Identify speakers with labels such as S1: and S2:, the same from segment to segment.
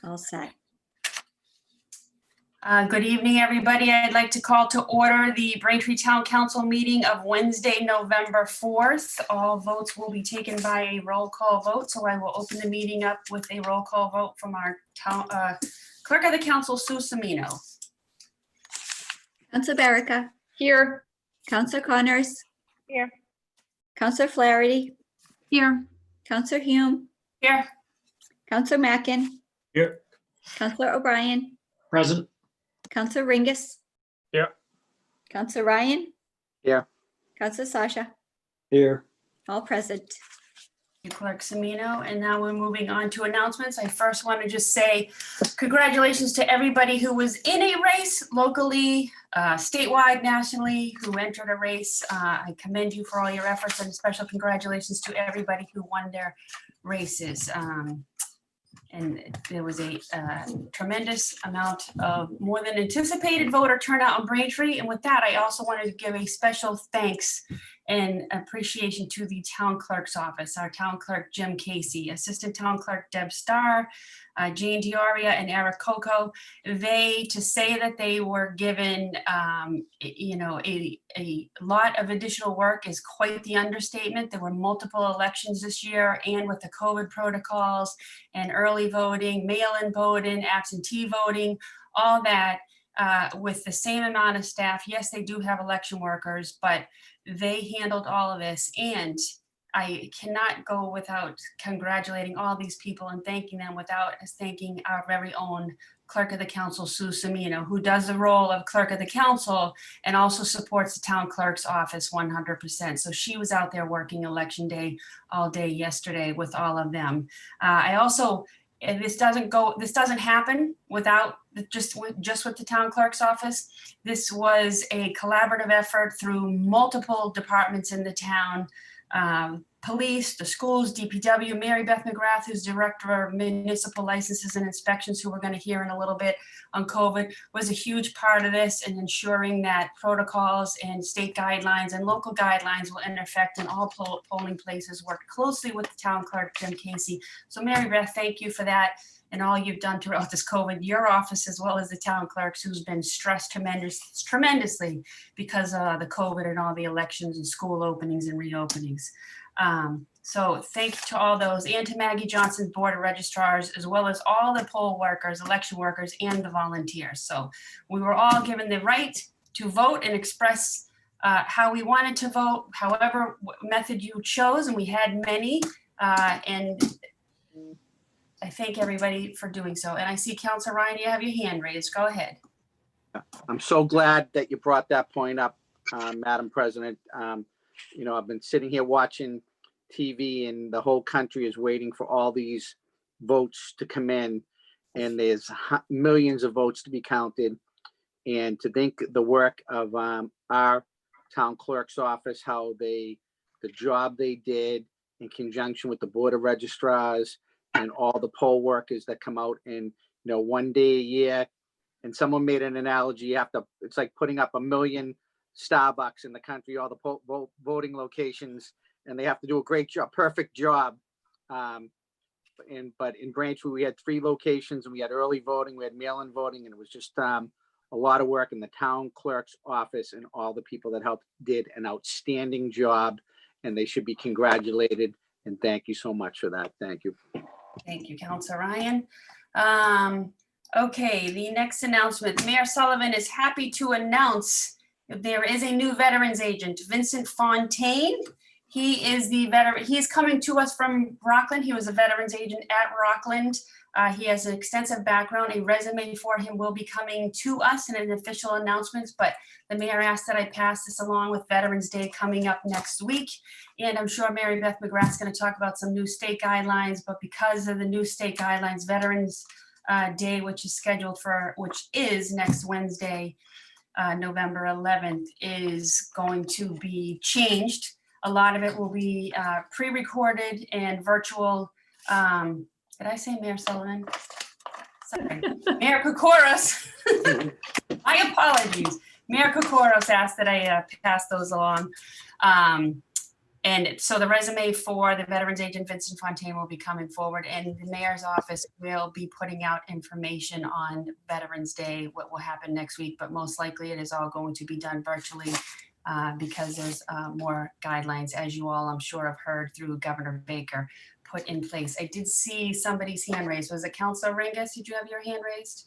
S1: All set.
S2: Good evening, everybody. I'd like to call to order the Braintree Town Council meeting of Wednesday, November 4th. All votes will be taken by a roll call vote, so I will open the meeting up with a roll call vote from our town clerk of the council, Sue Semino.
S1: Councilor Berica,
S3: Here.
S1: Councilor Connors,
S3: Here.
S1: Councilor Flaherty,
S3: Here.
S1: Councilor Hume,
S2: Here.
S1: Councilor Mackin,
S4: Here.
S1: Councilor O'Brien,
S4: Present.
S1: Councilor Ringus.
S4: Here.
S1: Councilor Ryan.
S4: Here.
S1: Councilor Sasha.
S4: Here.
S2: Thank
S1: All present.
S2: you, Clerk Semino. And now we're moving on to announcements. I first want to just say congratulations to everybody who was in a race locally, statewide, nationally, who entered a race. I commend you for all your efforts, and special congratulations to everybody who won their races. And there was a tremendous amount of more than anticipated voter turnout in Braintree. And with that, I also wanted to give a special thanks and appreciation to the town clerk's office, our town clerk, Jim Casey, assistant town clerk, Deb Starr, Jane Dioria, and Eric Coco. To say that they were given, a lot of additional work is quite the understatement. There were multiple elections this year, and with the COVID protocols and early voting, mail-in voting, absentee voting, all that, with the same amount of staff. Yes, they do have election workers, but they handled all of this, and I cannot go without congratulating all these people and thanking them without us thanking our very own clerk of the council, Sue Semino, who does the role of clerk of the council and also supports the town clerk's office 100%. So she was out there working election day all day yesterday with all of them. I also, this doesn't happen without just with the town clerk's office. This was a collaborative effort through multiple departments in the town. Police, the schools, DPW, Beth Mcgrath, who's director of municipal licenses and inspections, who we're going to hear in a little bit on COVID, was a huge part of this in ensuring that protocols and state guidelines and local guidelines will enter effect in all polling places. Worked closely with the town clerk, Jim Casey. So Beth, thank you for that and all you've done throughout this COVID, your office as well as the town clerks, who's been stressed tremendously because of the COVID and all the elections and school openings and reopenings. So thank you to all those, and to Maggie Johnson's Board of Registrars, as well as all the poll workers, election workers, and the volunteers. So we were all given the right to vote and express how we wanted to vote, however method you chose, and we had many, and I thank everybody for doing so. And I see Councilor Ryan, you have your hand raised. Go ahead.
S5: I'm so glad that you brought that point up, Madam President. I've been sitting here watching TV, and the whole country is waiting for all these votes to come in, and there's millions of votes to be counted. And to think the work of our town clerk's office, the job they did in conjunction with the Board of Registrars and all the poll workers that come out, and one day a year. And someone made an analogy, it's like putting up 1 million Starbucks in the country, all the voting locations, and they have to do a great job, perfect job. But in Braintree, we had 3 locations, and we had early voting, we had mail-in voting, and it was just a lot of work. In the town clerk's office and all the people that helped did an outstanding job, and they should be congratulated. And thank you so much for that. Thank you.
S2: Thank you, Councilor Ryan. Okay, the next announcement. Mayor Sullivan is happy to announce there is a new veterans agent, Vincent Fontaine. He is the veteran. He is coming to us from Rockland. He was a veterans agent at Rockland. He has an extensive background. A resume for him will be coming to us in an official announcement, but the mayor asked that I pass this along with Veterans Day coming up next week. And I'm sure Beth Mcgrath is going to talk about some new state guidelines, but because of the new state guidelines, Veterans Day, which is next Wednesday, November 11th, is going to be changed. A lot of it will be pre-recorded and virtual. Did I say Mayor Sullivan? Sorry. Mayor Kokoros. My apologies. Mayor Kokoros asked that I pass those along. And so the resume for the Veterans Agent Vincent Fontaine will be coming forward, and the mayor's office will be putting out information on Veterans Day, what will happen next week, but most likely it is all going to be done virtually because there's more guidelines, as you all, I'm sure, have heard through Governor Baker, put in place. I did see somebody's hand raised. Was it Councilor Ringus? Did you have your hand raised?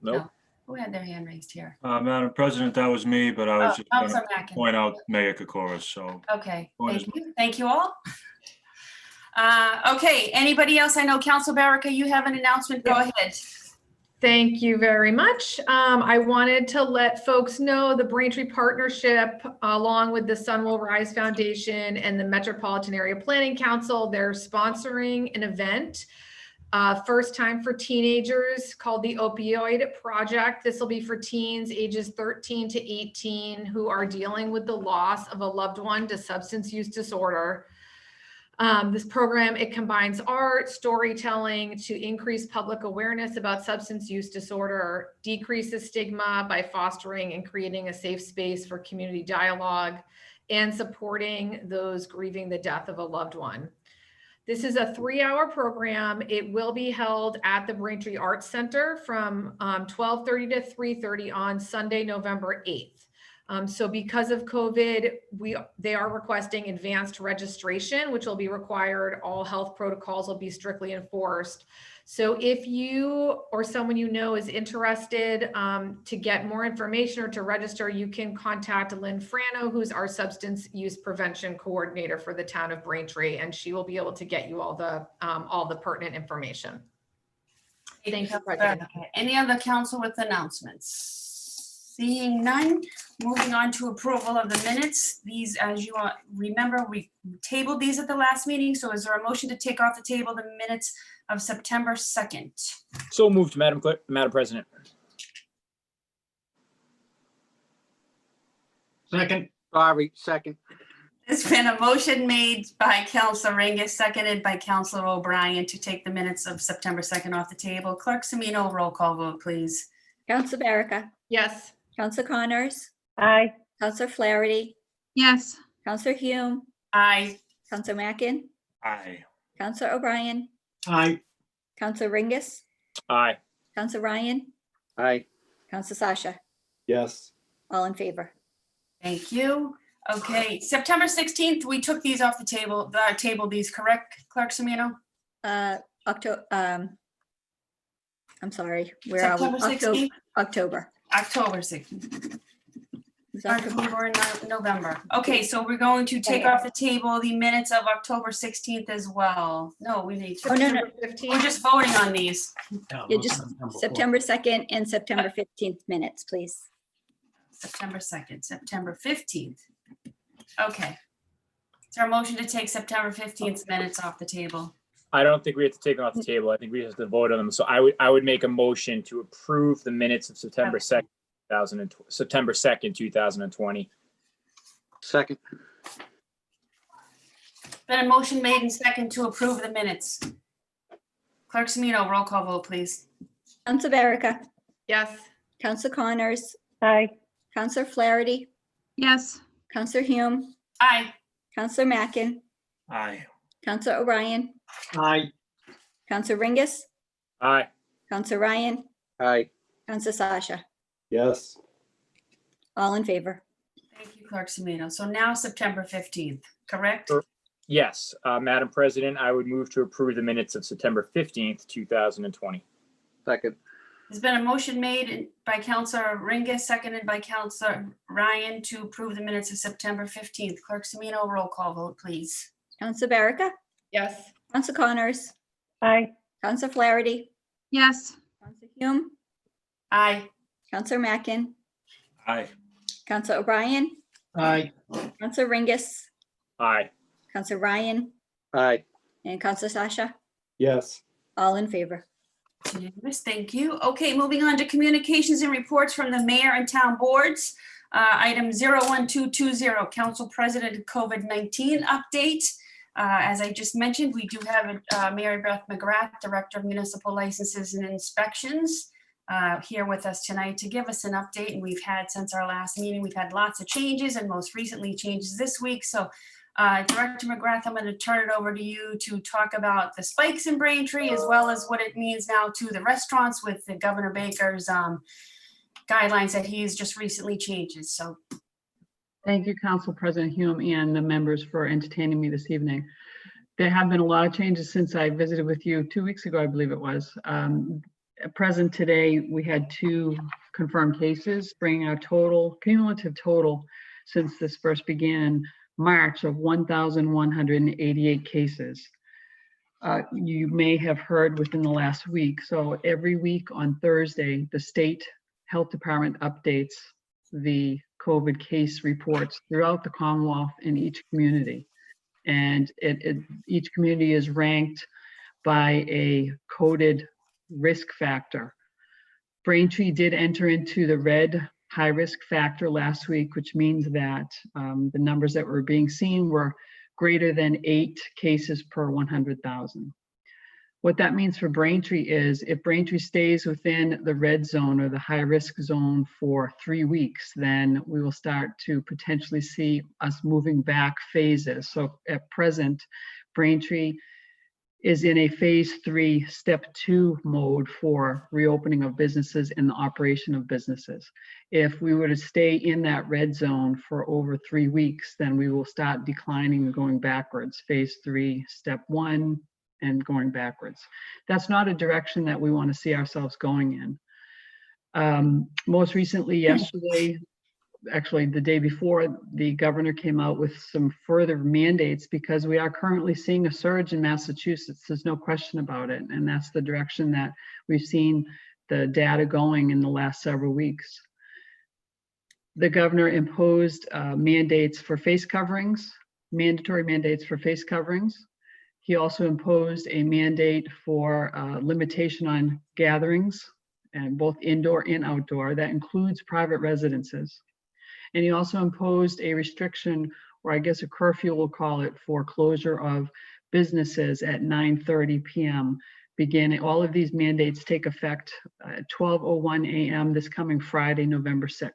S3: Nope.
S2: No. Who had their hand raised here?
S3: Madam President, that was me, but I was just going
S2: Councilor
S3: to
S2: Mackin.
S3: point out Mayor Kokoris, so.
S2: Okay,
S3: Point
S2: thank
S3: is-
S2: you. Thank you all. Okay, anybody else? I know Council Baraka, you have an announcement. Go ahead.
S4: Thank you very much. I wanted to let folks know the Braintree Partnership, along with the Sun Will Rise Foundation and the Metropolitan Area Planning Council, they're sponsoring an event, first time for teenagers, called the Opioid Project. This will be for teens ages 13 to 18 who are dealing with the loss of a loved one to substance use disorder. This program, it combines art, storytelling to increase public awareness about substance use disorder, decreases stigma by fostering and creating a safe space for community dialogue, and supporting those grieving the death of a loved one. This is a 3-hour program. It will be held at the Braintree Arts Center from 12:30 to 3:30 on Sunday, November 8th. So because of COVID, they are requesting advanced registration, which will be required. All health protocols will be strictly enforced. So if you or someone you know is interested to get more information or to register, you can contact Lynn Frano, who's our substance use prevention coordinator for the town of Braintree, and she will be able to get you all the pertinent information. Thank you, President.
S2: Any other council with announcements? Seeing none, moving on to approval of the minutes. These, as you all remember, we tabled these at the last meeting. So is there a motion to take off the table the minutes of September 2nd?
S6: So moved, Madam President.
S7: Second.
S5: Sorry, second.
S2: There's been a motion made by Councilor Ringus, seconded by Councilor O'Brien to take the minutes of September 2nd off the table. Clerk Semino, roll call vote, please.
S1: Council Baraka,
S4: Yes.
S1: Council Connors,
S8: Aye.
S1: Council Flaherty,
S8: Yes.
S1: Council Hume,
S2: Aye.
S1: Council Mackin,
S3: Aye.
S1: Council O'Brien,
S7: Aye.
S1: Council Ringus,
S6: Aye.
S1: Council Ryan,
S5: Aye.
S1: Council Sasha,
S7: Yes.
S1: all in favor.
S2: Thank you. Okay, September 16th, we took these off the table, these, correct, Clerk Semino?
S1: October, I'm sorry, where are we?
S2: September 16th?
S1: October.
S2: October 16th.
S1: Is that correct?
S2: October and November. Okay, so we're going to take off the table the minutes of October 16th as well. No, we need
S1: Oh,
S2: to,
S1: no, no.
S2: we're
S4: 15th.
S2: just voting on these.
S1: Yeah, just September 2nd and September 15th minutes, please.
S2: September 2nd, September 15th. Okay. Is there a motion to take September 15th minutes off the table?
S6: I don't think we have to take them off the table. I think we have to vote on them. So I would make a motion to approve the minutes of September 2nd, 2020.
S5: Second.
S2: Been a motion made and second to approve the minutes. Clerk Semino, roll call vote, please.
S1: Council Baraka,
S4: Yes.
S1: Council Connors,
S8: Aye.
S1: Council Flaherty,
S8: Yes.
S1: Council Hume,
S2: Aye.
S1: Council Mackin,
S3: Aye.
S1: Council O'Brien,
S7: Aye.
S1: Council Ringus,
S6: Aye.
S1: Council Ryan,
S5: Aye.
S1: Council Sasha,
S7: Yes.
S1: all in favor.
S2: Thank you, Clerk Semino. So now September 15th, correct?
S6: Sure. Yes, Madam President, I would move to approve the minutes of September 15th, 2020.
S5: Second.
S2: There's been a motion made by Councilor Ringus, seconded by Councilor Ryan to approve the minutes of September 15th. Clerk Semino, roll call vote, please.
S1: Council Baraka,
S4: Yes.
S1: Council Connors,
S8: Aye.
S1: Council Flaherty,
S8: Yes.
S1: Council Hume,
S2: Aye.
S1: Council Mackin,
S3: Aye.
S1: Council O'Brien,
S7: Aye.
S1: Council Ringus,
S6: Aye.
S1: Council Ryan,
S5: Aye.
S1: and Council Sasha,
S7: Yes.
S1: all in favor.
S2: Unanimous, thank you. Okay, moving on to communications and reports from the mayor and town boards. Item 01220, Council President COVID-19 update. As I just mentioned, we do have Mary Beth Mcgrath, Director of Municipal Licenses and Inspections, here with us tonight to give us an update. And we've had, since our last meeting, we've had lots of changes and most recently changes this week. So Director Mcgrath, I'm going to turn it over to you to talk about the spikes in Braintree, as well as what it means now to the restaurants with the Governor Baker's guidelines that he's just recently changes. So
S9: Thank you, Council President Hume and the members for entertaining me this evening. There have been a lot of changes since I visited with you 2 weeks ago, I believe it was. At present today, we had 2 confirmed cases, bringing our cumulative total since this first began March of 1,188 cases. You may have heard within the last week. So every week on Thursday, the state health department updates the COVID case reports throughout the Commonwealth in each community. And each community is ranked by a coded risk factor. Braintree did enter into the red high risk factor last week, which means that the numbers that were being seen were greater than 8 cases per 100,000. What that means for Braintree is if Braintree stays within the red zone or the high risk zone for 3 weeks, then we will start to potentially see us moving back phases. So at present, Braintree is in a phase 3, step 2 mode for reopening of businesses and the operation of businesses. If we were to stay in that red zone for over 3 weeks, then we will start declining and going backwards, phase 3, step 1, and going backwards. That's not a direction that we want to see ourselves going in. Most recently, yesterday, actually the day before, the governor came out with some further mandates because we are currently seeing a surge in Massachusetts. There's no question about it. And that's the direction that we've seen the data going in the last several weeks. The governor imposed mandates for face coverings, mandatory mandates for face coverings. He also imposed a mandate for limitation on gatherings, and both indoor and outdoor. That includes private residences. And he also imposed a restriction, or I guess a curfew we'll call it, for closure of businesses at 9:30 p.m. beginning. All of these mandates take effect at 12:01 a.m. this coming Friday, November 6th.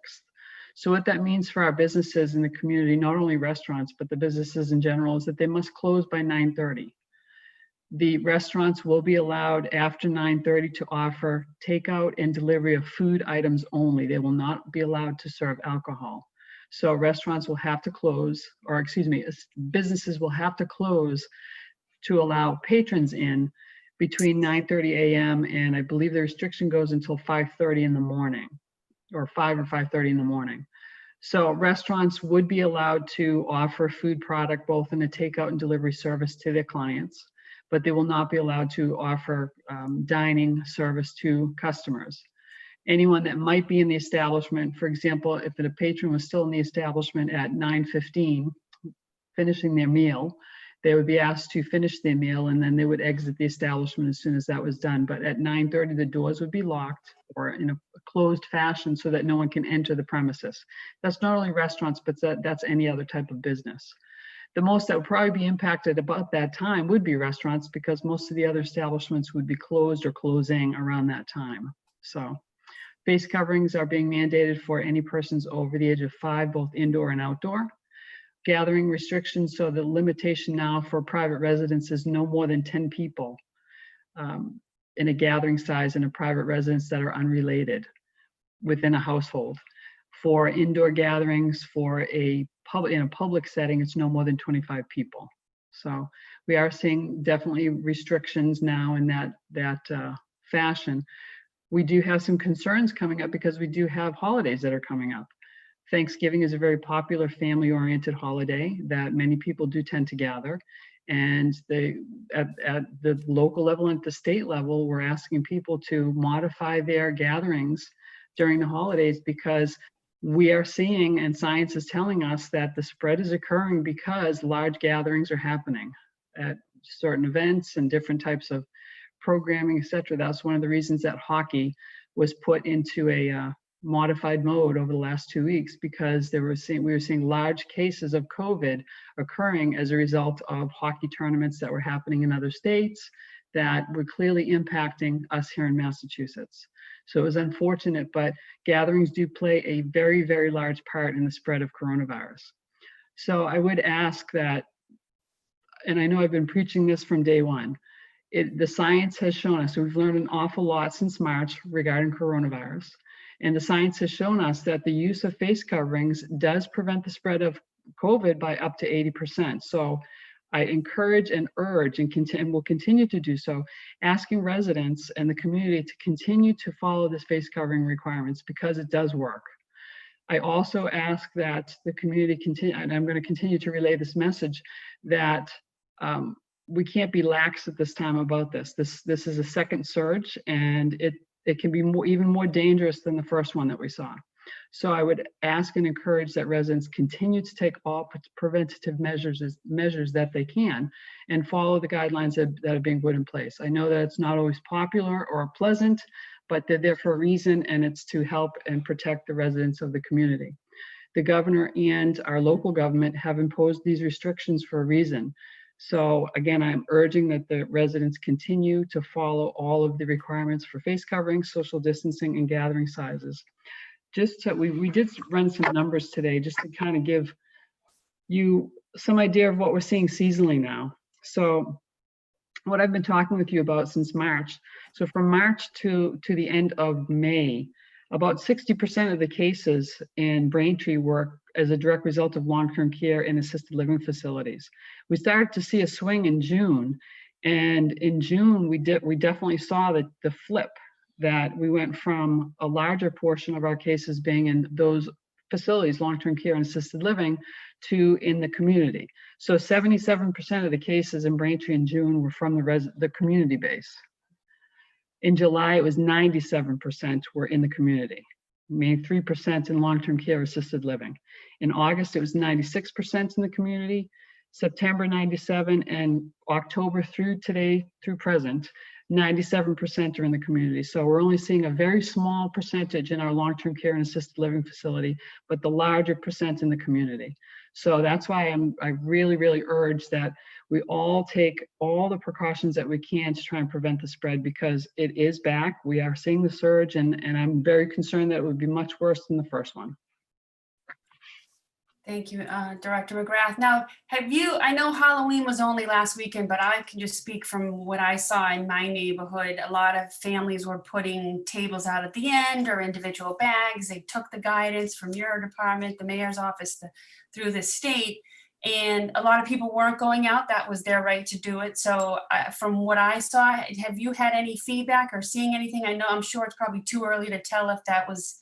S9: So what that means for our businesses in the community, not only restaurants, but the businesses in general, is that they must close by 9:30. The restaurants will be allowed after 9:30 to offer takeout and delivery of food items only. They will not be allowed to serve alcohol. So restaurants will have to close, or excuse me, businesses will have to close to allow patrons in between 9:30 a.m. and I believe the restriction goes until 5:30 in the morning, or 5 or 5:30 in the morning. So restaurants would be allowed to offer food product both in a takeout and delivery service to their clients, but they will not be allowed to offer dining service to customers. Anyone that might be in the establishment, for example, if the patron was still in the establishment at 9:15, finishing their meal, they would be asked to finish their meal and then they would exit the establishment as soon as that was done. But at 9:30, the doors would be locked or in a closed fashion so that no one can enter the premises. That's not only restaurants, but that's any other type of business. The most that would probably be impacted about that time would be restaurants, because most of the other establishments would be closed or closing around that time. So face coverings are being mandated for any persons over the age of 5, both indoor and outdoor. Gathering restrictions, so the limitation now for private residence is no more than 10 people in a gathering size in a private residence that are unrelated within a household. For indoor gatherings, for in a public setting, it's no more than 25 people. So we are seeing definitely restrictions now in that fashion. We do have some concerns coming up because we do have holidays that are coming up. Thanksgiving is a very popular family-oriented holiday that many people do tend to gather. And at the local level and at the state level, we're asking people to modify their gatherings during the holidays, because we are seeing, and science is telling us, that the spread is occurring because large gatherings are happening at certain events and different types of programming, etc. That's one of the reasons that hockey was put into a modified mode over the last 2 weeks, because we were seeing large cases of COVID occurring as a result of hockey tournaments that were happening in other states that were clearly impacting us here in Massachusetts. So it was unfortunate, but gatherings do play a very, very large part in the spread of coronavirus. So I would ask that, and I know I've been preaching this from day one, the science has shown us, we've learned an awful lot since March regarding coronavirus. And the science has shown us that the use of face coverings does prevent the spread of COVID by up to 80%. So I encourage and urge and will continue to do so, asking residents and the community to continue to follow this face covering requirements because it does work. I also ask that the community continue, and I'm going to continue to relay this message, that we can't be lax at this time about this. This is a second surge, and it can be even more dangerous than the first one that we saw. So I would ask and encourage that residents continue to take all preventative measures that they can and follow the guidelines that are being put in place. I know that it's not always popular or pleasant, but they're there for a reason, and it's to help and protect the residents of the community. The governor and our local government have imposed these restrictions for a reason. So again, I'm urging that the residents continue to follow all of the requirements for face covering, social distancing, and gathering sizes. We did run some numbers today just to kind of give you some idea of what we're seeing seasonally now. So what I've been talking with you about since March. So from March to the end of May, about 60% of the cases in Braintree were as a direct result of long-term care in assisted living facilities. We started to see a swing in June, and in June we definitely saw the flip, that we went from a larger portion of our cases being in those facilities, long-term care and assisted living, to in the community. So 77% of the cases in Braintree in June were from the community base. In July, it was 97% were in the community, meaning 3% in long-term care assisted living. In August, it was 96% in the community, September 97, and October through today, through present, 97% are in the community. So we're only seeing a very small percentage in our long-term care and assisted living facility, but the larger percent in the community. So that's why I really, really urge that we all take all the precautions that we can to try and prevent the spread, because it is back. We are seeing the surge, and I'm very concerned that it would be much worse than the first one.
S2: Thank you, Director Mcgrath. Now, I know Halloween was only last weekend, but I can just speak from what I saw in my neighborhood. A lot of families were putting tables out at the end or individual bags. They took the guidance from your department, the mayor's office, through the state, and a lot of people weren't going out. That was their right to do it. So from what I saw, have you had any feedback or seeing anything? I'm sure it's probably too early to tell if that was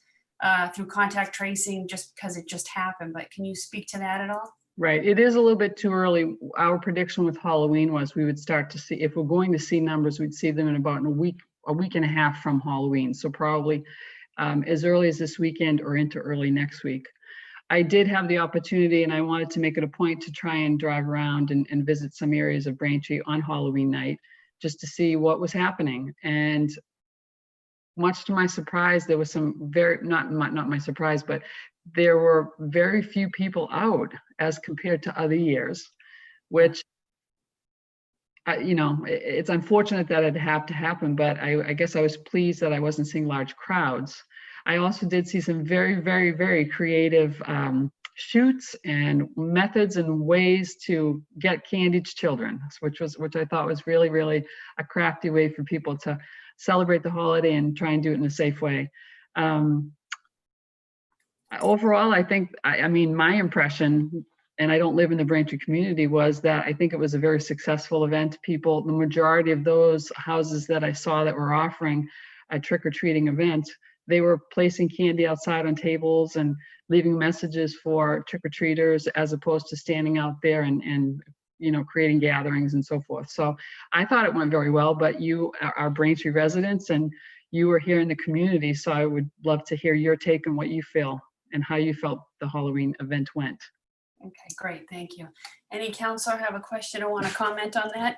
S2: through contact tracing just because it just happened, but can you speak to that at all?
S9: Right, it is a little bit too early. Our prediction with Halloween was we would start to see, if we're going to see numbers, we'd see them in about a week and a half from Halloween. So probably as early as this weekend or into early next week. I did have the opportunity, and I wanted to make it a point to try and drive around and visit some areas of Braintree on Halloween night just to see what was happening. And much to my surprise, there was some not my surprise, but there were very few people out as compared to other years, which, it's unfortunate that it had to happen, but I guess I was pleased that I wasn't seeing large crowds. I also did see some very, very, very creative shoots and methods and ways to get candy to children, which I thought was really, really a crafty way for people to celebrate the holiday and try and do it in a safe way. Overall, I think, my impression, and I don't live in the Braintree community, was that I think it was a very successful event. The majority of those houses that I saw that were offering a trick-or-treating event, they were placing candy outside on tables and leaving messages for trick-or-treaters, as opposed to standing out there and creating gatherings and so forth. So I thought it went very well, but you are Braintree residents and you were here in the community. So I would love to hear your take on what you feel and how you felt the Halloween event went.
S2: Okay, great, thank you. Any counselor have a question or want to comment on that?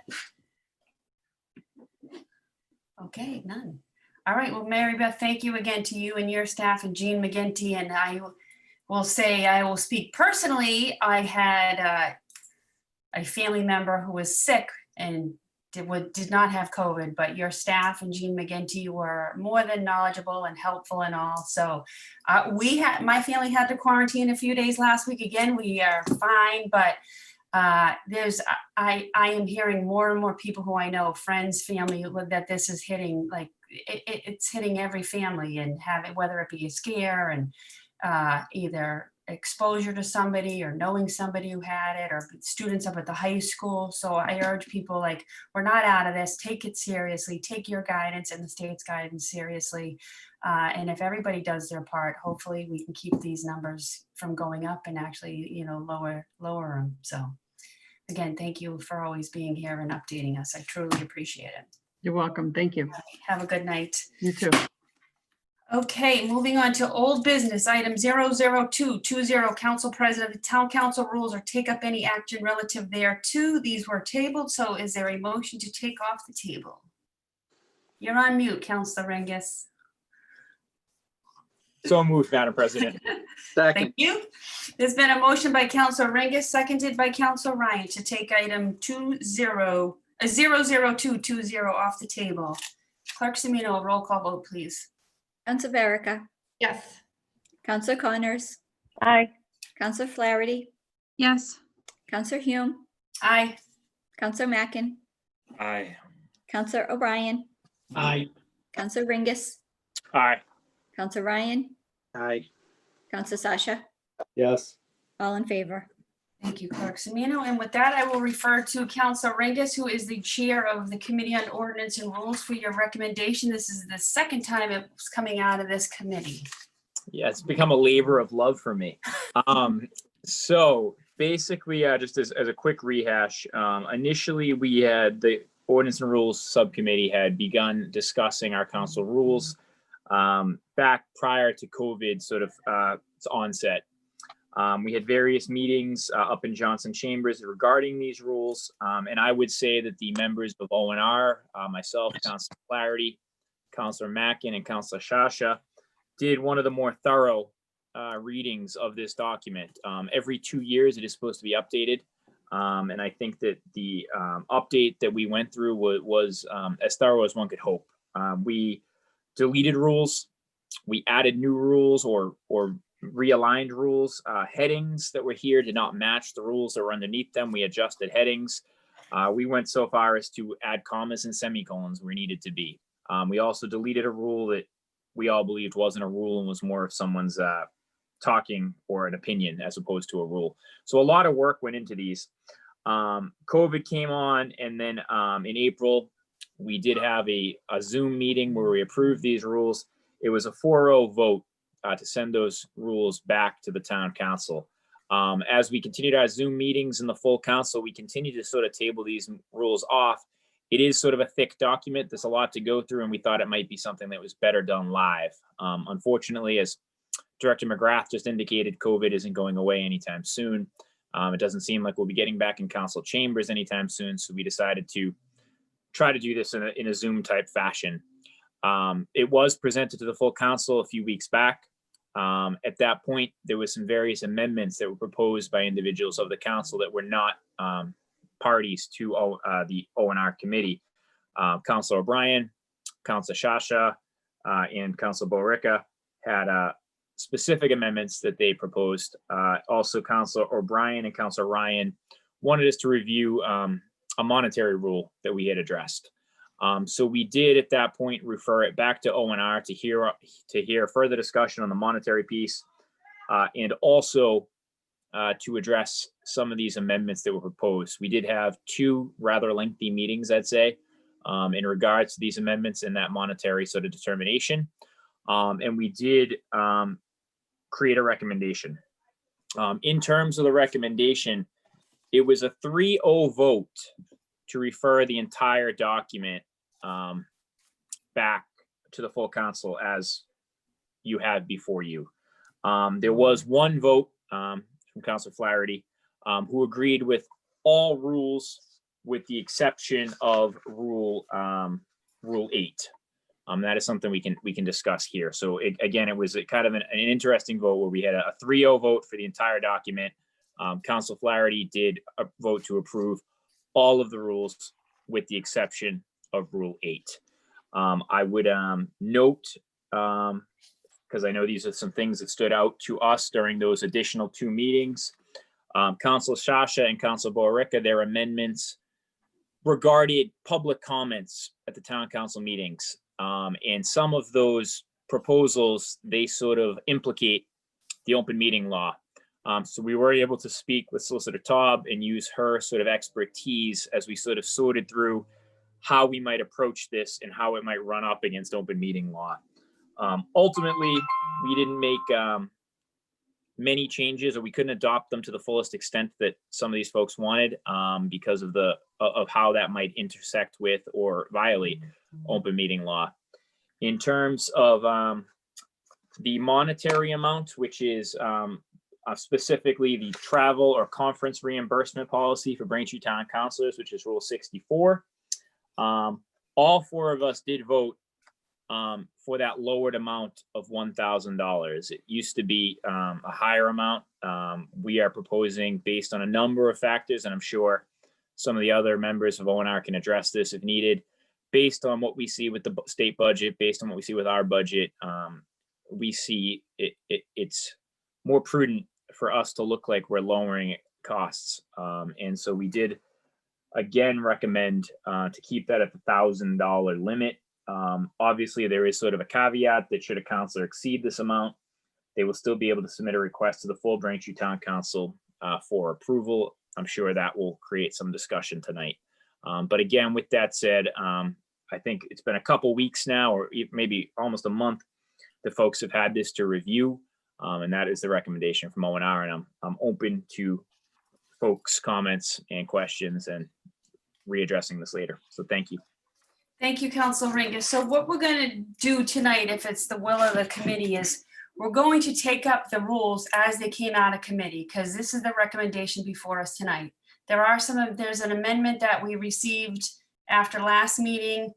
S2: Okay, none. All right, well, Mary Beth, thank you again to you and your staff and Jean McGinty. And I will speak personally. I had a family member who was sick and did not have COVID, but your staff and Jean McGinty were more than knowledgeable and helpful and all. So my family had to quarantine a few days last week. Again, we are fine, but I am hearing more and more people who I know, friends, family, that this is hitting, like it's hitting every family, and whether it be a scare and either exposure to somebody or knowing somebody who had it, or students up at the high school. So I urge people, like, we're not out of this. Take it seriously. Take your guidance and the state's guidance seriously. And if everybody does their part, hopefully we can keep these numbers from going up and actually, lower them. So again, thank you for always being here and updating us. I truly appreciate it.
S9: You're welcome. Thank you.
S2: Have a good night.
S9: You too.
S2: Okay, moving on to old business, item 00220, council president, the town council rules or take up any action relative thereto. These were tabled, so is there a motion to take off the table? You're on mute, Councilor Rengus.
S6: So moved, Madam President.
S5: Second,
S2: Thank you. There's been a motion by Councilor Rengus, seconded by Councilor Ryan, to take item 00220 off the table. Clerk Semino, roll call vote, please.
S1: Council Verica,
S4: Yes.
S1: Council Connors,
S8: Aye.
S1: Council Flaherty,
S8: Yes.
S1: Council Hume,
S2: Aye.
S1: Council Mackin,
S3: Aye.
S1: Council O'Brien,
S7: Aye.
S1: Council Ringus,
S6: Aye.
S1: Council Ryan,
S5: aye.
S1: Council Sasha,
S7: Yes.
S1: all in favor.
S2: Thank you, Clerk Semino. And with that, I will refer to Councilor Rengus, who is the chair of the Committee on Ordinance and Rules, for your recommendation. This is the second time it's coming out of this committee.
S6: Yeah, it's become a labor of love for me. So basically, just as a quick rehash, initially we had the Ordinance and Rules Subcommittee had begun discussing our council rules back prior to COVID sort of its onset. We had various meetings up in Johnson Chambers regarding these rules. And I would say that the members of O&R, myself, Councilor Flaherty, Councilor Mackin, and Councilor Sasha did one of the more thorough readings of this document. Every 2 years, it is supposed to be updated. And I think that the update that we went through was as thorough as one could hope. We deleted rules. We added new rules or realigned rules. Headings that were here did not match the rules that were underneath them. We adjusted headings. We went so far as to add commas and semicolons where needed to be. We also deleted a rule that we all believed wasn't a rule and was more of someone's talking or an opinion as opposed to a rule. So a lot of work went into these. COVID came on, and then in April, we did have a Zoom meeting where we approved these rules. It was a 4-0 vote to send those rules back to the town council. As we continued our Zoom meetings in the full council, we continue to sort of table these rules off. It is sort of a thick document. There's a lot to go through, and we thought it might be something that was better done live. Unfortunately, as Director Mcgrath just indicated, COVID isn't going away anytime soon. It doesn't seem like we'll be getting back in council chambers anytime soon, so we decided to try to do this in a Zoom type fashion. It was presented to the full council a few weeks back. At that point, there was some various amendments that were proposed by individuals of the council that were not parties to the O&R committee. Councilor O'Brien, Councilor Sasha, and Councilor Borica had specific amendments that they proposed. Also, Councilor O'Brien and Councilor Ryan wanted us to review a monetary rule that we had addressed. So we did at that point refer it back to O&R to hear further discussion on the monetary piece, and also to address some of these amendments that were proposed. We did have 2 rather lengthy meetings, I'd say, in regards to these amendments and that monetary sort of determination. And we did create a recommendation. In terms of the recommendation, it was a 3-0 vote to refer the entire document back to the full council as you had before you. There was 1 vote from Councilor Flaherty who agreed with all rules with the exception of Rule 8. That is something we can discuss here. So again, it was kind of an interesting vote where we had a 3-0 vote for the entire document. Councilor Flaherty did vote to approve all of the rules with the exception of Rule 8. I would note, because I know these are some things that stood out to us during those additional 2 meetings. Council Shasha and Council Borica, their amendments regarded public comments at the town council meetings. And some of those proposals, they sort of implicate the open meeting law. So we were able to speak with Solicitor Taub and use her sort of expertise as we sort of sorted through how we might approach this and how it might run up against open meeting law. Ultimately, we didn't make many changes, or we couldn't adopt them to the fullest extent that some of these folks wanted, because of how that might intersect with or violate open meeting law. In terms of the monetary amount, which is specifically the travel or conference reimbursement policy for Braintree Town Councilors, which is Rule 64. All 4 of us did vote for that lowered amount of $1,000. It used to be a higher amount. We are proposing, based on a number of factors, and I'm sure some of the other members of O&R can address this if needed, based on what we see with the state budget, based on what we see with our budget, we see it's more prudent for us to look like we're lowering costs. And so we did, again, recommend to keep that at the $1,000 limit. Obviously, there is sort of a caveat that should a councilor exceed this amount, they will still be able to submit a request to the full Braintree Town Council for approval. I'm sure that will create some discussion tonight. But again, with that said, I think it's been a couple weeks now, or maybe almost a month, the folks have had this to review. And that is the recommendation from O&R, and I'm open to folks' comments and questions and readdressing this later. So thank you.
S2: Thank you, Council Ringus. So what we're going to do tonight, if it's the will of the committee, is we're going to take up the rules as they came out of committee, because this is the recommendation before us tonight. There's an amendment that we received after last meeting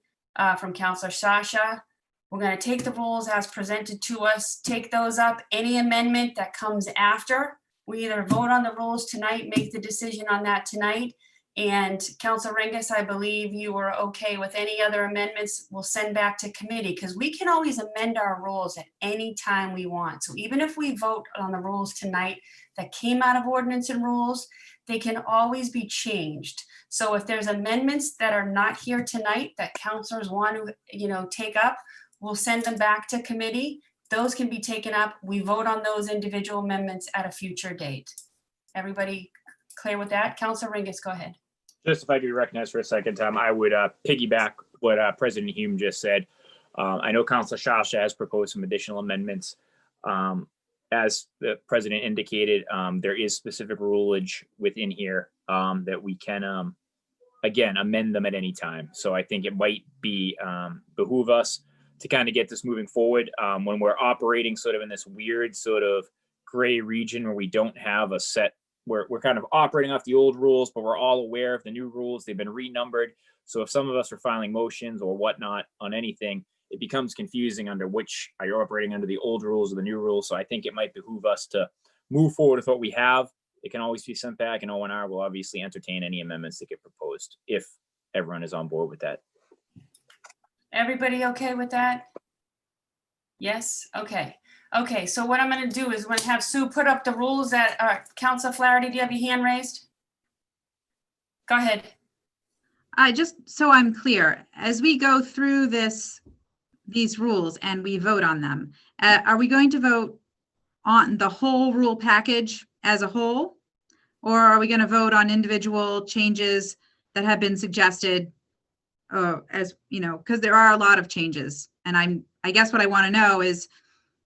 S2: from Councilor Sasha. We're going to take the rules as presented to us, take those up. Any amendment that comes after, we either vote on the rules tonight, make the decision on that tonight. And Council Ringus, I believe you were okay with any other amendments we'll send back to committee, because we can always amend our rules at any time we want. So even if we vote on the rules tonight that came out of ordinance and rules, they can always be changed. So if there's amendments that are not here tonight that councilors want to, take up, we'll send them back to committee. Those can be taken up. We vote on those individual amendments at a future date. Everybody clear with that? Councilor Ringus, go ahead.
S6: Just if I could be recognized for a second time, I would piggyback what President Hume just said. I know Councilor Shasha has proposed some additional amendments. As the president indicated, there is specific rulage within here that we can, again, amend them at any time. So I think it might be behoove us to kind of get this moving forward when we're operating sort of in this weird sort of gray region where we don't have a set. We're kind of operating off the old rules, but we're all aware of the new rules. They've been renumbered. So if some of us are filing motions or whatnot on anything, it becomes confusing under which are you operating under the old rules or the new rules. So I think it might behoove us to move forward with what we have. It can always be sent back, and O&R will obviously entertain any amendments that get proposed if everyone is on board with that.
S2: Everybody okay with that? Yes? Okay. Okay, so what I'm going to do is we're going to have Sue put up the rules that Councilor Flaherty, do you have your hand raised? Go ahead.
S8: Just so I'm clear, as we go through these rules and we vote on them, are we going to vote on the whole rule package as a whole? Or are we going to vote on individual changes that have been suggested as, because there are a lot of changes. And I guess what I want to know is,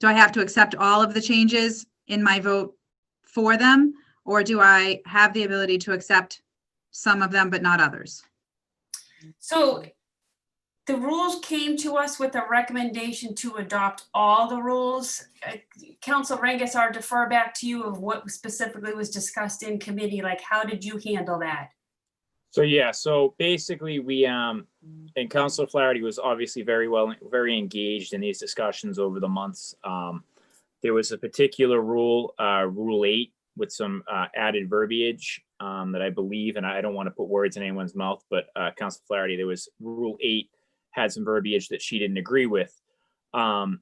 S8: do I have to accept all of the changes in my vote for them? Or do I have the ability to accept some of them, but not others?
S2: So the rules came to us with a recommendation to adopt all the rules. Council Ringus, I'll defer back to you of what specifically was discussed in committee. Like, how did you handle that?
S6: So yeah, so basically we and Councilor Flaherty was obviously very engaged in these discussions over the months. There was a particular rule, Rule 8, with some added verbiage that I believe, and I don't want to put words in anyone's mouth, but Council Flaherty, there was Rule 8 had some verbiage that she didn't agree with. The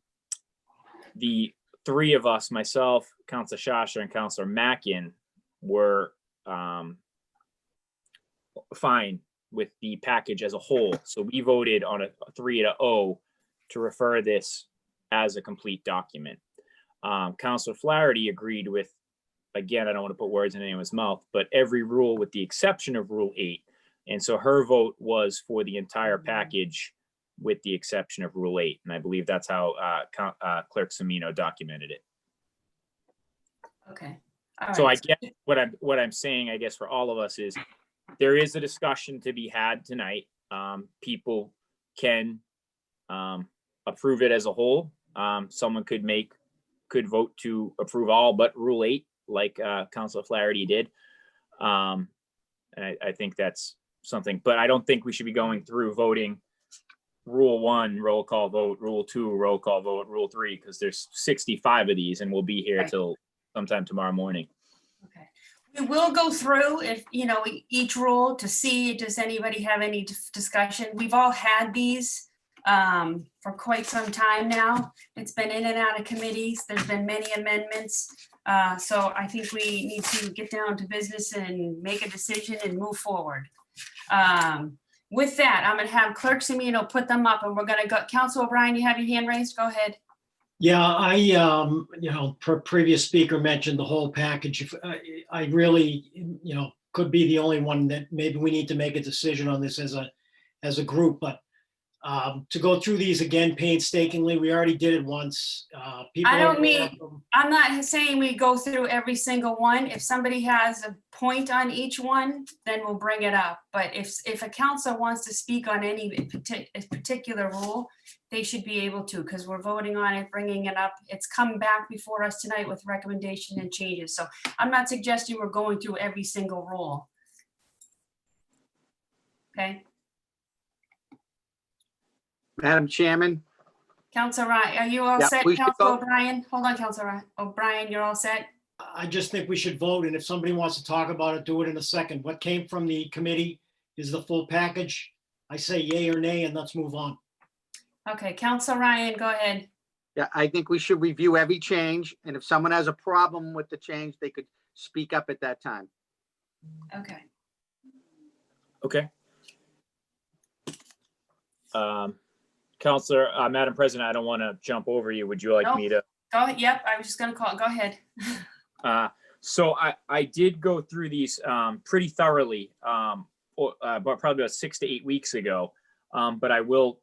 S6: three of us, myself, Councilor Shasha, and Councilor Mackin, were fine with the package as a whole. So we voted on a 3-0 to refer this as a complete document. Councilor Flaherty agreed with, again, I don't want to put words in anyone's mouth, but every rule with the exception of Rule 8. And so her vote was for the entire package with the exception of Rule 8. And I believe that's how Clerk Semino documented it.
S2: Okay. All
S6: So I
S2: right.
S6: guess what I'm saying, I guess, for all of us is there is a discussion to be had tonight. People can approve it as a whole. Someone could vote to approve all but Rule 8, like Councilor Flaherty did. And I think that's something, but I don't think we should be going through voting Rule 1, roll call vote, Rule 2, roll call vote, Rule 3, because there's 65 of these and we'll be here
S2: Right.
S6: till sometime tomorrow morning.
S2: Okay. We will go through if, each rule to see, does anybody have any discussion? We've all had these for quite some time now. It's been in and out of committees. There's been many amendments. So I think we need to get down to business and make a decision and move forward. With that, I'm gonna have Clerk Semino put them up and we're gonna go. Council O'Brien, you have your hand raised? Go ahead.
S10: Yeah, previous speaker mentioned the whole package. If I really, could be the only one that maybe we need to make a decision on this as a group, but to go through these again painstakingly, we already did it once.
S2: I don't mean, I'm not saying we go through every single one. If somebody has a point on each one, then we'll bring it up. But if a council wants to speak on any particular rule, they should be able to, because we're voting on it, bringing it up. It's come back before us tonight with recommendation and changes. So I'm not suggesting we're going through every single rule. Okay,
S5: Madam Chairman,
S2: Councilor Ryan, are you all
S5: Yeah,
S2: set,
S5: we should
S2: Councilor
S5: go.
S2: O'Brien? Hold on, Councilor O'Brien, you're all set?
S10: I just think we should vote, and if somebody wants to talk about it, do it in a second. What came from the committee is the full package. I say yay or nay, and let's move on.
S2: Okay, Councilor Ryan, go ahead.
S5: yeah, I think we should review every change, and if someone has a problem with the change, they could speak up at that time.
S2: Okay.
S6: Okay. Counselor, Madam President, I don't want to jump over you. Would you like
S2: No.
S6: me to?
S2: Go, yep, I was just gonna call, go ahead.
S6: So I did go through these pretty thoroughly, but probably about 6 to 8 weeks ago. But I will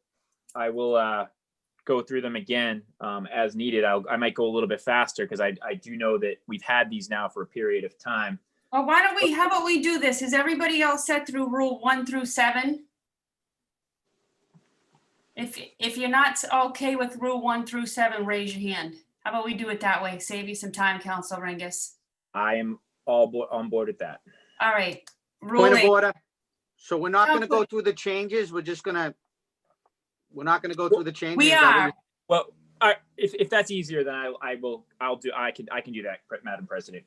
S6: go through them again as needed. I might go a little bit faster because I do know that we've had these now for a period of time.
S2: Well, how about we do this? Is everybody else set through Rule 1 through 7? If you're not okay with Rule 1 through 7, raise your hand. How about we do it that way? Save you some time, Council Ringus.
S6: I am on board with that.
S2: All right.
S5: Point of
S2: Rule 8.
S5: order. So we're not gonna go
S2: Counselor-
S5: through the changes, we're not gonna go through the changes.
S2: We
S5: Is that what
S2: are.
S5: you-
S6: Well, if that's easier, then I can do that, Madam President.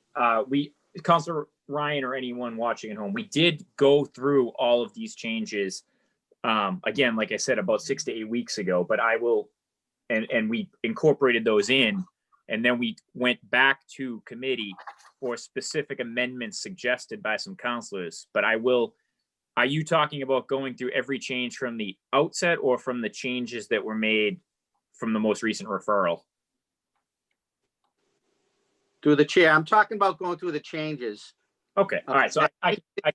S6: Councilor Ryan or anyone watching at home, we did go through all of these changes. Again, like I said, about 6 to 8 weeks ago, but and we incorporated those in, and then we went back to committee for specific amendments suggested by some councilors. But are you talking about going through every change from the outset or from the changes that were made from the most recent referral?
S5: Through the chair, I'm talking about going through the changes.
S6: Okay, all right, so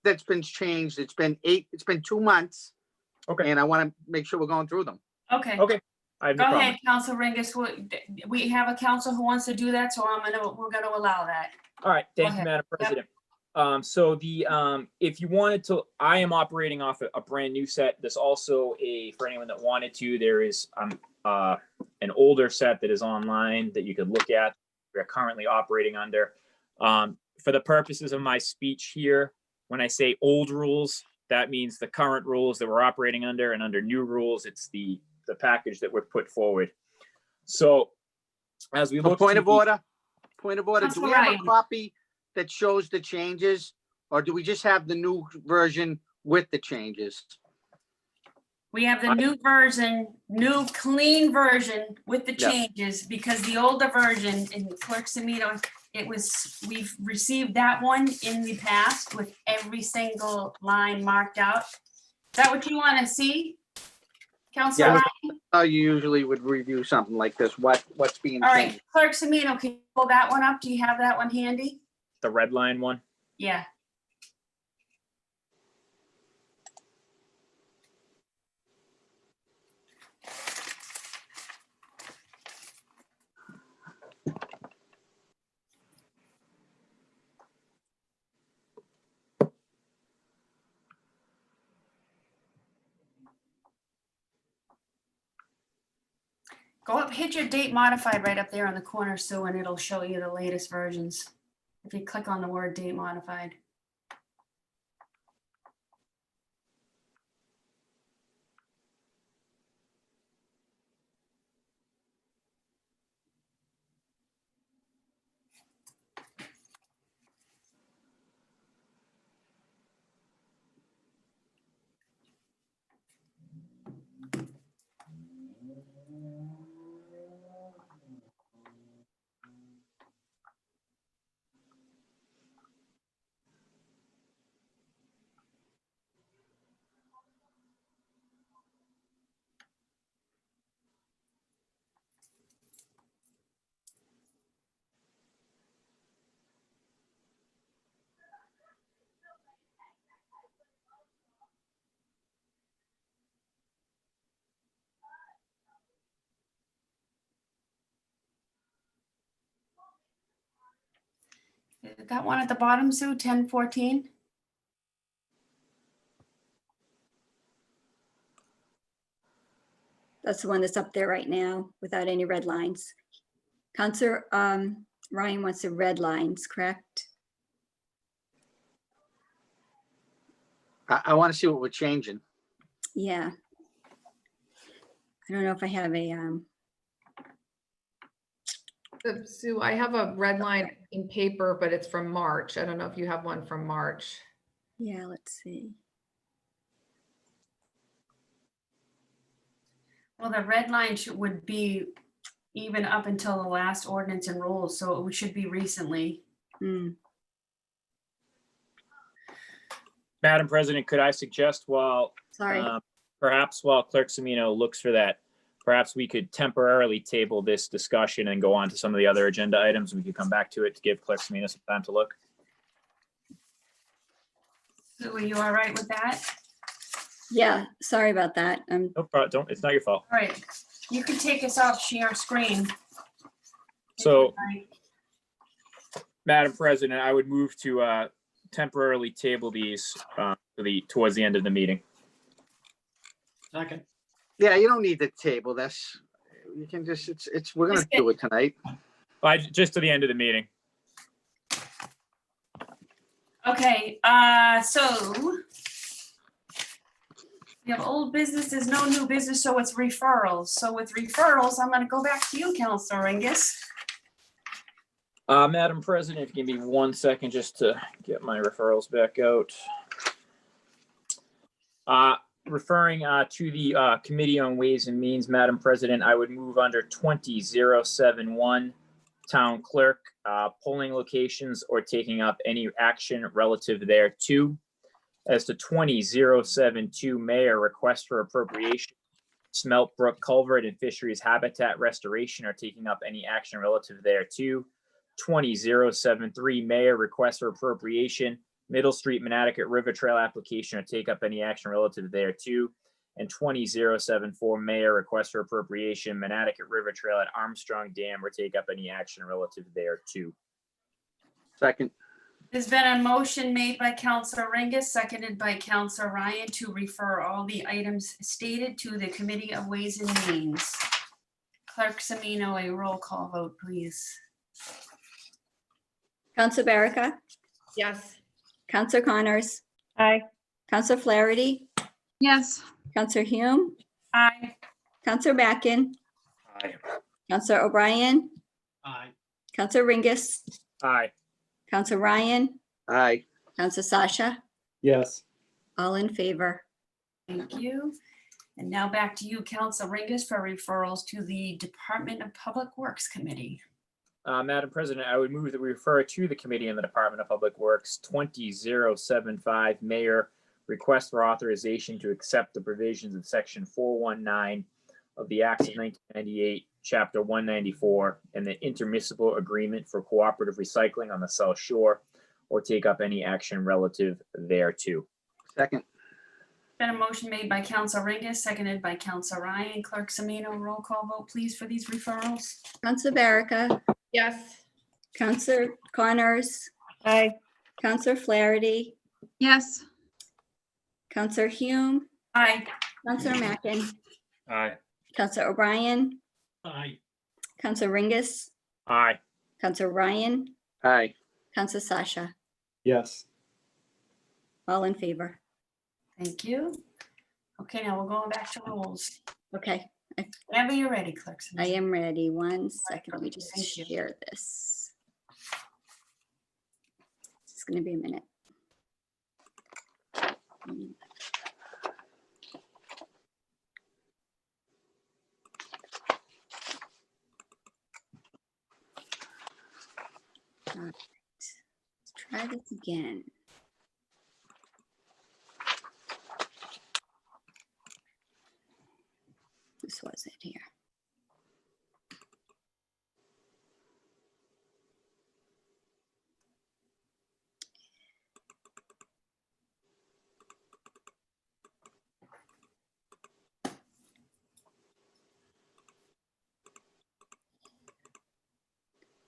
S5: That's been changed, it's been 2 months.
S6: Okay.
S5: And I wanna make sure we're going through them.
S2: Okay.
S6: Okay. I have no
S2: Go
S6: problem.
S2: ahead, Council Ringus. We have a council who wants to do that, so we're gonna allow that.
S6: All right, thank
S2: ahead.
S6: you, Madam President. So if you wanted to, I am operating off a brand new set. There's also for anyone that wanted to, there is an older set that is online that you could look at. We're currently operating under. For the purposes of my speech here, when I say old rules, that means the current rules that we're operating under, and under new rules, it's the package that we're put forward. So as we look.
S5: Point of order, do
S2: Councilor
S5: we have a
S2: Ryan.
S5: copy that shows the changes? Or do we just have the new version with the changes?
S2: We have the new version, new clean version with the
S5: Yeah.
S2: changes, because the older version in Clerk Semino, we've received that one in the past with every single line marked out. Is that what you want to see? Counselor
S5: Yeah.
S2: Ryan?
S5: How you usually would review something like this, what's being
S2: All right,
S5: changed?
S2: Clerk Semino, can you pull that one up? Do you have that one handy?
S6: The red line one.
S2: Yeah. Go up, hit your date modified right up there on the corner, Sue, and it'll show you the latest versions. If you click on the word date modified. That one at the bottom, Sue, 1014.
S1: That's the one that's up there right now without any red lines. Counselor Ryan wants the red lines, correct?
S5: I want to see what we're changing.
S1: Yeah. I don't know if I have a,
S4: Sue, I have a red line in paper, but it's from March. I don't know if you have one from March.
S1: yeah, let's see.
S2: Well, the red line would be even up until the last ordinance and rules, so it should be recently.
S1: Hmm.
S6: Madam President, could I suggest
S1: Sorry.
S6: perhaps while Clerk Semino looks for that, perhaps we could temporarily table this discussion and go on to some of the other agenda items. We could come back to it to give Clerk Semino some time to look.
S2: Sue, are you all right with that?
S1: Yeah, sorry about that.
S6: No problem. Don't, it's not your fault.
S2: All right, you can take us off share screen.
S6: So, Madam President, I would move to temporarily table these towards the end of the meeting.
S10: Second.
S5: Yeah, you don't need to table this. You can just, we're gonna do it tonight.
S6: Just to the end of the meeting.
S2: Okay, so we have old business, there's no new business, so it's referrals. So with referrals, I'm gonna go back to you, Counselor Angus.
S6: Madam President, if you give me 1 second just to get my referrals back out. Referring to the Committee on Ways and Means, Madam President, I would move under 20071, Town Clerk, polling locations or taking up any action relative thereto. As to 20072, Mayor, request for appropriation, Smelt Brook Culvert and Fisheries Habitat Restoration or taking up any action relative thereto. 20073, Mayor, request for appropriation, Middle Street Manatee River Trail application or take up any action relative thereto. And 20074, Mayor, request for appropriation, Manatee River Trail at Armstrong Dam or take up any action relative thereto.
S5: Second.
S2: There's been a motion made by Counselor Angus, seconded by Counselor Ryan to refer all the items stated to the Committee of Ways and Means. Clerk Semino, a roll call vote, please.
S1: Counselor Baraka,
S4: Yes.
S1: Counselor Connors,
S11: Aye.
S1: Counselor Flaherty,
S8: Yes.
S1: Counselor Hume,
S2: Aye.
S1: Counselor Mackin,
S3: Aye.
S1: Counselor O'Brien,
S10: Aye.
S1: Counselor Ringus,
S6: Aye.
S1: Counselor Ryan,
S5: Aye.
S1: Counselor Sasha,
S7: Yes.
S1: all in favor.
S2: Thank you. And now back to you, Council Ringus, for referrals to the Department of Public Works Committee.
S6: Madam President, I would move that we refer to the Committee on the Department of Public Works 20075 Mayor request for authorization to accept the provisions of Section 419 of the Acts of 1998, Chapter 194, and the intermunicipal agreement for cooperative recycling on the South Shore, or take up any action relative thereto.
S5: Second.
S2: Been a motion made by Council Ringus, seconded by Council Ryan. Clerk Semino, roll call vote, please, for these referrals.
S1: Counselor Barica,
S4: Yes.
S1: Counselor Connors,
S11: Aye.
S1: Counselor Flaherty,
S8: Yes.
S1: Counselor Hume,
S2: Aye.
S1: Counselor Mackin,
S3: Aye.
S1: Counselor O'Brien,
S10: Aye.
S1: Counselor Ringus,
S6: Aye.
S1: Counselor Ryan,
S5: Aye.
S1: Counselor Sasha,
S7: Yes.
S1: all in favor.
S2: Thank you. Okay, now we're going back to rules.
S1: Okay,
S2: Whenever you're ready, Clerk
S1: I
S2: Semino.
S1: am ready. One second, let me just
S2: Thank you.
S1: share this. It's gonna be a minute. All right, let's try this again. This was it here.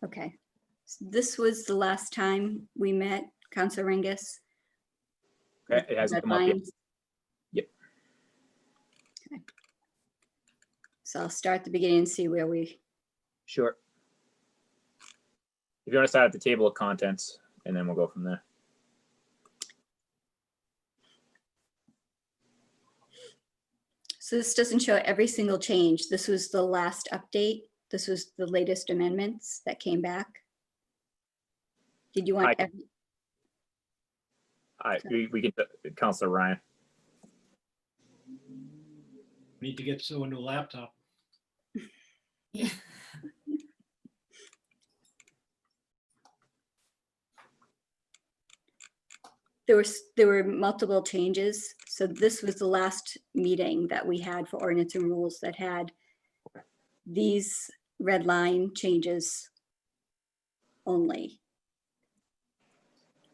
S1: Okay, so this was the last time we met, Councilor Ringus.
S6: Okay, it hasn't come up yet.
S1: Deadlines.
S6: Yep.
S1: Okay. So I'll start at the beginning and see where we,
S6: Sure. If you want to start at the table of contents, and then we'll go from there.
S1: so this doesn't show every single change. This was the last update. This was the latest amendments that came back. Did you want,
S6: I-
S1: every-
S6: All right, we can, Councilor Ryan.
S10: Need to get Sue a new laptop.
S2: Yeah.
S1: there were multiple changes. So this was the last meeting that we had for ordinance and rules that had these red line changes only.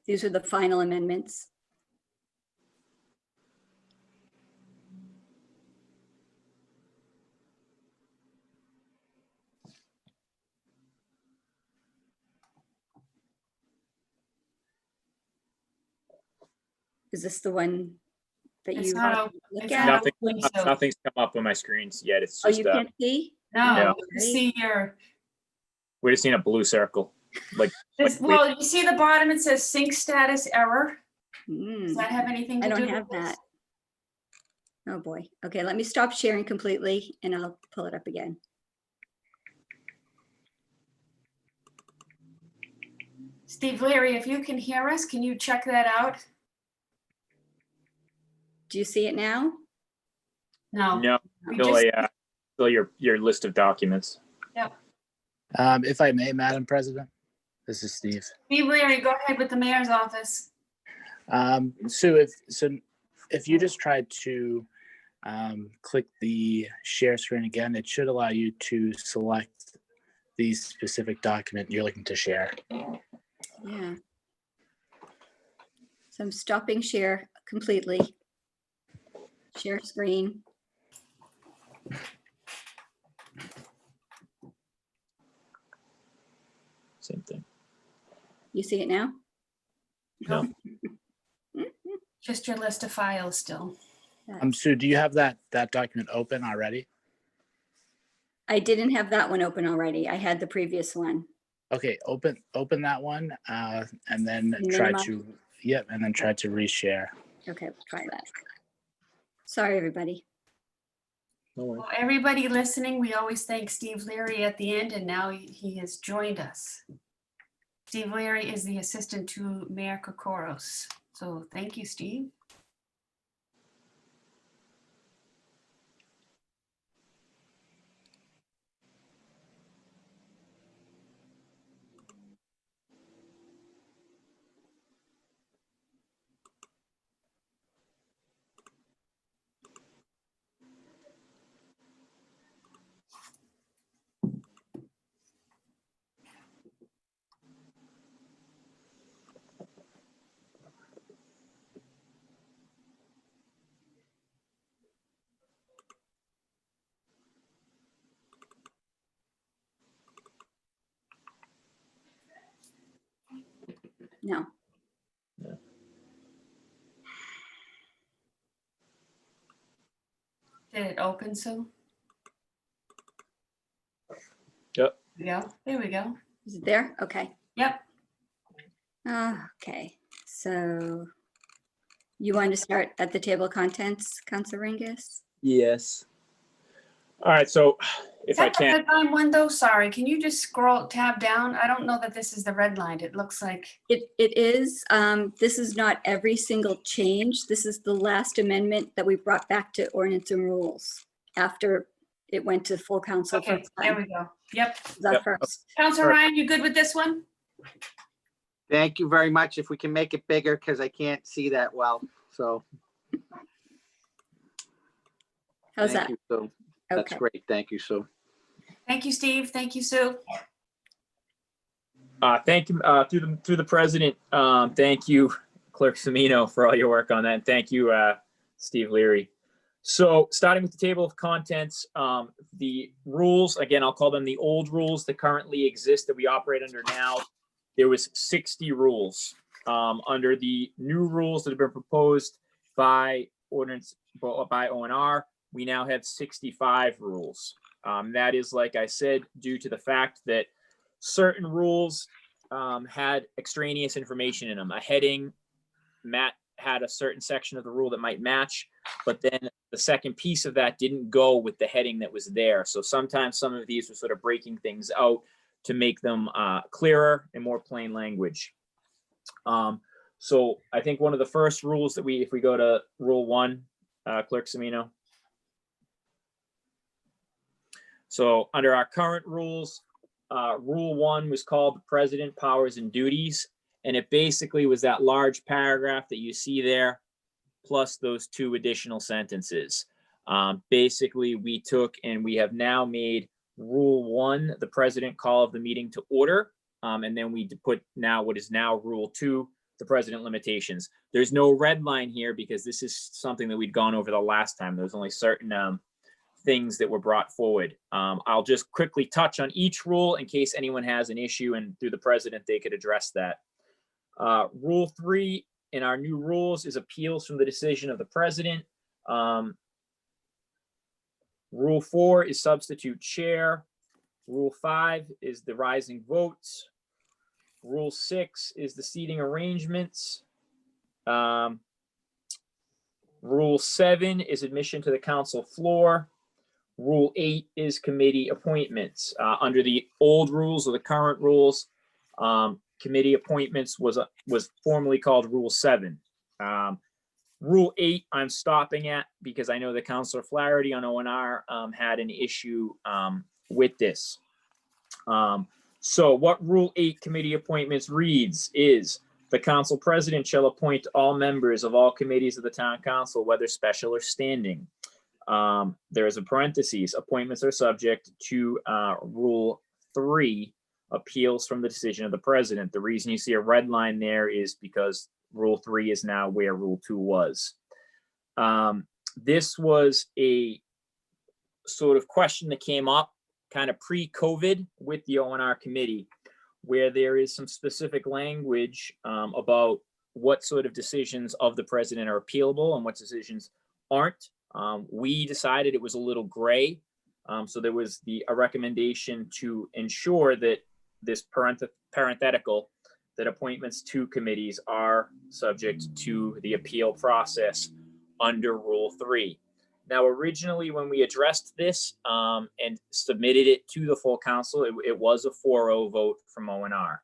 S1: These are the final amendments. Is this the one that
S2: It's
S1: you
S2: not
S1: want to
S2: open.
S1: look
S2: It's
S1: at?
S2: not
S6: Nothing,
S2: open, so-
S6: nothing's come up on my screens yet. It's
S1: Oh,
S6: just,
S1: you can't see?
S2: No,
S6: No.
S2: you see your,
S6: we're just seeing a blue circle. Like,
S2: well, you see the bottom, it says sync status error.
S1: Hmm,
S2: Does that have anything
S1: I
S2: to do
S1: don't
S2: with
S1: have
S2: this?
S1: that. Oh, boy. Okay, let me stop sharing completely and I'll pull it up again.
S2: Steve Leary, if you can hear us, can you check that out?
S1: Do you see it now?
S2: No.
S6: no,
S2: We
S6: still
S2: just-
S6: still your list of documents.
S11: If I may, Madam President, this is Steve.
S2: Steve Leary, go ahead with the mayor's office.
S11: Sue, if you just try to click the share screen again, it should allow you to select the specific document you're looking to share.
S1: Yeah. So I'm stopping share completely. Share screen.
S6: Same thing.
S1: You see it now?
S6: No.
S2: Just your list of files still.
S11: Sue, do you have that document open already?
S1: I didn't have that one open already. I had the previous one.
S11: Okay, open that one, and then try
S1: Minimize.
S11: to, yep, and then try to reshare.
S1: Okay, we'll try that. Sorry, everybody.
S6: No worries.
S2: Well, everybody listening, we always thank Steve Leary at the end, and now he has joined us. Steve Leary is the assistant to Mayor Kokoros. So thank you, Steve.
S1: No.
S2: Did it open, Sue?
S6: Yep.
S2: There we go.
S1: Is it there? Okay.
S2: Yep.
S1: Okay. So you want to start at the table of contents, Council Ringus?
S6: Yes. All right, so
S2: Is
S6: if I
S2: that the
S6: can,
S2: red line one though? Sorry, can you just scroll, tab down? I don't know that this is the red line. It looks like,
S1: It is. This is not every single change. This is the last amendment that we brought back to ordinance and rules after it went to full council
S2: okay,
S1: first
S2: there
S1: time.
S2: we go. Yep.
S1: The
S6: Yep.
S1: first.
S2: Councilor Ryan, you good with this one?
S5: Thank you very much. If we can make it bigger, because I can't see that well. So
S1: How's
S5: thank
S1: that?
S5: you, Sue. That's
S1: Okay.
S5: great. Thank you, Sue.
S2: Thank you, Steve. Thank you, Sue.
S6: thank you through the president. Thank you, Clerk Semino, for all your work on that. And thank you, Steve Leary. So starting with the table of contents, the rules, again, I'll call them the old rules that currently exist that we operate under now. There was 60 rules. Under the new rules that have been proposed by ordinance, by ONR, we now have 65 rules. That is, like I said, due to the fact that certain rules had extraneous information in them. A heading, Matt had a certain section of the rule that might match, but then the second piece of that didn't go with the heading that was there. So sometimes some of these were sort of breaking things out to make them clearer and more plain language. So I think one of the first rules that if we go to Rule 1, Clerk Semino. So under our current rules, Rule 1 was called the President Powers and Duties. And it basically was that large paragraph that you see there, plus those 2 additional sentences. Basically, we took and we have now made Rule 1, the President call of the meeting to order. And then we put now what is now Rule 2, the President limitations. There's no red line here because this is something that we'd gone over the last time. There was only certain things that were brought forward. I'll just quickly touch on each rule in case anyone has an issue, and through the president, they could address that. Rule 3 in our new rules is appeals from the decision of the president. Rule 4 is substitute chair. Rule 5 is the rising votes. Rule 6 is the seating arrangements. Rule 7 is admission to the council floor. Rule 8 is committee appointments. Under the old rules or the current rules, committee appointments was formerly called Rule 7. Rule 8 I'm stopping at because I know that Councilor Flaherty on ONR had an issue with this. So what Rule 8 committee appointments reads is the council president shall appoint all members of all committees of the town council, whether special or standing. There is a parentheses, appointments are subject to Rule 3, appeals from the decision of the president. The reason you see a red line there is because Rule 3 is now where Rule 2 was. This was a sort of question that came up kind of pre-COVID with the ONR committee, where there is some specific language about what sort of decisions of the president are appealable and what decisions aren't. We decided it was a little gray. So there was a recommendation to ensure that this parenthetical, that appointments to committees are subject to the appeal process under Rule 3. Now, originally, when we addressed this and submitted it to the full council, it was a 4-0 vote from ONR.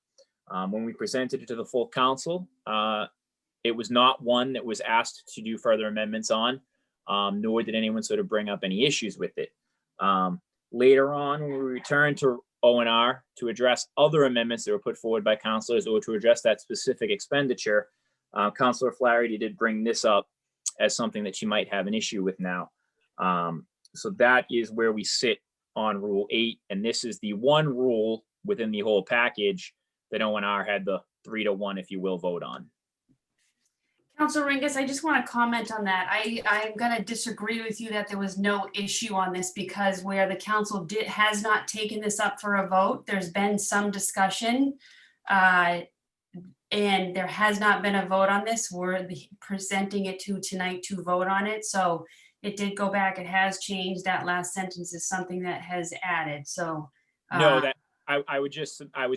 S6: When we presented it to the full council, it was not one that was asked to do further amendments on, nor did anyone sort of bring up any issues with it. Later on, when we returned to O&R to address other amendments that were put forward by councilors or to address that specific expenditure, Councilor Flaherty did bring this up as something that she might have an issue with now. So that is where we sit on Rule 8, and this is the one rule within the whole package that O&R had the 3-1, if you will, vote on.
S2: Councilor Ringus, I just want to comment on that. I'm going to disagree with you that there was no issue on this, because where the council has not taken this up for a vote, there's been some discussion, and there has not been a vote on this. We're presenting it to tonight to vote on it. So it did go back. It has changed. That last sentence is something that has added. So
S6: No, that I would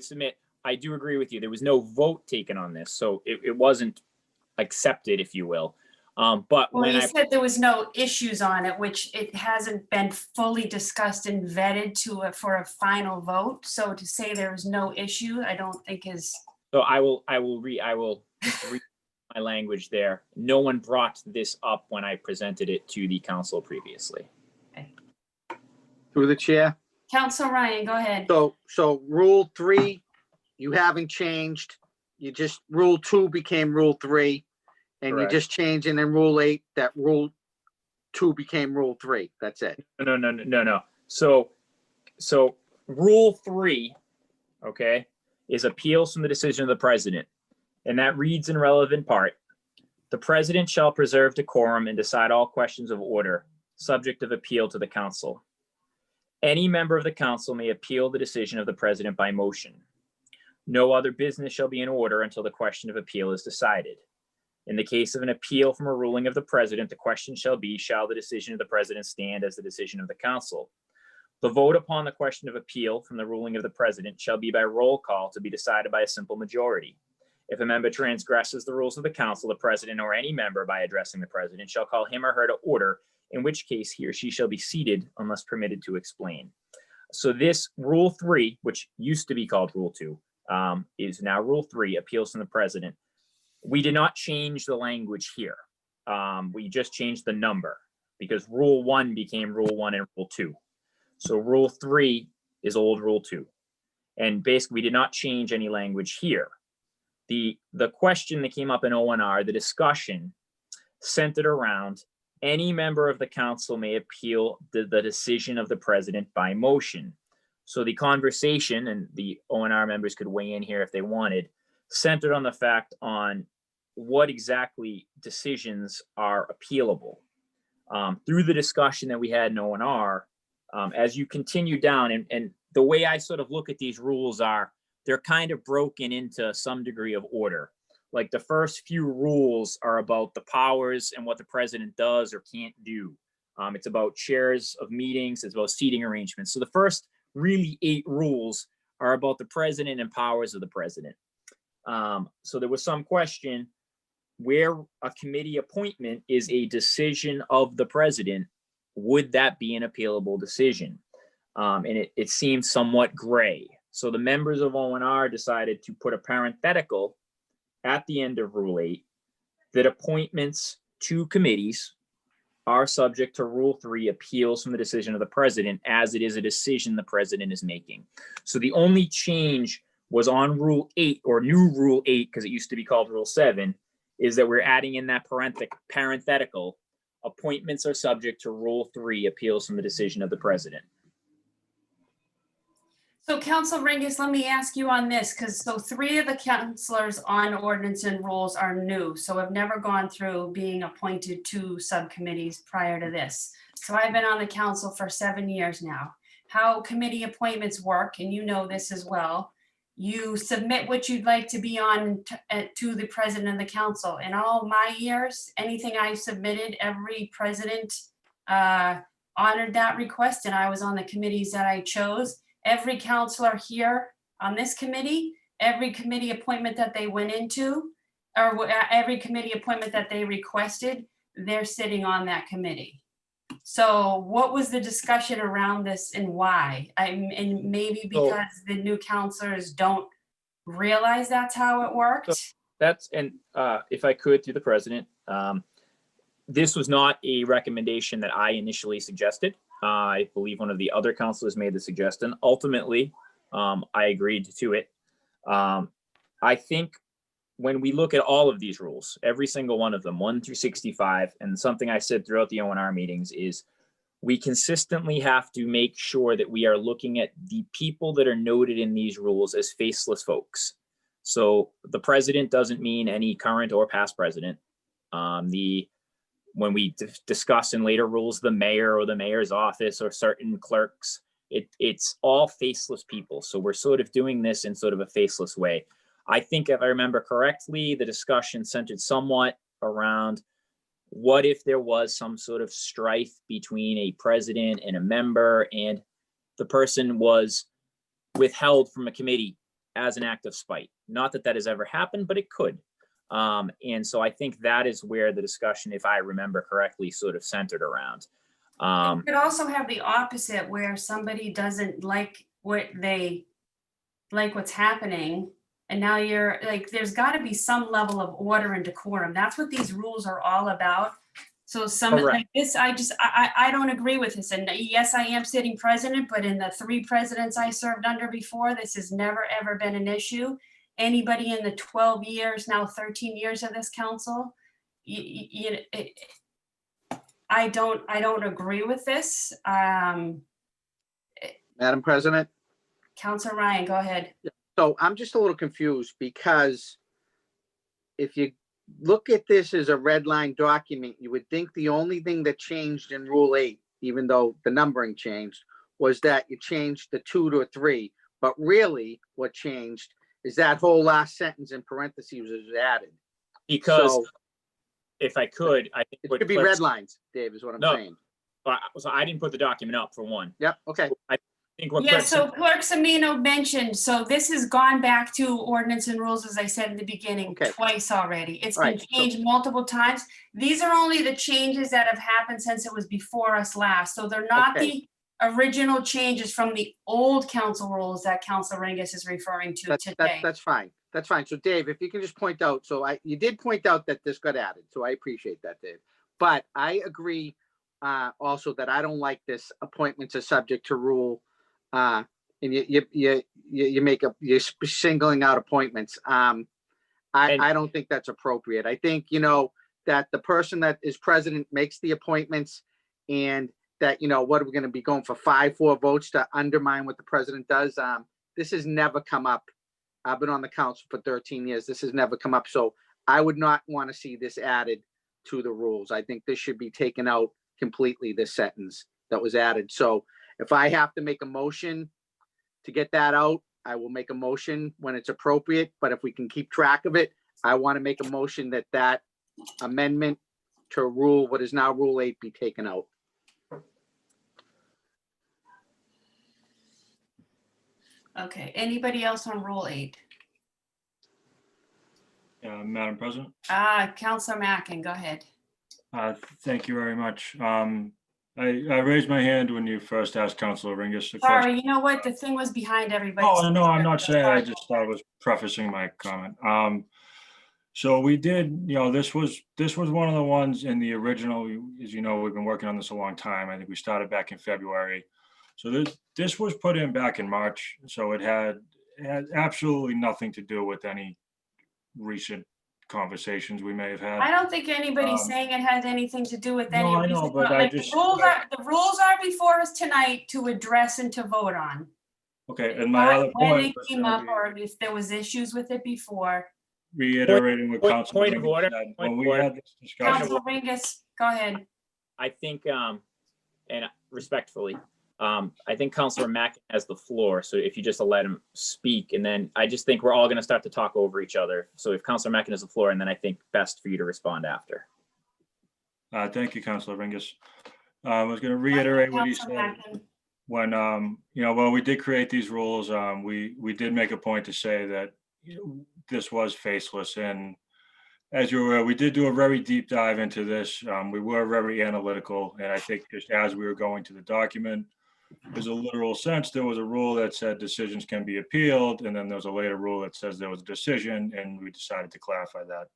S6: submit, I do agree with you. There was no vote taken on this, so it wasn't accepted, if you will. But
S2: well,
S6: when
S2: you
S6: I
S2: said there was no issues on it, which it hasn't been fully discussed and vetted for a final vote. So to say there was no issue, I don't think is.
S6: So I will read my language there. No one brought this up when I presented it to the council previously.
S5: Through the chair.
S2: Councilor Ryan, go ahead.
S5: So Rule 3, you haven't changed. You just, Rule 2 became Rule 3. And
S6: Correct.
S5: you're just changing in Rule 8 that Rule 2 became Rule 3. That's it.
S6: No. So Rule 3, okay, is appeals from the decision of the president. And that reads in relevant part, the president shall preserve decorum and decide all questions of order, subject of appeal to the council. Any member of the council may appeal the decision of the president by motion. No other business shall be in order until the question of appeal is decided. In the case of an appeal from a ruling of the president, the question shall be, shall the decision of the president stand as the decision of the council? The vote upon the question of appeal from the ruling of the president shall be by roll call to be decided by a simple majority. If a member transgresses the rules of the council, the president or any member by addressing the president shall call him or her to order, in which case he or she shall be seated unless permitted to explain. So this Rule 3, which used to be called Rule 2, is now Rule 3, appeals from the president. We did not change the language here. We just changed the number because Rule 1 became Rule 1 and Rule 2. So Rule 3 is old Rule 2. And basically, we did not change any language here. The question that came up in O&R, the discussion centered around any member of the council may appeal the decision of the president by motion. So the conversation, and the O&R members could weigh in here if they wanted, centered on the fact on what exactly decisions are appealable. Through the discussion that we had in O&R, as you continue down, and the way I sort of look at these rules are, they're kind of broken into some degree of order. Like the first few rules are about the powers and what the president does or can't do. It's about chairs of meetings, it's about seating arrangements. So the first really 8 rules are about the president and powers of the president. So there was some question where a committee appointment is a decision of the president, would that be an appealable decision? And it seemed somewhat gray. So the members of O&R decided to put a parenthetical at the end of Rule 8 that appointments to committees are subject to Rule 3, appeals from the decision of the president, as it is a decision the president is making. So the only change was on Rule 8, or new Rule 8, because it used to be called Rule 7, is that we're adding in that parenthetical, appointments are subject to Rule 3, appeals from the decision of the president.
S2: So Councilor Ringus, let me ask you on this, because 3 of the councilors on ordinance and rules are new, so have never gone through being appointed to subcommittees prior to this. So I've been on the council for 7 years now. How committee appointments work, and you know this as well, you submit what you'd like to be on to the president of the council. In all my years, anything I submitted, every president honored that request, and I was on the committees that I chose. Every counselor here on this committee, every committee appointment that they went into, or every committee appointment that they requested, they're sitting on that committee. So what was the discussion around this and why? And maybe because the new counselors don't realize that's how it worked.
S6: That's, and if I could, through the president, this was not a recommendation that I initially suggested. I believe one of the other councilors made the suggestion. Ultimately, I agreed to it. I think when we look at all of these rules, every single one of them, 1 through 65, and something I said throughout the O&R meetings is we consistently have to make sure that we are looking at the people that are noted in these rules as faceless folks. So the president doesn't mean any current or past president. When we discuss in later rules, the mayor or the mayor's office or certain clerks, it's all faceless people. So we're sort of doing this in sort of a faceless way. I think if I remember correctly, the discussion centered somewhat around what if there was some sort of strife between a president and a member and the person was withheld from a committee as an act of spite. Not that that has ever happened, but it could. And so I think that is where the discussion, if I remember correctly, sort of centered around.
S2: You could also have the opposite where somebody doesn't like what's happening. And now you're like, there's got to be some level of order and decorum. That's what these rules are all about. So some like this, I don't agree with this. And yes, I am sitting president, but in the 3 presidents I served under before, this has never, ever been an issue. Anybody in the 12 years, now 13 years of this council, I don't agree with this.
S5: Madam President?
S2: Councilor Ryan, go ahead.
S5: So I'm just a little confused because if you look at this as a red line document, you would think the only thing that changed in Rule 8, even though the numbering changed, was that you changed the 2 to a 3. But really what changed is that whole last sentence in parentheses was added.
S6: Because
S5: So
S6: if I could, I think
S5: it
S6: what
S5: could be
S6: clerks-
S5: red lines, Dave, is what I'm
S6: No.
S5: saying.
S6: So I didn't put the document up for one.
S5: Yep, okay.
S6: I think what
S2: Yeah,
S6: clerks-
S2: so Clerk Semino mentioned, so this has gone back to ordinance and rules, as I said in the beginning,
S5: Okay.
S2: twice already. It's
S5: All
S2: been
S5: right, so-
S2: changed multiple times. These are only the changes that have happened since it was before us last. So they're not
S5: Okay.
S2: the original changes from the old council rules that Council Ringus is referring to today.
S5: That's fine. That's fine. So Dave, if you can just point out, you did point out that this got added, so I appreciate that, Dave. But I agree also that I don't like this appointments are subject to rule. And you're singling out appointments. I don't think that's appropriate. I think, that the person that is president makes the appointments and that, what are we going to be going for 5-4 votes to undermine what the president does? This has never come up. I've been on the council for 13 years. This has never come up. So I would not want to see this added to the rules. I think this should be taken out completely, this sentence that was added. So if I have to make a motion to get that out, I will make a motion when it's appropriate. But if we can keep track of it, I want to make a motion that that amendment to rule, what is now Rule 8, be taken out.
S2: Okay, anybody else on Rule 8?
S3: Madam President,
S2: Councilor Mackin, go ahead.
S3: thank you very much. I raised my hand when you first asked Councilor Ringus the question.
S2: Sorry, you know what? The thing was behind everybody.
S3: Oh, no, I'm not saying, I just was prefacing my comment. So we did, this was one of the ones in the original, as you know, we've been working on this a long time. I think we started back in February. So this was put in back in March. So it had absolutely nothing to do with any recent conversations we may have had.
S2: I don't think anybody's saying it has anything to do with any.
S3: No, I know,
S2: reason,
S3: but
S2: like, the rules are before us tonight to address and to vote on.
S3: Okay, and my other
S2: When
S3: point
S2: it
S3: was
S2: came
S3: gonna
S2: up,
S3: be
S2: or if there was issues with it before.
S3: reiterating what Councilor
S6: point of
S3: Ringus
S6: order,
S3: said.
S6: point
S3: When
S6: of
S3: we
S6: order.
S3: had this discussion.
S2: Councilor Ringus, go ahead.
S6: I think, and respectfully, I think Councilor Mack has the floor. So if you just let him speak, and then I just think we're all going to start to talk over each other. So if Councilor Mack has the floor, and then I think best for you to respond after.
S3: Thank you, Councilor Ringus. I was going to reiterate what he
S2: Councilor
S3: said.
S2: Mackin.
S3: When, well, we did create these rules. We did make a point to say that this was faceless. And as you're aware, we did do a very deep dive into this. We were very analytical. And I think just as we were going to the document, is a literal sense. There was a rule that said decisions can be appealed, and then there's a later rule that says there was a decision, and we decided to clarify that.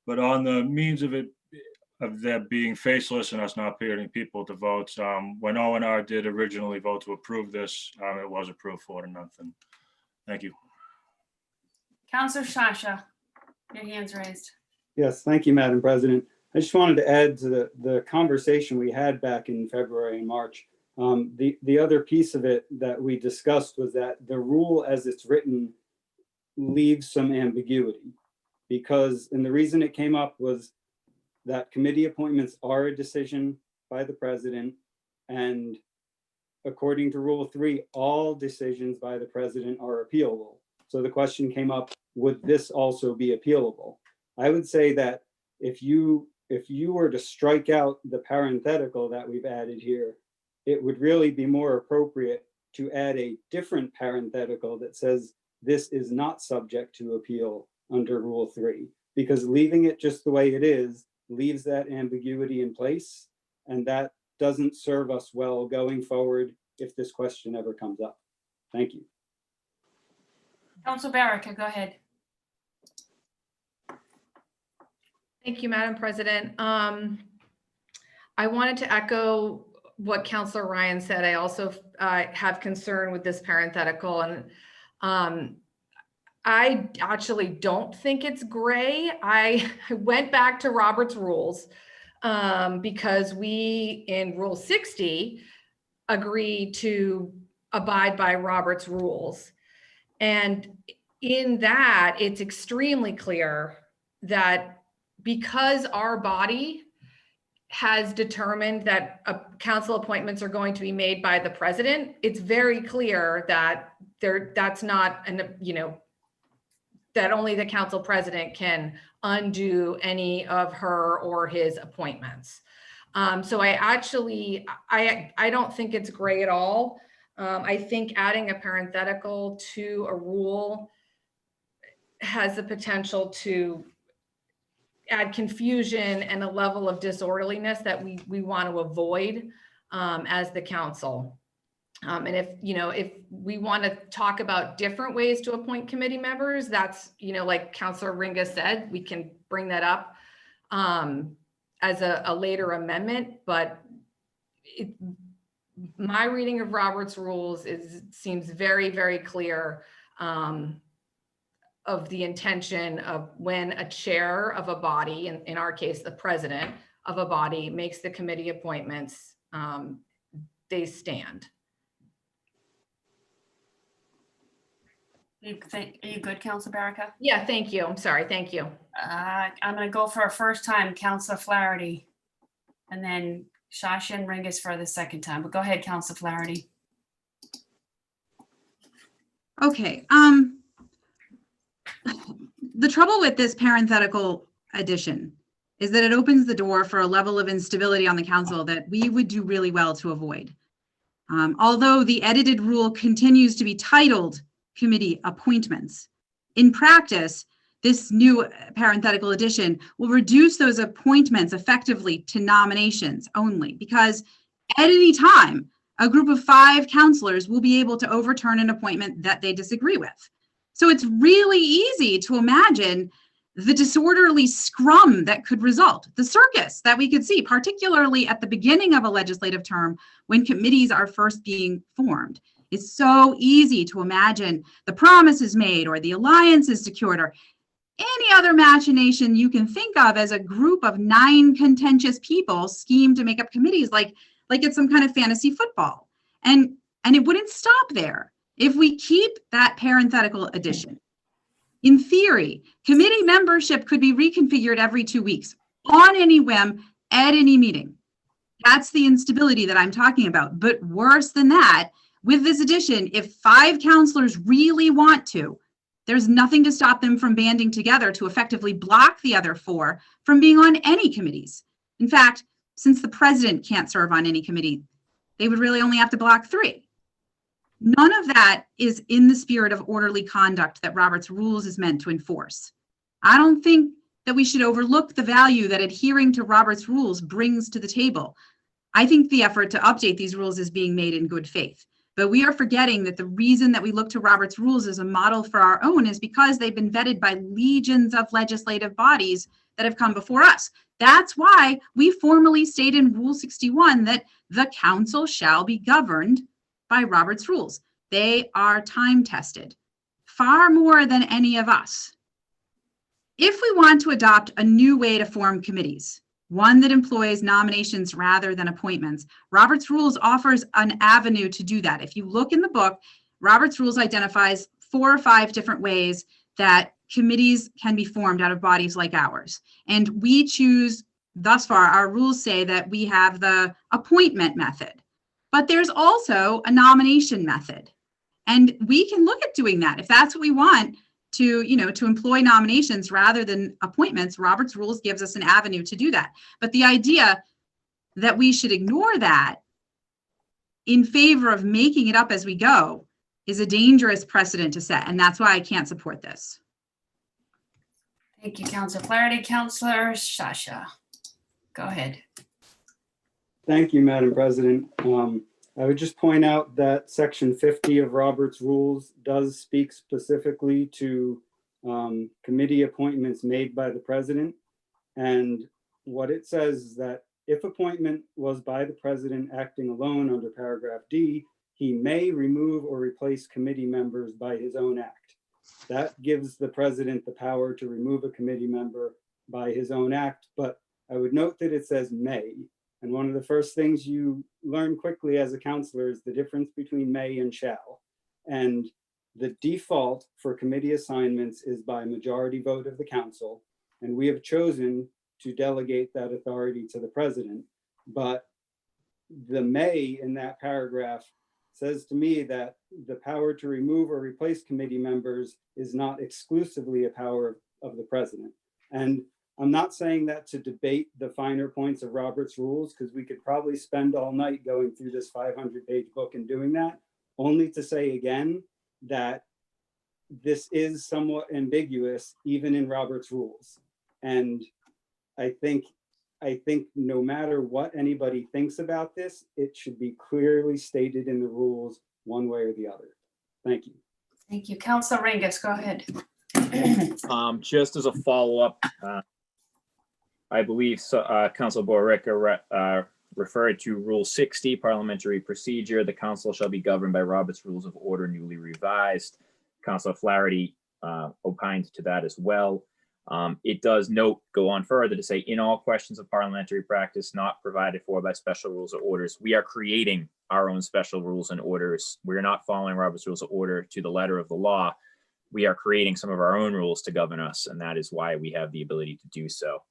S3: But on the means of that being faceless and us not permitting people to vote, when O&R did originally vote to approve this, it was approved 4-0. Thank you.
S2: Counselor Sciascia, your hand's raised.
S7: Yes, thank you, Madam President. I just wanted to add to the conversation we had back in February and March. The other piece of it that we discussed was that the rule as it's written leaves some ambiguity because, and the reason it came up was that committee appointments are a decision by the president, and according to Rule 3, all decisions by the president are appealable. So the question came up, would this also be appealable? I would say that if you were to strike out the parenthetical that we've added here, it would really be more appropriate to add a different parenthetical that says this is not subject to appeal under Rule 3, because leaving it just the way it is leaves that ambiguity in place, and that doesn't serve us well going forward if this question ever comes up. Thank you.
S2: Counselor Baraka, go ahead.
S4: Thank you, Madam President. I wanted to echo what Counselor Ryan said. I also have concern with this parenthetical, and I actually don't think it's gray. I went back to Robert's rules because we, in Rule 60, agreed to abide by Robert's rules. And in that, it's extremely clear that because our body has determined that council appointments are going to be made by the president, it's very clear that that's not, that only the council president can undo any of her or his appointments. So I don't think it's gray at all. I think adding a parenthetical to a rule has the potential to add confusion and a level of disorderliness that we want to avoid as the council. And if we want to talk about different ways to appoint committee members, that's, like Councilor Ringa said, we can bring that up as a later amendment, but my reading of Robert's rules seems very, very clear of the intention of when a chair of a body, in our case, the president of a body, makes the committee appointments, they stand.
S2: Are you good, Counselor Baraka?
S4: Yeah, thank you. I'm sorry. Thank you.
S2: I'm going to go for a first time, Counselor Flaherty, and then Sciascia and Ringus for the second time. But go ahead, Counselor Flaherty.
S8: Okay. The trouble with this parenthetical addition is that it opens the door for a level of instability on the council that we would do really well to avoid. Although the edited rule continues to be titled committee appointments, in practice, this new parenthetical addition will reduce those appointments effectively to nominations only, because at any time, a group of 5 counselors will be able to overturn an appointment that they disagree with. So it's really easy to imagine the disorderly scrum that could result, the circus that we could see, particularly at the beginning of a legislative term when committees are first being formed. It's so easy to imagine the promises made or the alliances secured or any other machination you can think of as a group of 9 contentious people scheme to make up committees like it's some kind of fantasy football. And it wouldn't stop there if we keep that parenthetical addition. In theory, committee membership could be reconfigured every 2 weeks on any whim at any meeting. That's the instability that I'm talking about. But worse than that, with this addition, if 5 counselors really want to, there's nothing to stop them from banding together to effectively block the other 4 from being on any committees. In fact, since the president can't serve on any committee, they would really only have to block 3. None of that is in the spirit of orderly conduct that Robert's rules is meant to enforce. I don't think that we should overlook the value that adhering to Robert's rules brings to the table. I think the effort to update these rules is being made in good faith. But we are forgetting that the reason that we look to Robert's rules as a model for our own is because they've been vetted by legions of legislative bodies that have come before us. That's why we formally state in Rule 61 that the council shall be governed by Robert's rules. They are time tested, far more than any of us. If we want to adopt a new way to form committees, one that employs nominations rather than appointments, Robert's Rules offers an avenue to do that. If you look in the book, Robert's Rules identifies 4 or 5 different ways that committees can be formed out of bodies like ours. And we choose, thus far, our rules say that we have the appointment method, but there's also a nomination method. And we can look at doing that if that's what we want to, to employ nominations rather than appointments. Robert's Rules gives us an avenue to do that. But the idea that we should ignore that in favor of making it up as we go is a dangerous precedent to set. And that's why I can't support this.
S2: Thank you, Councilor Flaherty. Councilor Sciascia, go ahead.
S7: Thank you, Madam President. I would just point out that Section 50 of Robert's Rules does speak specifically to committee appointments made by the president. And what it says is that if appointment was by the president acting alone under paragraph D, he may remove or replace committee members by his own act. That gives the president the power to remove a committee member by his own act. But I would note that it says may. And one of the first things you learn quickly as a counselor is the difference between may and shall. And the default for committee assignments is by majority vote of the council. And we have chosen to delegate that authority to the president. But the may in that paragraph says to me that the power to remove or replace committee members is not exclusively a power of the president. And I'm not saying that to debate the finer points of Robert's Rules, because we could probably spend all night going through this 500-page book and doing that, only to say again that this is somewhat ambiguous even in Robert's Rules. And I think no matter what anybody thinks about this, it should be clearly stated in the rules one way or the other. Thank you.
S2: Thank you. Councilor Ringus, go ahead.
S6: Just as a follow-up, I believe Councilor Borica referred to Rule 60, Parliamentary Procedure. The council shall be governed by Robert's Rules of Order newly revised. Councilor Flaherty opined to that as well. It does go on further to say, in all questions of parliamentary practice not provided for by special rules or orders, we are creating our own special rules and orders. We're not following Robert's Rules of Order to the letter of the law. We are creating some of our own rules to govern us, and that is why we have the ability to do so.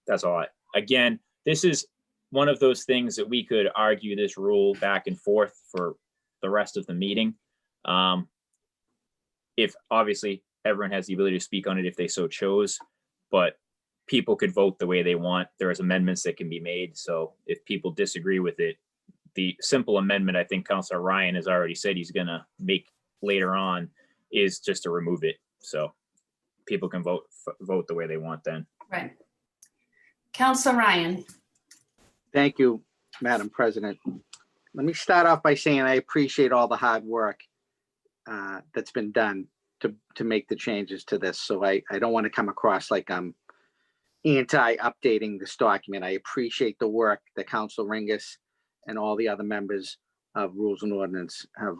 S6: That's all. Again, this is one of those things that we could argue this rule back and forth for the rest of the meeting. If obviously everyone has the ability to speak on it if they so chose, but people could vote the way they want. There is amendments that can be made. So if people disagree with it, the simple amendment I think Councilor Ryan has already said he's gonna make later on is just to remove it. So people can vote the way they want then.
S2: Right. Councilor Ryan.
S5: Thank you, Madam President. Let me start off by saying I appreciate all the hard work that's been done to make the changes to this. So I don't want to come across like I'm anti-updating this document. I appreciate the work that Councilor Ringus and all the other members of Rules and Ordinance have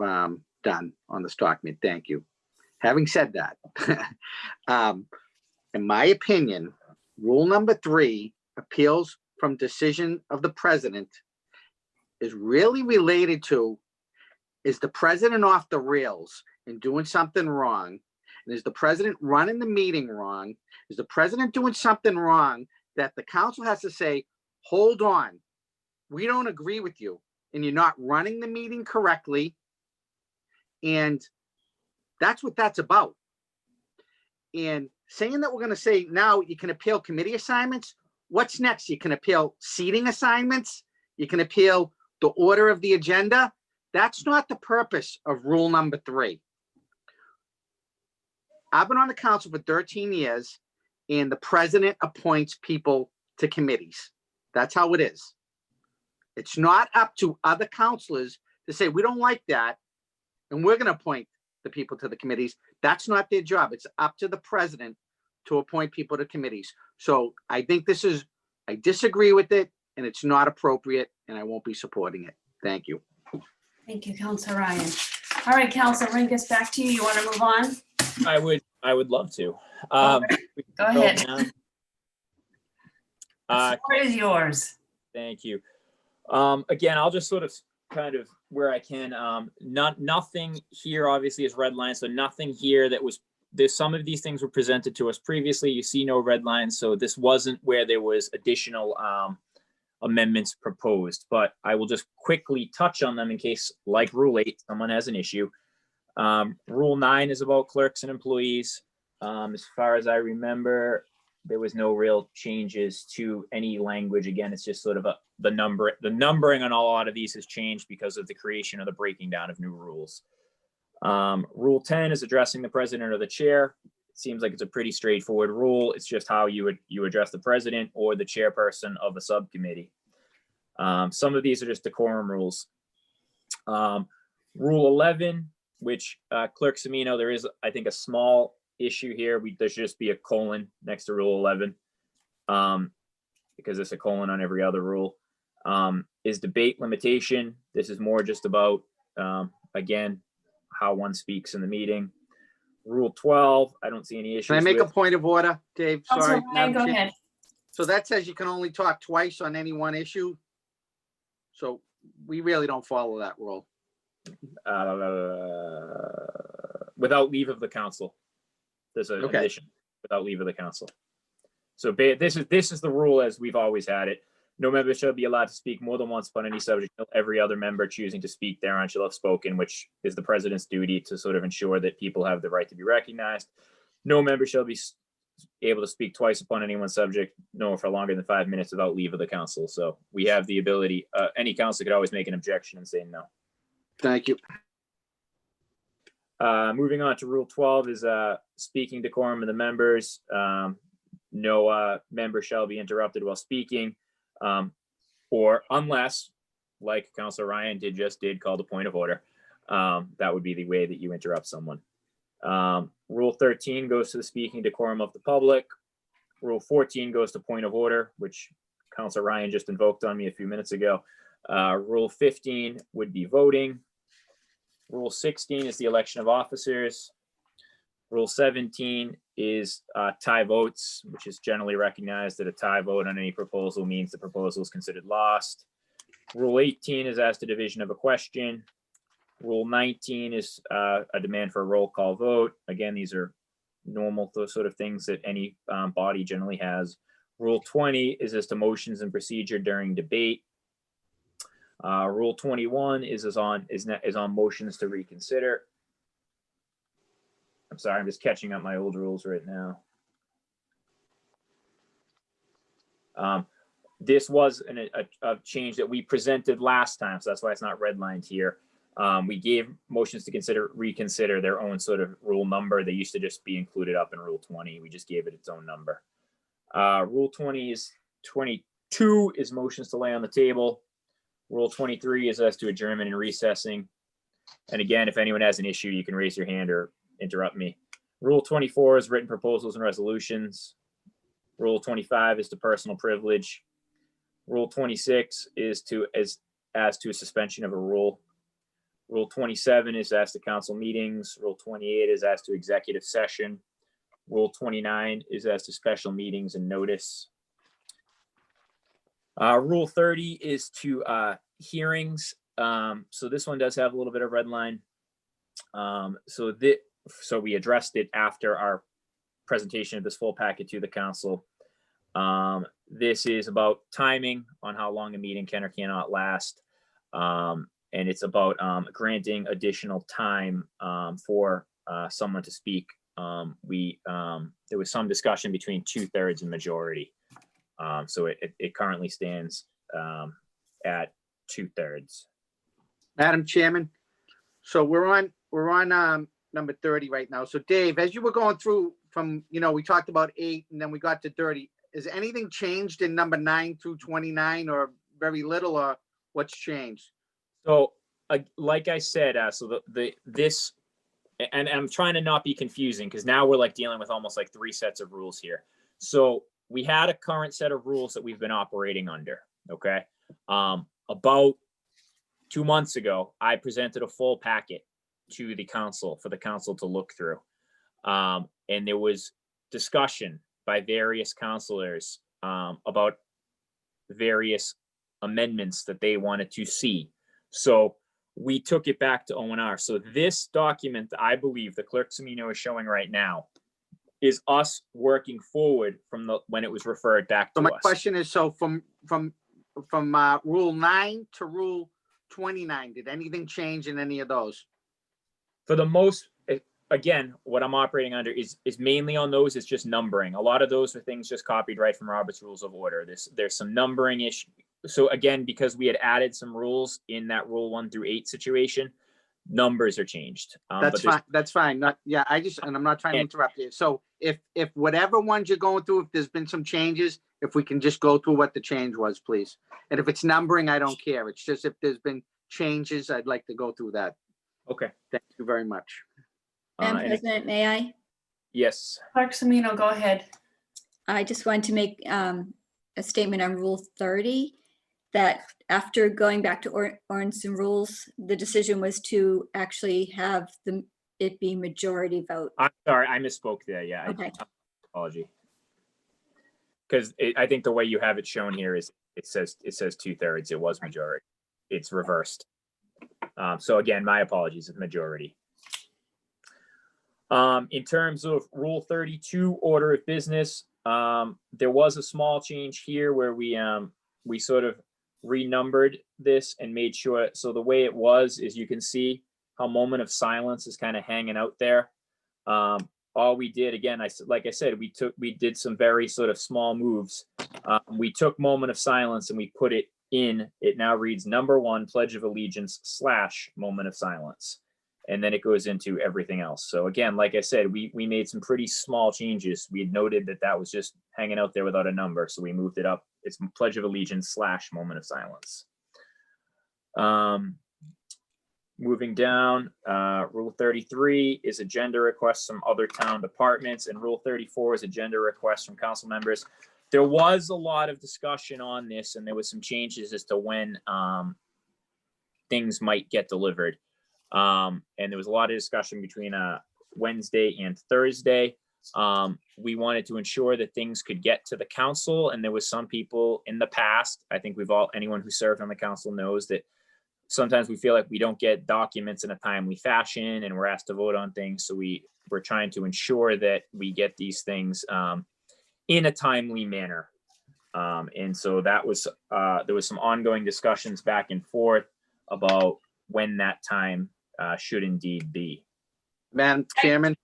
S5: done on this document. Thank you. Having said that, in my opinion, Rule number 3, appeals from decision of the president, is really related to, is the president off the rails and doing something wrong? And is the president running the meeting wrong? Is the president doing something wrong that the council has to say, hold on, we don't agree with you and you're not running the meeting correctly? And that's what that's about. And saying that we're going to say now you can appeal committee assignments, what's next? You can appeal seating assignments. You can appeal the order of the agenda. That's not the purpose of Rule number 3. I've been on the council for 13 years, and the president appoints people to committees. That's how it is. It's not up to other counselors to say, we don't like that, and we're gonna appoint the people to the committees. That's not their job. It's up to the president to appoint people to committees. So I think I disagree with it, and it's not appropriate, and I won't be supporting it. Thank you.
S2: Thank you, Counselor Ryan. All right, Counselor Rinkus, back to you. You want to move on?
S6: I would love to.
S2: Go ahead.
S6: now.
S2: The floor is yours.
S6: Thank you. Again, I'll just sort of kind of where I can, nothing here obviously is red line. So nothing here there's some of these things were presented to us previously. You see no red lines. So this wasn't where there was additional amendments proposed, but I will just quickly touch on them in case, like Rule 8, someone has an issue. Rule 9 is about clerks and employees. As far as I remember, there was no real changes to any language. Again, it's just sort of the numbering on a lot of these has changed because of the creation or the breaking down of new rules. Rule 10 is addressing the president or the chair. It seems like it's a pretty straightforward rule. It's just how you address the president or the chairperson of a subcommittee. Some of these are just decorum rules. Rule 11, which Clerk Semino, there is, I think, a small issue here. There should just be a colon next to Rule 11 because there's a colon on every other rule. Is debate limitation. This is more just about, again, how one speaks in the meeting. Rule 12, I don't see any issues.
S5: Can I make a
S6: with.
S5: point of order, Dave? Sorry.
S2: Counselor Ryan, go ahead.
S5: So that says you can only talk twice on any one issue. So we really don't follow that rule.
S6: Without leave of the council. There's an addition without leave of the council. So this is the rule as we've always had it. No member shall be allowed to speak more than once upon any subject. Every other member choosing to speak thereon shall have spoken, which is the president's duty to sort of ensure that people have the right to be recognized. No member shall be able to speak twice upon any one subject, no for longer than 5 minutes without leave of the council. So we have the ability, any council could always make an objection and say no.
S5: Thank you.
S6: Moving on to Rule 12 is speaking decorum of the members. No member shall be interrupted while speaking, or unless, like Councilor Ryan did call the point of order. That would be the way that you interrupt someone. Rule 13 goes to the speaking decorum of the public. Rule 14 goes to point of order, which Councilor Ryan just invoked on me a few minutes ago. Rule 15 would be voting. Rule 16 is the election of officers. Rule 17 is tie votes, which is generally recognized that a tie vote on any proposal means the proposal is considered lost. Rule 18 is as to division of a question. Rule 19 is a demand for a roll call vote. Again, these are normal sort of things that any body generally has. Rule 20 is as to motions and procedure during debate. Rule 21 is on motions to reconsider. I'm sorry, I'm just catching up my old rules right now. This was a change that we presented last time, so that's why it's not redlined here. We gave motions to reconsider their own sort of rule number. They used to just be included up in Rule 20. We just gave it its own number. Rule 22 is motions to lay on the table. Rule 23 is as to adjournment and recessing. And again, if anyone has an issue, you can raise your hand or interrupt me. Rule 24 is written proposals and resolutions. Rule 25 is to personal privilege. Rule 26 is as to a suspension of a rule. Rule 27 is as to council meetings. Rule 28 is as to executive session. Rule 29 is as to special meetings and notice. Rule 30 is to hearings. So this one does have a little bit of red line. So we addressed it after our presentation of this full packet to the council. This is about timing on how long a meeting can or cannot last. And it's about granting additional time for someone to speak. There was some discussion between 2/3 and majority. So it currently stands at 2/3.
S5: Madam Chairman, so we're on number 30 right now. So Dave, as you were going through from, we talked about 8 and then we got to 30. Is anything changed in number 9 through 29 or very little, or What's changed?
S6: So, like I said, so this, and I'm trying to not be confusing because now we're like dealing with almost like 3 sets of rules here. So we had a current set of rules that we've been operating under. Okay. About 2 months ago, I presented a full packet to the council for the council to look through. And there was discussion by various councilors about various amendments that they wanted to see. So we took it back to O&R. So this document, I believe the clerk Semino is showing right now, is us working forward from when it was referred back to
S5: So my
S6: us.
S5: question is, so from Rule 9 to Rule 29, did anything change in any of those?
S6: For the most, again, what I'm operating under is mainly on those. It's just numbering. A lot of those are things just copied right from Robert's Rules of Order. There's some numbering issue. So again, because we had added some rules in that Rule 1 through 8 situation, numbers are changed.
S5: That's fine. That's fine. Not, yeah, and I'm not trying to interrupt you. So if whatever ones you're going through, if there's been some changes, if we can just go through what the change was, please. And if it's numbering, I don't care. It's just if there's been changes, I'd like to go through that.
S6: Okay.
S5: Thank you very much.
S1: Madam
S6: And
S1: President, may I?
S6: yes.
S2: Clerk Semino, go ahead.
S1: I just wanted to make a statement on Rule 30, that after going back to ordinance and rules, the decision was to actually have it be majority vote.
S6: I'm sorry, I misspoke there. Yeah.
S1: Okay.
S6: Apology. Because I think the way you have it shown here is it says 2/3. It was majority. It's reversed. So again, my apologies. It's majority. In terms of Rule 32, order of business, there was a small change here where we sort of renumbered this and made sure. So the way it was is you can see how moment of silence is kind of hanging out there. All we did, again, like I said, we did some very sort of small moves. We took moment of silence and we put it in. It now reads number 1, Pledge of Allegiance / moment of silence. And then it goes into everything else. So again, like I said, we made some pretty small changes. We had noted that was just hanging out there without a number. So we moved it up. It's Pledge of Allegiance / moment of silence. Moving down, Rule 33 is agenda requests from other town departments, and Rule 34 is agenda requests from council members. There was a lot of discussion on this, and there was some changes as to when things might get delivered. And there was a lot of discussion between Wednesday and Thursday. We wanted to ensure that things could get to the council, and there was some people in the past, I think anyone who served on the council knows that sometimes we feel like we don't get documents in a timely fashion and we're asked to vote on things. So we're trying to ensure that we get these things in a timely manner. And so that was, there was some ongoing discussions back and forth about when that time should indeed be.
S5: Madam Chairman,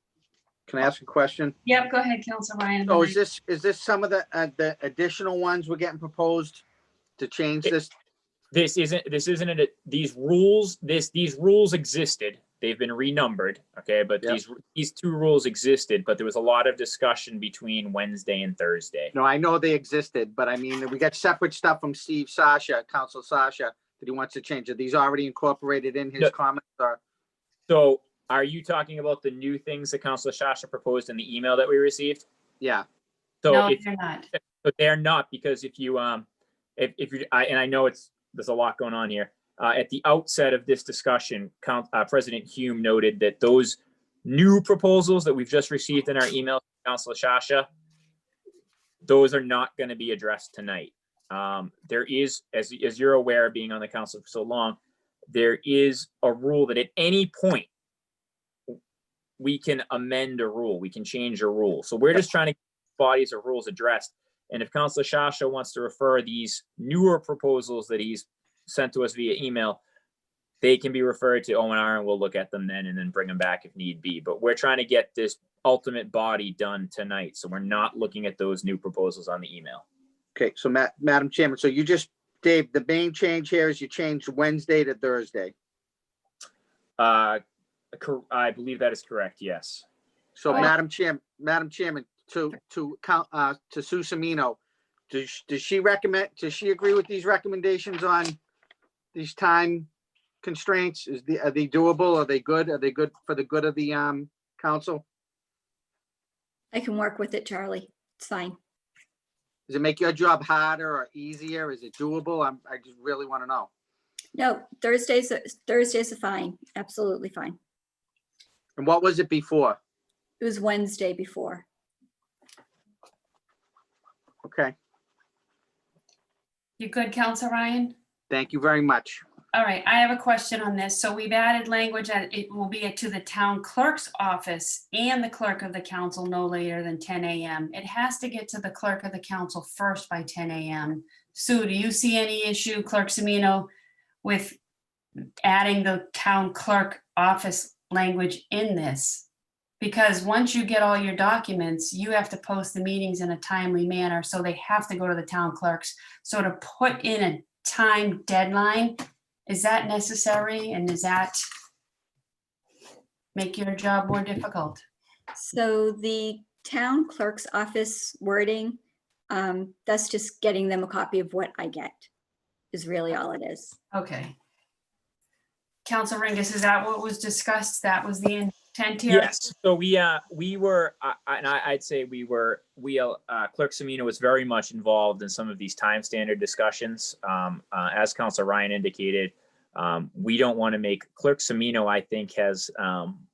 S5: can I ask a question?
S2: Yep, go ahead, Councilor Ryan.
S5: So is this some of the additional ones we're getting proposed to change this?
S6: These rules existed. They've been renumbered. Okay. But
S5: Yep.
S6: these 2 rules existed, but there was a lot of discussion between Wednesday and Thursday.
S5: No, I know they existed, but I mean, we got separate stuff from Council Sasha, that he wants to change. Are these already incorporated in his
S6: No.
S5: comments or?
S6: So are you talking about the new things that Councilor Sasha proposed in the email that we received?
S5: Yeah,
S6: So
S2: No,
S6: if
S2: they're not.
S6: but they're not, because if you and I know there's a lot going on here. At the outset of this discussion, President Hume noted that those new proposals that we've just received in our email to Councilor Sasha, those are not going to be addressed tonight. There is, as you're aware, being on the council for so long, there is a rule that at any point we can amend a rule, we can change a rule. So we're just trying to get bodies of rules addressed. And if Councilor Sasha wants to refer these newer proposals that he's sent to us via email, they can be referred to O&R and we'll look at them then and then bring them back if need be. But we're trying to get this ultimate body done tonight. So we're not looking at those new proposals on the email.
S5: okay, so Madam Chairman, so you just, Dave, the main change here is you changed Wednesday to Thursday.
S6: I believe that is correct, yes.
S5: So
S2: Well-
S5: Madam Chairman, to Sue Semino, does she agree with these recommendations on these time constraints? Are they doable? Are they good? Are they good for the good of the council?
S1: I can work with it, Charlie. It's fine.
S5: Does it make your job harder or easier? Is it doable? I just really want to know.
S1: No, Thursdays are fine. Absolutely fine.
S5: And what was it before?
S1: It was Wednesday before.
S5: Okay,
S2: You good, Counselor Ryan?
S5: thank you very much.
S2: All right, I have a question on this. So we've added language that it will be to the town clerk's office and the clerk of the council no later than 10 a.m. It has to get to the clerk of the council first by 10 a.m. Sue, do you see any issue, Clerk Semino, with adding the town clerk office language in this? Because once you get all your documents, you have to post the meetings in a timely manner, so they have to go to the town clerks. So to put in a time deadline, is that necessary, and does that make your job more difficult?
S1: So the town clerk's office wording, that's just getting them a copy of what I get is really all it is.
S2: Okay. Council Ringus, is that what was discussed? That was the intent here?
S6: Yes, so we were, and I'd say Clerk Semino was very much involved in some of these time standard discussions. As Councilor Ryan indicated, we don't want to make, Clerk Semino, I think, has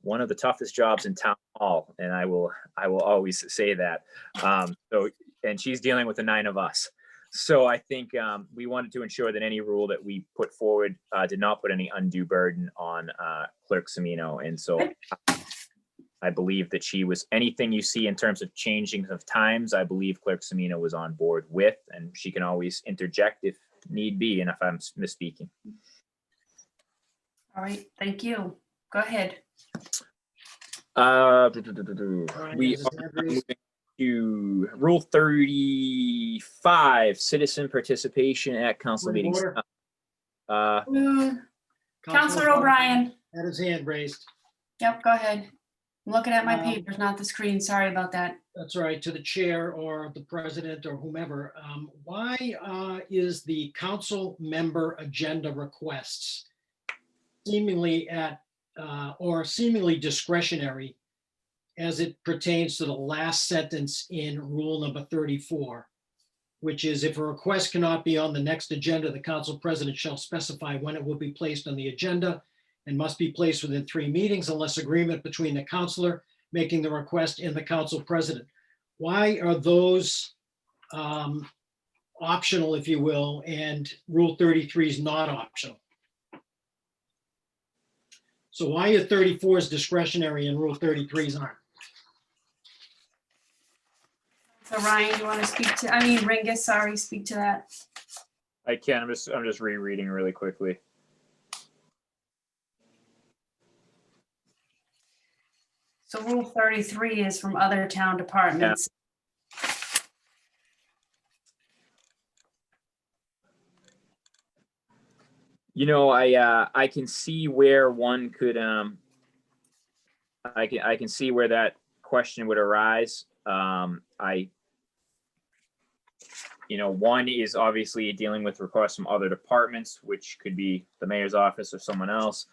S6: one of the toughest jobs in town hall, and I will always say that. And she's dealing with the 9 of us. So I think we wanted to ensure that any rule that we put forward did not put any undue burden on Clerk Semino. And so I believe that she was, anything you see in terms of changing of times, I believe Clerk Semino was on board with, and she can always interject if need be and if I'm misspeaking.
S2: All right, thank you. Go ahead.
S6: We are moving to Rule 35, citizen participation at council
S10: Point of
S6: meetings.
S10: order.
S2: Councilor O'Brien.
S10: Had his hand raised.
S2: Yep, go ahead. I'm looking at my papers, not the screen. Sorry about that.
S10: That's all right, to the chair or the president or whomever. Why is the council member agenda requests seemingly seemingly discretionary as it pertains to the last sentence in rule number 34, which is, if a request cannot be on the next agenda, the council president shall specify when it will be placed on the agenda and must be placed within 3 meetings unless agreement between the councilor making the request and the council president. Why are those optional, if you will, and Rule 33 is not optional? So why are 34 is discretionary and Rule 33s aren't?
S2: So Ryan, you want to speak to, Ringus, sorry, speak to that.
S6: I can, I'm just rereading really quickly.
S2: So Rule 33 is from other town departments.
S6: You know, I can see where one could, I can see where that question would arise. One is obviously dealing with requests from other departments, which could be the mayor's office or someone else.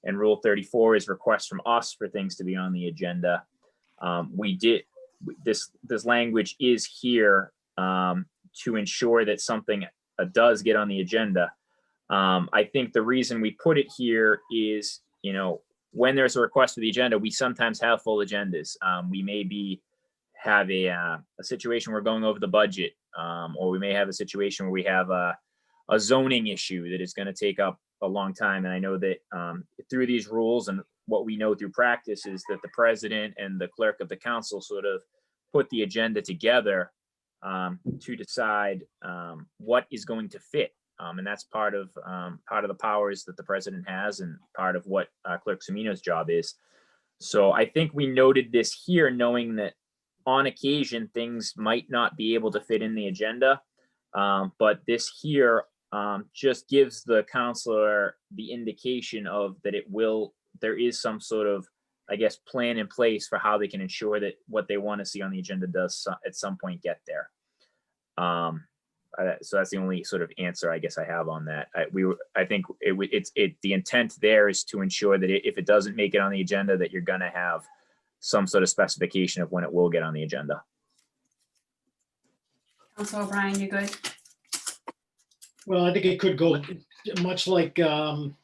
S6: And Rule 34 is requests from us for things to be on the agenda. This language is here to ensure that something does get on the agenda. I think the reason we put it here is, when there's a request for the agenda, we sometimes have full agendas. We may have a situation where we're going over the budget, or we may have a situation where we have a zoning issue that is going to take up a long time. And I know that through these rules and what we know through practice is that the president and the clerk of the council sort of put the agenda together to decide what is going to fit. And that's part of the powers that the president has and part of what Clerk Semino's job is. So I think we noted this here, knowing that on occasion things might not be able to fit in the agenda. But this here just gives the counselor the indication of that there is some sort of, I guess, plan in place for how they can ensure that what they want to see on the agenda does at some point get there. So that's the only sort of answer I guess I have on that. I think the intent there is to ensure that if it doesn't make it on the agenda, that you're going to have some sort of specification of when it will get on the agenda.
S2: Councilor O'Brien, you good?
S10: Well, I think it could go much like the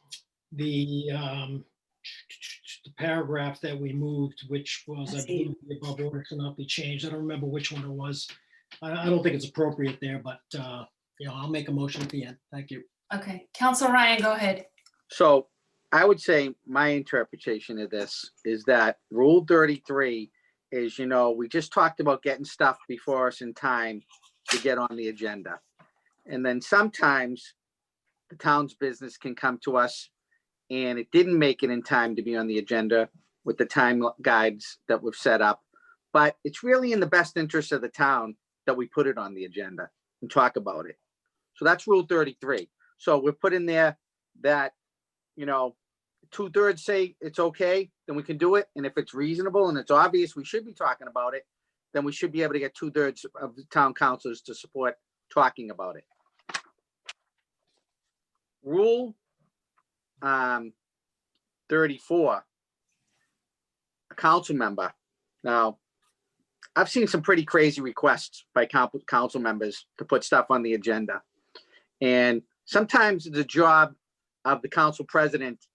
S10: paragraph that we moved, which was, I believe, the above order cannot be changed. I don't remember which one it was. I don't think it's appropriate there, but I'll make a motion at the end. Thank you.
S2: Okay, Councilor Ryan, go ahead.
S5: So I would say my interpretation of this is that Rule 33 is, we just talked about getting stuff before us in time to get on the agenda. And then sometimes the town's business can come to us and it didn't make it in time to be on the agenda with the time guides that we've set up. But it's really in the best interest of the town that we put it on the agenda and talk about it. So that's Rule 33. So we've put in there that, 2/3 say it's okay, then we can do it. And if it's reasonable and it's obvious we should be talking about it, then we should be able to get 2/3 of the town councilors to support talking about it. Rule 34, a council member. Now, I've seen some pretty crazy requests by council members to put stuff on the agenda. And sometimes the job of the council president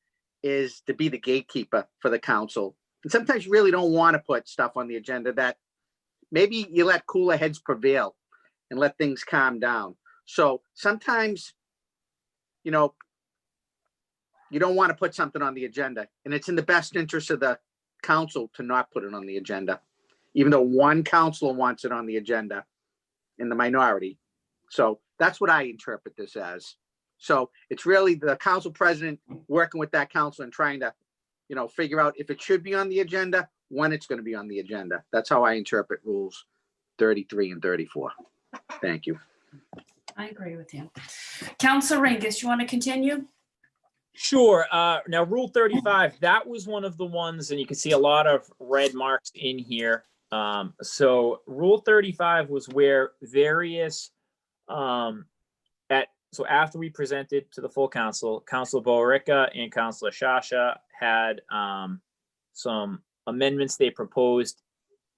S5: is to be the gatekeeper for the council. And sometimes you really don't want to put stuff on the agenda that maybe you let cooler heads prevail and let things calm down. So sometimes, you don't want to put something on the agenda, and it's in the best interest of the council to not put it on the agenda, even though one councilor wants it on the agenda in the minority. So that's what I interpret this as. So it's really the council president working with that council and trying to, figure out if it should be on the agenda, when it's going to be on the agenda. That's how I interpret Rules 33 and 34. Thank you.
S2: I agree with you. Councilor Ringus, you want to continue?
S6: Sure. Now, Rule 35, that was one of the ones, and you can see a lot of red marks in here. So Rule 35 was where various, so after we presented to the full council, Councilor Borica and Councilor Shasha had some amendments they proposed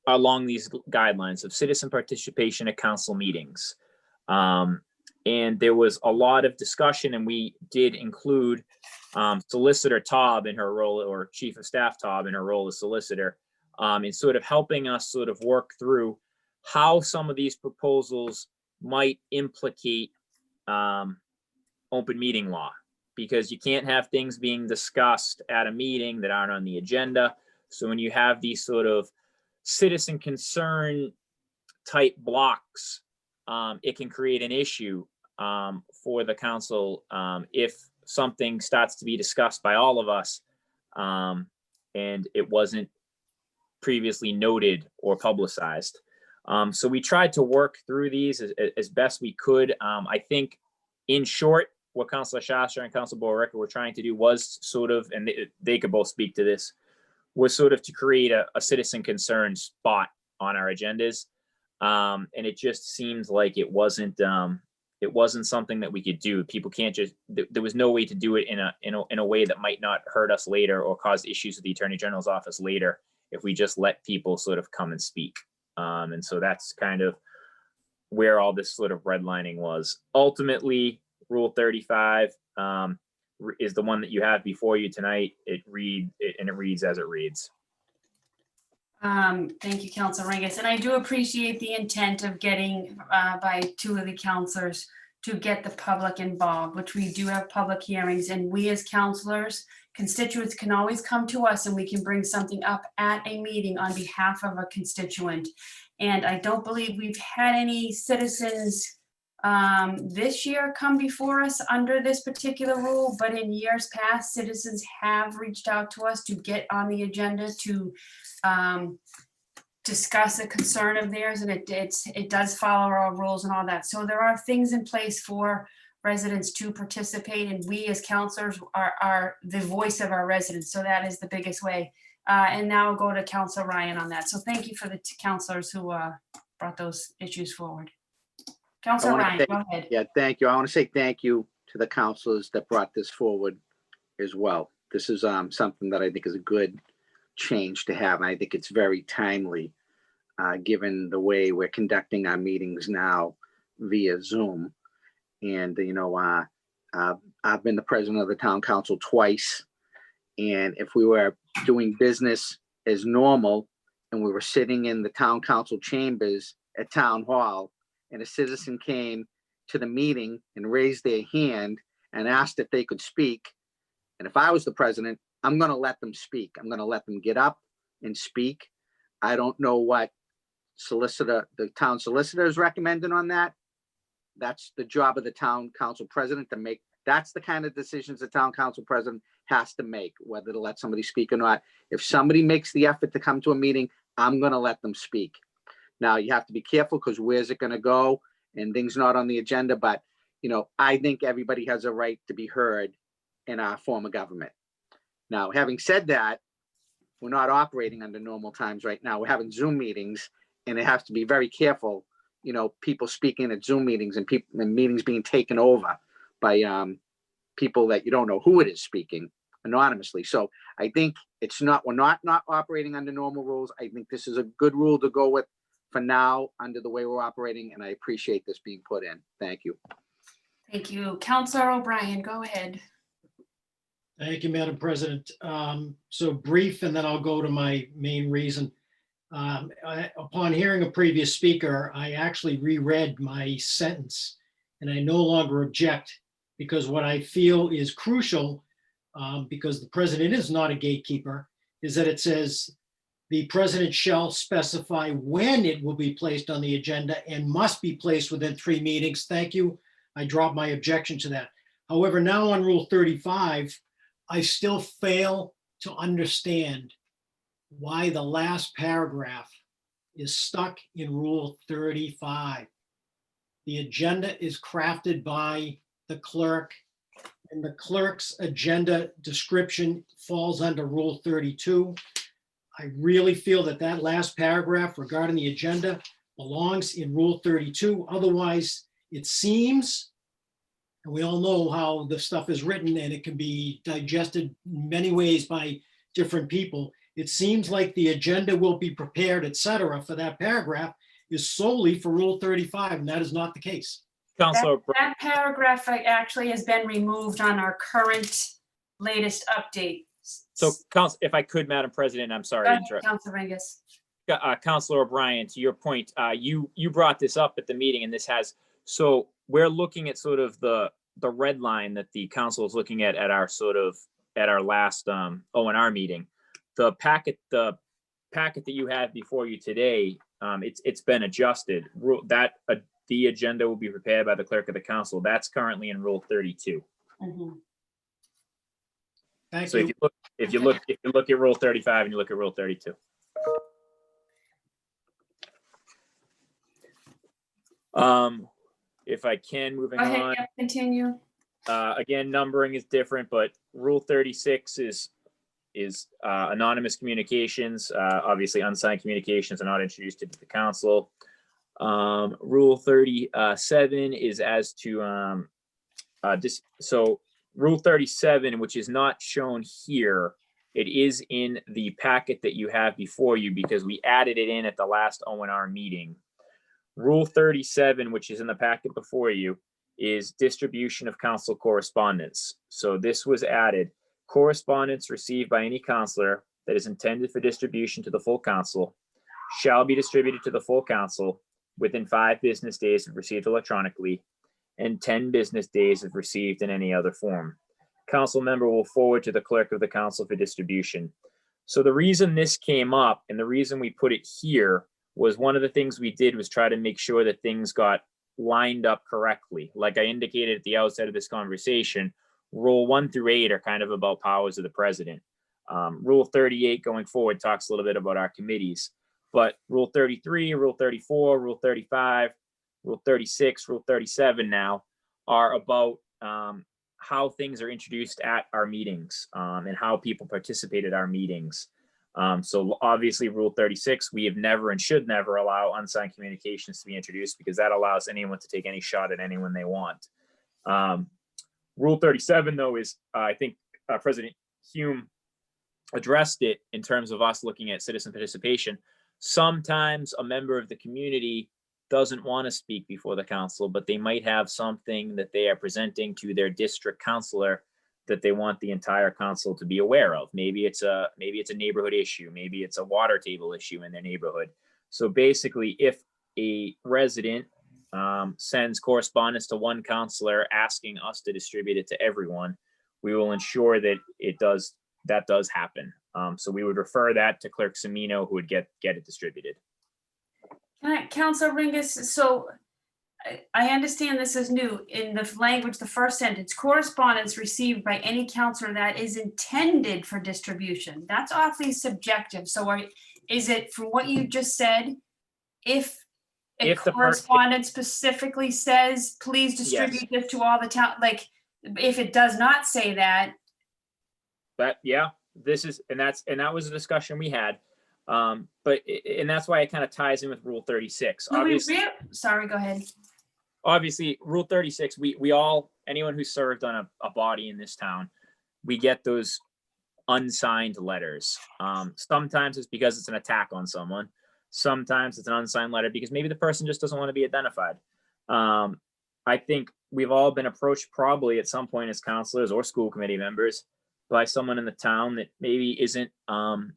S6: along these guidelines of citizen participation at council meetings. And there was a lot of discussion, and we did include Solicitor Taub in her role, or Chief of Staff Taub in her role as solicitor, in sort of helping us sort of work through how some of these proposals might implicate open meeting law, because you can't have things being discussed at a meeting that aren't on the agenda. So when you have these sort of citizen concern type blocks, it can create an issue for the council if something starts to be discussed by all of us and it wasn't previously noted or publicized. So we tried to work through these as best we could. I think, in short, what Councilor Shasha and Councilor Borica were trying to do was sort of, and they could both speak to this, was sort of to create a citizen concern spot on our agendas. And it just seems like it wasn't something that we could do. People can't just, there was no way to do it in a way that might not hurt us later or cause issues with the Attorney General's office later if we just let people sort of come and speak. And so that's kind of where all this sort of redlining was. Ultimately, Rule 35 is the one that you have before you tonight. It reads as it reads.
S2: Thank you, Councilor Ringus. And I do appreciate the intent of getting by two of the councilors to get the public involved, which we do have public hearings, and we as councilors, constituents can always come to us and we can bring something up at a meeting on behalf of a constituent. And I don't believe we've had any citizens this year come before us under this particular rule, but in years past, citizens have reached out to us to get on the agenda to discuss a concern of theirs, and it does follow our rules and all that. So there are things in place for residents to participate, and we as counselors are the voice of our residents. So that is the biggest way. And now I'll go to Councilor Ryan on that. So thank you for the counselors who brought those issues forward. Counselor
S5: wanna
S2: Ryan,
S5: thank-
S2: go ahead.
S5: Yeah, thank you. I want to say thank you to the counselors that brought this forward as well. This is something that I think is a good change to have. And I think it's very timely, given the way we're conducting our meetings now via Zoom. And, I've been the president of the town council twice. And if we were doing business as normal and we were sitting in the town council chambers at town hall and a citizen came to the meeting and raised their hand and asked if they could speak, and if I was the president, I'm going to let them speak. I'm going to let them get up and speak. I don't know what the town solicitor is recommending on that. That's the job of the town council president to make. That's the kind of decisions the town council president has to make, whether to let somebody speak or not. If somebody makes the effort to come to a meeting, I'm going to let them speak. Now, you have to be careful because where's it going to go and things not on the agenda. But, I think everybody has a right to be heard in our form of government. Now, having said that, we're not operating under normal times right now. We're having Zoom meetings, and it has to be very careful, people speaking at Zoom meetings and meetings being taken over by people that you don't know who it is speaking anonymously. So I think we're not operating under normal rules. I think this is a good rule to go with for now under the way we're operating, and I appreciate this being put in. Thank you.
S2: Thank you. Counselor O'Brien, go ahead.
S10: Thank you, Madam President. So brief, and then I'll go to my main reason. Upon hearing a previous speaker, I actually reread my sentence, and I no longer object because what I feel is crucial, because the president is not a gatekeeper, is that it says the president shall specify when it will be placed on the agenda and must be placed within 3 meetings. Thank you. I drop my objection to that. However, now on Rule 35, I still fail to understand why the last paragraph is stuck in Rule 35. The agenda is crafted by the clerk, and the clerk's agenda description falls under Rule 32. I really feel that that last paragraph regarding the agenda belongs in Rule 32. Otherwise, it seems, and we all know how the stuff is written and it can be digested in many ways by different people. It seems like the agenda will be prepared, et cetera, for that paragraph is solely for Rule 35, and that is not the case.
S6: Counselor,
S2: That paragraph actually has been removed on our current latest update.
S6: so if I could, Madam President, I'm sorry
S2: Go
S6: to
S2: ahead,
S6: interrupt.
S2: Counselor Rengus.
S6: Counselor O'Brien, to your point, you brought this up at the meeting, and so we're looking at sort of the red line that the council is looking at our last O&R meeting. The packet that you have before you today, it's been adjusted. The agenda will be prepared by the clerk of the council. That's currently in Rule 32.
S2: Mhm.
S10: Thank
S6: So
S10: you.
S6: if you look at Rule 35 and you look at Rule 32. If I can, moving
S2: Go ahead,
S6: on.
S2: yep, continue.
S6: Again, numbering is different, but Rule 36 is anonymous communications. Obviously, unsigned communications are not introduced to the council. Rule 37 is as to so Rule 37, which is not shown here, it is in the packet that you have before you because we added it in at the last O&R meeting. Rule 37, which is in the packet before you, is distribution of council correspondence. So this was added. Correspondence received by any councilor that is intended for distribution to the full council shall be distributed to the full council within 5 business days if received electronically and 10 business days if received in any other form. Council member will forward to the clerk of the council for distribution. So the reason this came up and the reason we put it here was one of the things we did was try to make sure that things got lined up correctly. Like I indicated at the outset of this conversation, Rule 1 through 8 are kind of about powers of the president. Rule 38 going forward talks a little bit about our committees, but Rule 33, Rule 34, Rule 35, Rule 36, Rule 37 now are about how things are introduced at our meetings and how people participate at our meetings. So obviously Rule 36, we have never and should never allow unsigned communications to be introduced because that allows anyone to take any shot at anyone they want. Rule 37 though is, I think President Hume addressed it in terms of us looking at citizen participation. Sometimes a member of the community doesn't want to speak before the council, but they might have something that they are presenting to their district councilor that they want the entire council to be aware of. Maybe it's a neighborhood issue, maybe it's a water table issue in their neighborhood. So basically, if a resident sends correspondence to one councilor asking us to distribute it to everyone, we will ensure that that does happen. So we would refer that to Clerk Semino, who would get it distributed.
S2: Councilor Ringus, so I understand this is new in the language, the first sentence, correspondence received by any counselor that is intended for distribution. That's awfully subjective. So is it, from what you just said, if a correspondence specifically says, please distribute this to all the town, like if it does not say that?
S6: But yeah, that was a discussion we had. But that's why it kind of ties in with Rule 36.
S2: Sorry, go ahead.
S6: Obviously, Rule 36, we all, anyone who served on a body in this town, we get those unsigned letters. Sometimes it's because it's an attack on someone. Sometimes it's an unsigned letter because maybe the person just doesn't want to be identified. I think we've all been approached probably at some point as counselors or school committee members by someone in the town that maybe isn't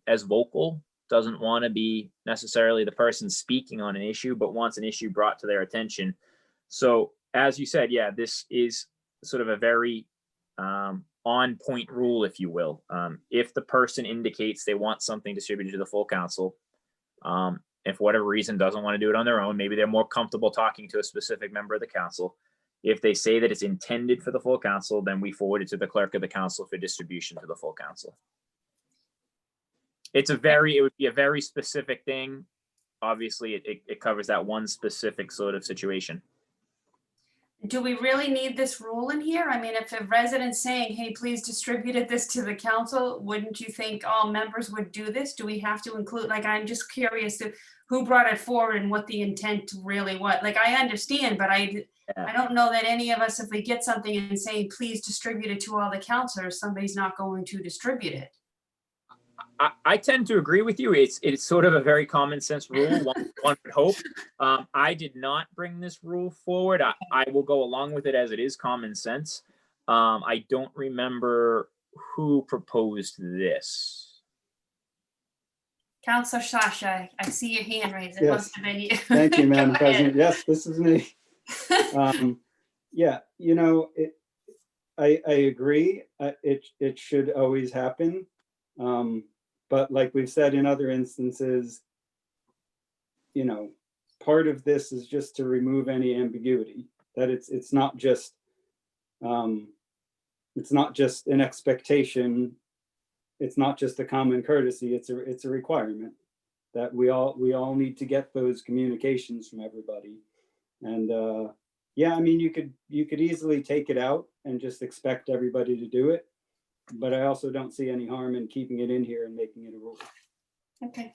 S6: as vocal, doesn't want to be necessarily the person speaking on an issue, but wants an issue brought to their attention. So as you said, yeah, this is sort of a very on point rule, if you will. If the person indicates they want something distributed to the full council, if for whatever reason doesn't want to do it on their own, maybe they're more comfortable talking to a specific member of the council. If they say that it's intended for the full council, then we forward it to the clerk of the council for distribution to the full council. It would be a very specific thing. Obviously, it covers that one specific sort of situation.
S2: Do we really need this rule in here? I mean, if a resident's saying, hey, please distribute this to the council, wouldn't you think all members would do this? Do we have to include, like, I'm just curious to who brought it forward and what the intent really was. Like, I understand, but I don't know that any of us, if we get something and saying, please distribute it to all the councilors, somebody's not going to distribute it.
S6: I tend to agree with you. It's sort of a very common sense rule, one would hope. I did not bring this rule forward. I will go along with it as it is common sense. I don't remember who proposed this.
S2: Councilor Sasha, I see your hand raised. It
S7: Yes.
S2: must have been you.
S7: Thank you, Madam
S2: Go
S7: President. Yes, this is me. Yeah, I agree. It should always happen. But like we've said in other instances, part of this is just to remove any ambiguity, that it's not just an expectation. It's not just a common courtesy. It's a requirement that we all need to get those communications from everybody. And yeah, I mean, you could easily take it out and just expect everybody to do it. But I also don't see any harm in keeping it in here and making it a rule.
S2: Okay.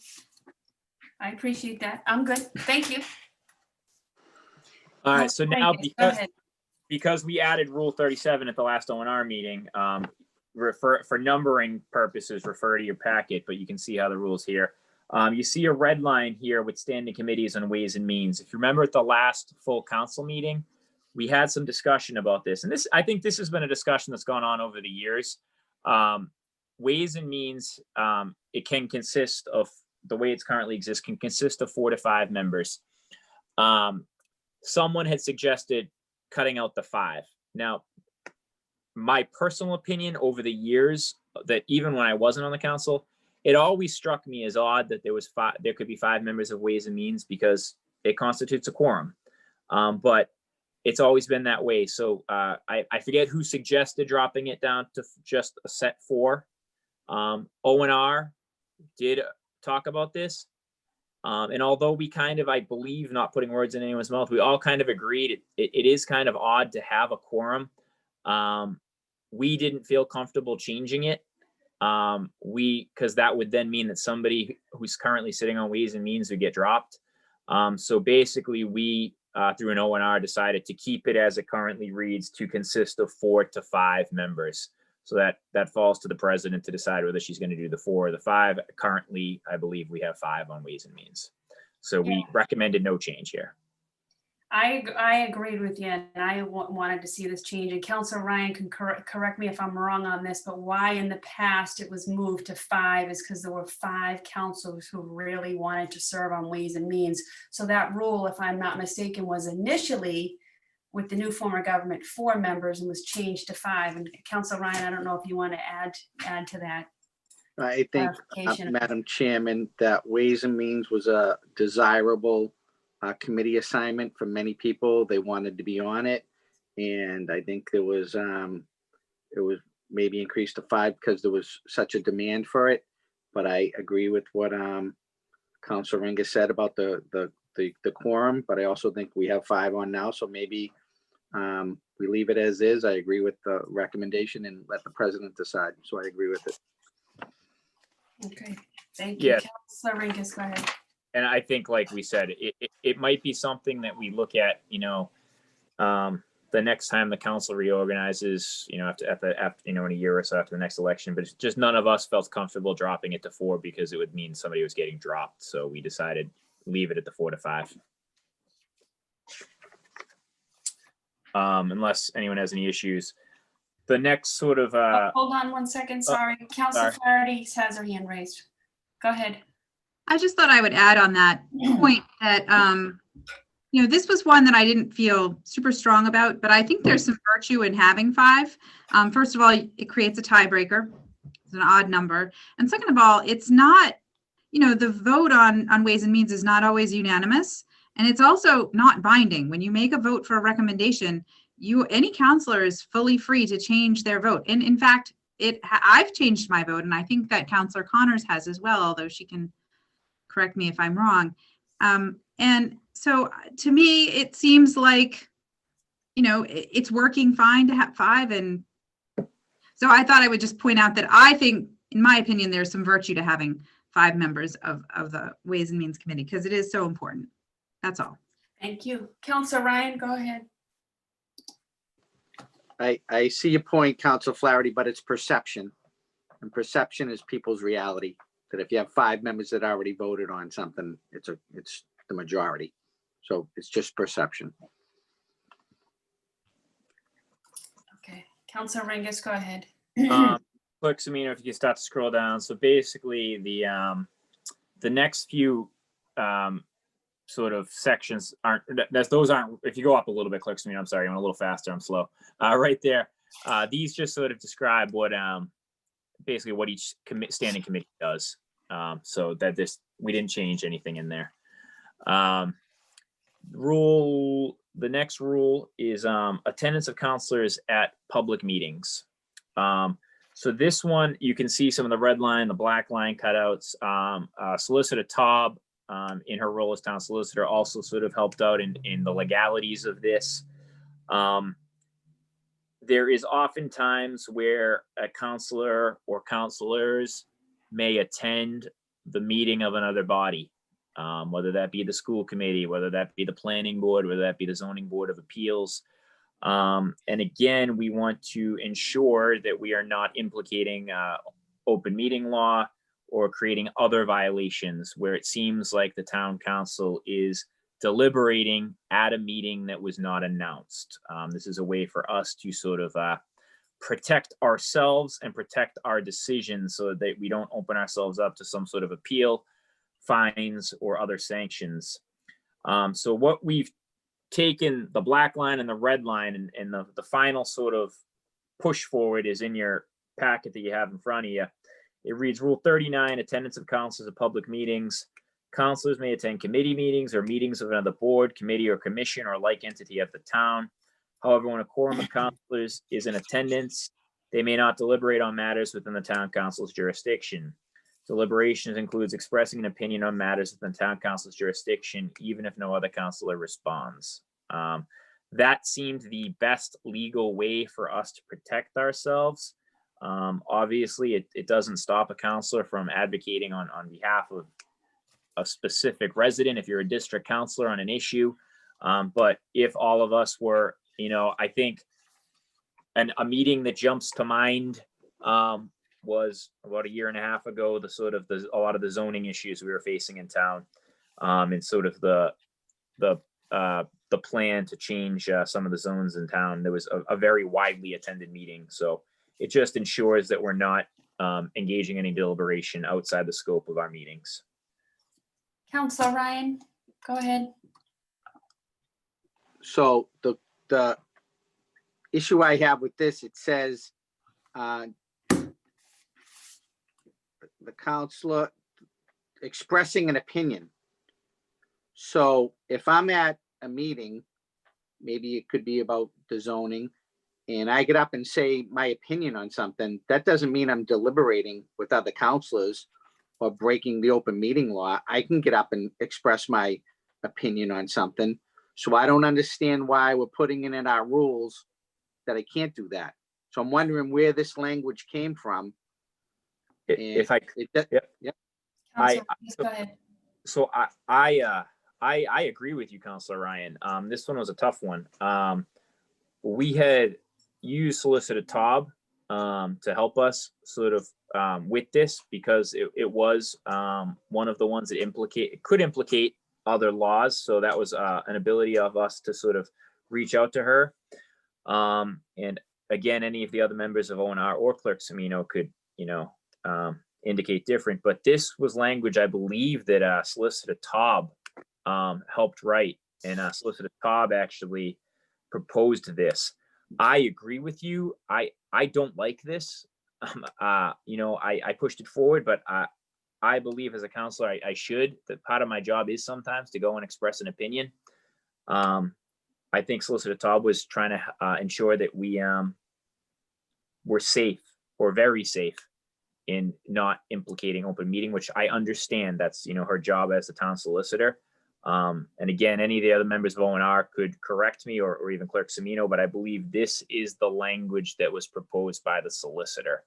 S2: I appreciate that. I'm good. Thank you.
S6: All right, so now
S2: Go ahead.
S6: because we added Rule 37 at the last O&R meeting, for numbering purposes, refer to your packet, but you can see how the rules here. You see a red line here with standing committees on Ways and Means. If you remember at the last full council meeting, we had some discussion about this. And I think this has been a discussion that's gone on over the years. Ways and Means, it can consist of, the way it's currently exists, can consist of 4 to 5 members. Someone had suggested cutting out the 5. Now, my personal opinion over the years, that even when I wasn't on the council, it always struck me as odd that there could be 5 members of Ways and Means because it constitutes a quorum. But it's always been that way. So I forget who suggested dropping it down to just a set 4. O&R did talk about this. And although we kind of, I believe, not putting words in anyone's mouth, we all kind of agreed it is kind of odd to have a quorum. We didn't feel comfortable changing it. because that would then mean that somebody who's currently sitting on Ways and Means would get dropped. So basically we, through an O&R, decided to keep it as it currently reads, to consist of 4 to 5 members. So that falls to the president to decide whether she's going to do the 4 or the 5. Currently, I believe we have 5 on Ways and Means. So we recommended no change here.
S2: I agreed with you, and I wanted to see this change. And Councilor Ryan can correct me if I'm wrong on this, but why in the past it was moved to 5 is because there were 5 councilors who really wanted to serve on Ways and Means. So that rule, if I'm not mistaken, was initially with the new form of government 4 members and was changed to 5. And Councilor Ryan, I don't know if you want to add to that.
S5: I think,
S2: clarification.
S5: Madam Chairman, that Ways and Means was a desirable committee assignment for many people. They wanted to be on it. And I think it was maybe increased to 5 because there was such a demand for it. But I agree with what Councilor Ringa said about the quorum, but I also think we have 5 on now. So maybe we leave it as is. I agree with the recommendation and let the president decide. So I agree with it.
S2: Okay, thank you.
S6: Yeah.
S2: Councilor Rinkus, go ahead.
S6: And I think, like we said, it might be something that we look at, the next time the council reorganizes, after in a year or so after the next election. But it's just none of us felt comfortable dropping it to 4 because it would mean somebody was getting dropped. So we decided leave it at the 4 to 5. Unless anyone has any issues. The next sort of
S2: Hold on 1 second, sorry. Councilor Flaherty has her hand raised. Go ahead.
S8: I just thought I would add on that point that, this was one that I didn't feel super strong about, but I think there's some virtue in having 5. First of all, it creates a tiebreaker. It's an odd number. And second of all, it's not, the vote on Ways and Means is not always unanimous. And it's also not binding. When you make a vote for a recommendation, any counselor is fully free to change their vote. And in fact, I've changed my vote, and I think that Councilor Connors has as well, although she can correct me if I'm wrong. And so to me, it seems like, it's working fine to have 5. And so I thought I would just point out that I think, in my opinion, there's some virtue to having 5 members of the Ways and Means Committee because it is so important. That's all.
S2: Thank you. Councilor Ryan, go ahead.
S5: I see your point, Councilor Flaherty, but it's perception. And perception is people's reality. That if you have 5 members that already voted on something, it's the majority. So it's just perception.
S2: Okay. Councilor Ringus, go ahead.
S6: Clerk Semino, if you can start to scroll down. So basically the next few sort of sections those aren't, if you go up a little bit, Clerk Semino, I'm sorry, I'm a little faster, I'm slow. Right there. These just sort of describe what basically what each standing committee does. So that we didn't change anything in there. The next rule is attendance of counselors at public meetings. So this one, you can see some of the red line, the black line cutouts. Solicitor Taub, in her role as town solicitor, also sort of helped out in the legalities of this. There is often times where a counselor or counselors may attend the meeting of another body, whether that be the school committee, whether that be the planning board, whether that be the zoning board of appeals. And again, we want to ensure that we are not implicating open meeting law or creating other violations where it seems like the town council is deliberating at a meeting that was not announced. This is a way for us to sort of protect ourselves and protect our decisions so that we don't open ourselves up to some sort of appeal, fines, or other sanctions. So what we've taken, the black line and the red line, and the final sort of push forward is in your packet that you have in front of you. It reads Rule 39, attendance of councilors at public meetings. Councilors may attend committee meetings or meetings of another board, committee, or commission or like entity of the town. However, when a quorum of councilors is in attendance, they may not deliberate on matters within the town council's jurisdiction. Deliberations includes expressing an opinion on matters within the town council's jurisdiction, even if no other councilor responds. That seemed the best legal way for us to protect ourselves. Obviously, it doesn't stop a counselor from advocating on behalf of a specific resident if you're a district counselor on an issue. But if all of us were, I think a meeting that jumps to mind was about a year and a half ago, a lot of the zoning issues we were facing in town, and sort of the plan to change some of the zones in town. There was a very widely attended meeting. So it just ensures that we're not engaging any deliberation outside the scope of our meetings.
S2: Counselor Ryan, go ahead.
S5: So the issue I have with this, it says the counselor expressing an opinion. So if I'm at a meeting, maybe it could be about the zoning, and I get up and say my opinion on something, that doesn't mean I'm deliberating with other counselors or breaking the open meeting law. I can get up and express my opinion on something. So I don't understand why we're putting it in our rules that I can't do that. So I'm wondering where this language came from.
S6: If I,
S5: Yep.
S2: Counselor, please go ahead.
S6: so I agree with you, Counselor Ryan. This one was a tough one. We had used Solicitor Taub to help us sort of with this, because it was one of the ones that could implicate other laws. So that was an ability of us to sort of reach out to her. And again, any of the other members of ONR or Clerk Semino could, indicate different. But this was language, I believe, that Solicitor Taub helped write, and Solicitor Taub actually proposed this. I agree with you. I don't like this. I pushed it forward, but I believe as a counselor, I should. That part of my job is sometimes to go and express an opinion. I think Solicitor Taub was trying to ensure that we were safe, or very safe, in not implicating open meeting, which I understand that's her job as the town solicitor. And again, any of the other members of ONR could correct me, or even Clerk Semino, but I believe this is the language that was proposed by the solicitor.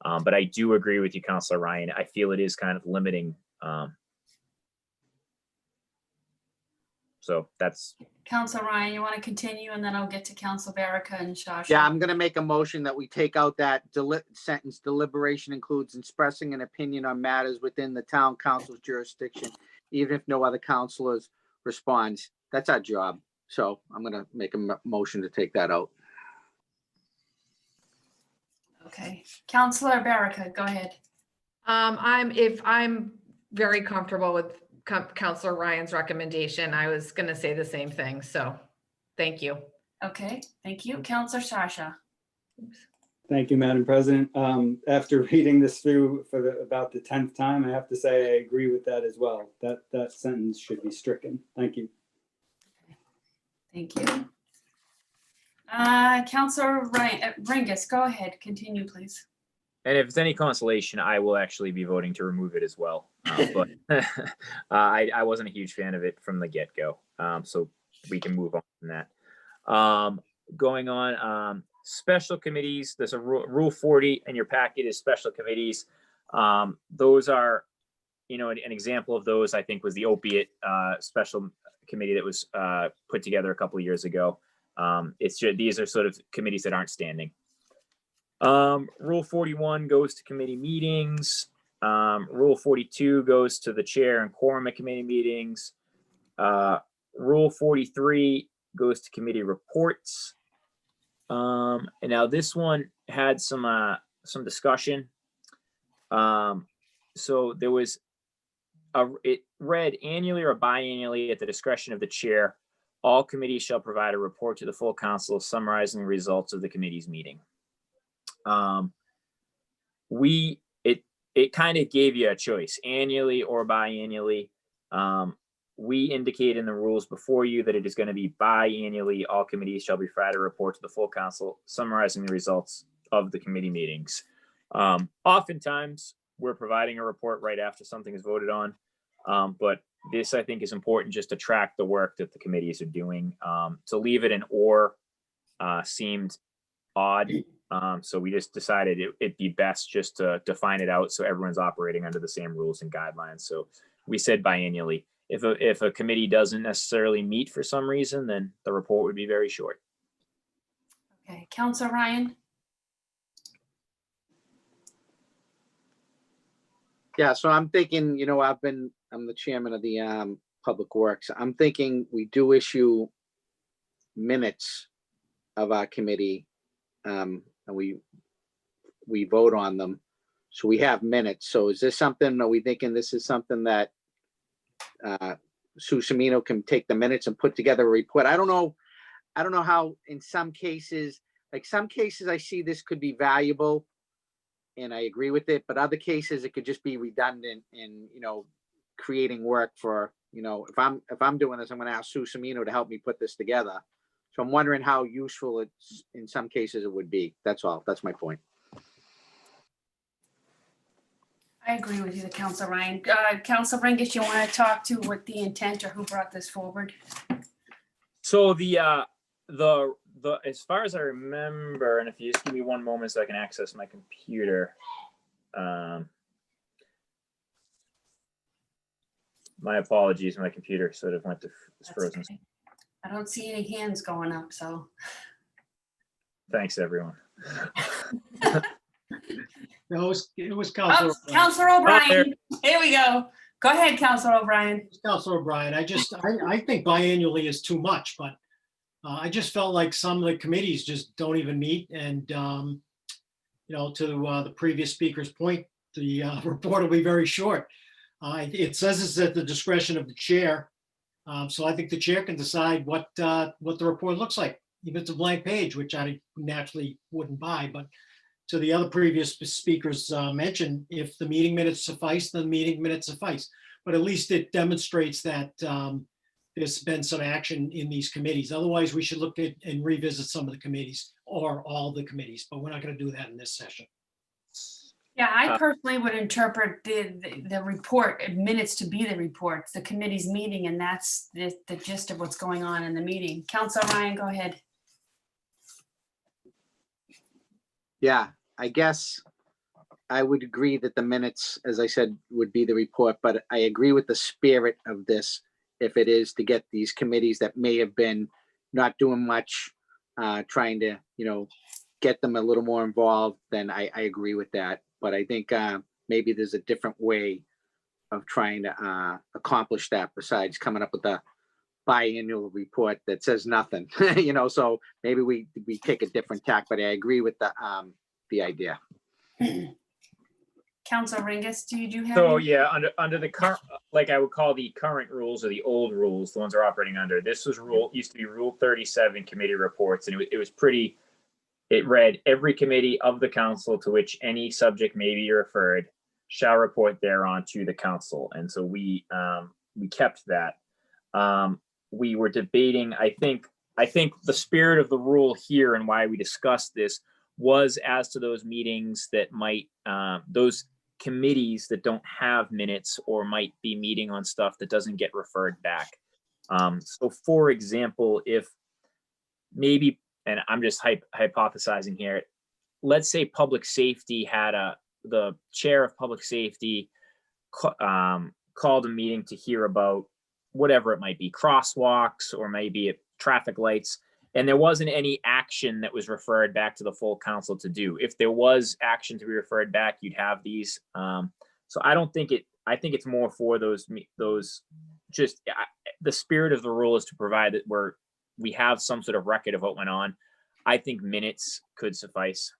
S6: But I do agree with you, Counselor Ryan. I feel it is kind of limiting. So that's.
S2: Counselor Ryan, you want to continue, and then I'll get to Counselor Baraka and Shasha.
S5: Yeah, I'm gonna make a motion that we take out that sentence, deliberation includes expressing an opinion on matters within the town council's jurisdiction, even if no other counselors responds. That's our job. So I'm gonna make a motion to take that out.
S2: Okay, Counselor Baraka, go ahead.
S4: I'm very comfortable with Counselor Ryan's recommendation. I was going to say the same thing. So thank you.
S2: Okay, thank you. Counselor Shasha.
S7: Thank you, Madam President. After reading this through for about the 10th time, I have to say I agree with that as well. That sentence should be stricken. Thank you.
S2: Thank you. Counselor Ryan, Ringus, go ahead. Continue, please.
S6: And if it's any consolation, I will actually be voting to remove it as well. But I wasn't a huge fan of it from the get-go. So we can move on from that. Going on, special committees. There's a rule 40 in your packet is special committees. Those are, an example of those, I think, was the opiate special committee that was put together a couple of years ago. These are sort of committees that aren't standing. Rule 41 goes to committee meetings. Rule 42 goes to the chair and quorum at committee meetings. Rule 43 goes to committee reports. And now this one had some discussion. So there was it read annually or biannually at the discretion of the chair. All committees shall provide a report to the full council summarizing the results of the committee's meeting. It kind of gave you a choice, annually or biannually. We indicate in the rules before you that it is going to be biannually. All committees shall provide a report to the full council summarizing the results of the committee meetings. Oftentimes we're providing a report right after something is voted on. But this, I think, is important just to track the work that the committees are doing. To leave it in or seemed odd. So we just decided it'd be best just to define it out so everyone's operating under the same rules and guidelines. So we said biannually. If a committee doesn't necessarily meet for some reason, then the report would be very short.
S2: Okay, Councilor Ryan?
S5: Yeah, so I'm thinking, I'm the chairman of the Public Works. I'm thinking we do issue minutes of our committee, and we vote on them. So we have minutes. So is this something, are we thinking this is something that Sue Semino can take the minutes and put together a report? I don't know how in some cases, I see this could be valuable and I agree with it, but other cases it could just be redundant in, creating work for, if I'm doing this, I'm going to ask Sue Semino to help me put this together. So I'm wondering how useful it's, in some cases it would be. That's all. That's my point.
S2: I agree with you, Councilor Ryan. Councilor Ringus, you want to talk to what the intent or who brought this forward?
S6: So the as far as I remember, and if you just give me one moment so I can access my computer. My apologies, my computer sort of went to frozen.
S2: Okay. I don't see any hands going up, so.
S6: Thanks, everyone.
S10: No, it was Councilor.
S2: Oh, Councilor O'Brien. Here we go. Go ahead, Councilor O'Brien.
S10: Councilor O'Brien, I think biannually is too much, but I just felt like some of the committees just don't even meet. And, to the previous speaker's point, the report will be very short. It says it's at the discretion of the chair. So I think the chair can decide what the report looks like, even if it's a blank page, which I naturally wouldn't buy. But to the other previous speakers mentioned, if the meeting minutes suffice, then the meeting minutes suffice. But at least it demonstrates that there's been some action in these committees. Otherwise, we should look at and revisit some of the committees or all the committees, but we're not going to do that in this session.
S2: Yeah, I personally would interpret the report minutes to be the report, the committee's meeting, and that's the gist of what's going on in the meeting. Councilor Ryan, go ahead.
S5: Yeah, I guess I would agree that the minutes, as I said, would be the report, but I agree with the spirit of this. If it is to get these committees that may have been not doing much, trying to, get them a little more involved, then I agree with that. But I think maybe there's a different way of trying to accomplish that besides coming up with a biannual report that says nothing, so maybe we take a different tack, but I agree with the idea.
S2: Councilor Ringus, do you have?
S6: So yeah, under the current, like I would call the current rules or the old rules, the ones we're operating under, this was used to be Rule 37 committee reports, and it was pretty. It read, every committee of the council to which any subject may be referred shall report thereon to the council. And so we kept that. We were debating, I think the spirit of the rule here and why we discussed this was as to those meetings that might, those committees that don't have minutes or might be meeting on stuff that doesn't get referred back. So for example, if maybe, and I'm just hypothesizing here, let's say public safety had the chair of public safety called a meeting to hear about whatever it might be, crosswalks or maybe traffic lights, and there wasn't any action that was referred back to the full council to do. If there was action to be referred back, you'd have these. So I don't think I think it's more for those just the spirit of the rule is to provide that we have some sort of record of what went on. I think minutes could suffice.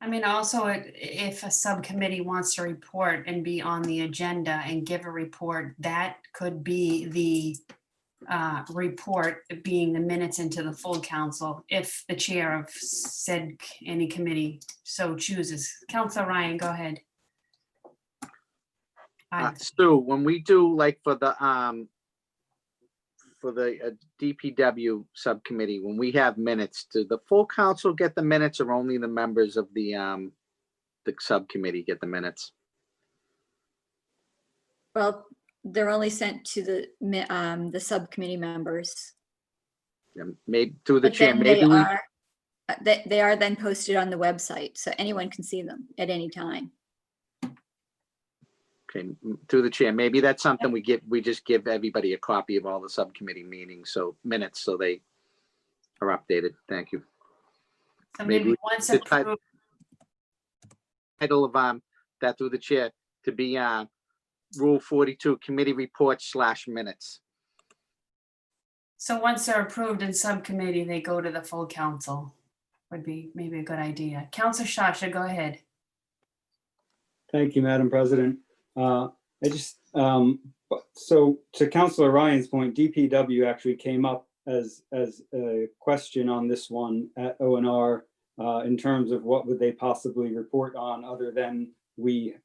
S2: I mean, also, if a subcommittee wants to report and be on the agenda and give a report, that could be the report being the minutes into the full council, if the chair of said any committee so chooses. Councilor Ryan, go ahead.
S5: Stu, when we do like for the DPW subcommittee, when we have minutes, do the full council get the minutes or only the members of the subcommittee get the minutes?
S1: Well, they're only sent to the subcommittee members.
S5: Maybe through the
S1: But
S5: chair,
S1: then
S5: maybe we,
S1: they are then posted on the website, so anyone can see them at any time.
S5: okay, through the chair, maybe that's something we just give everybody a copy of all the subcommittee meetings, so minutes, so they are updated. Thank you.
S2: So
S5: Maybe
S2: maybe
S5: we-
S2: once
S5: the type-
S2: approved,
S5: Title of that through the chair to be Rule 42 Committee Reports / Minutes.
S2: so once they're approved in subcommittee, they go to the full council. Would be maybe a good idea. Councilor Shasha, go ahead.
S7: Thank you, Madam President. So to Councilor Ryan's point, DPW actually came up as a question on this one at ONR in terms of what would they possibly report on, other than we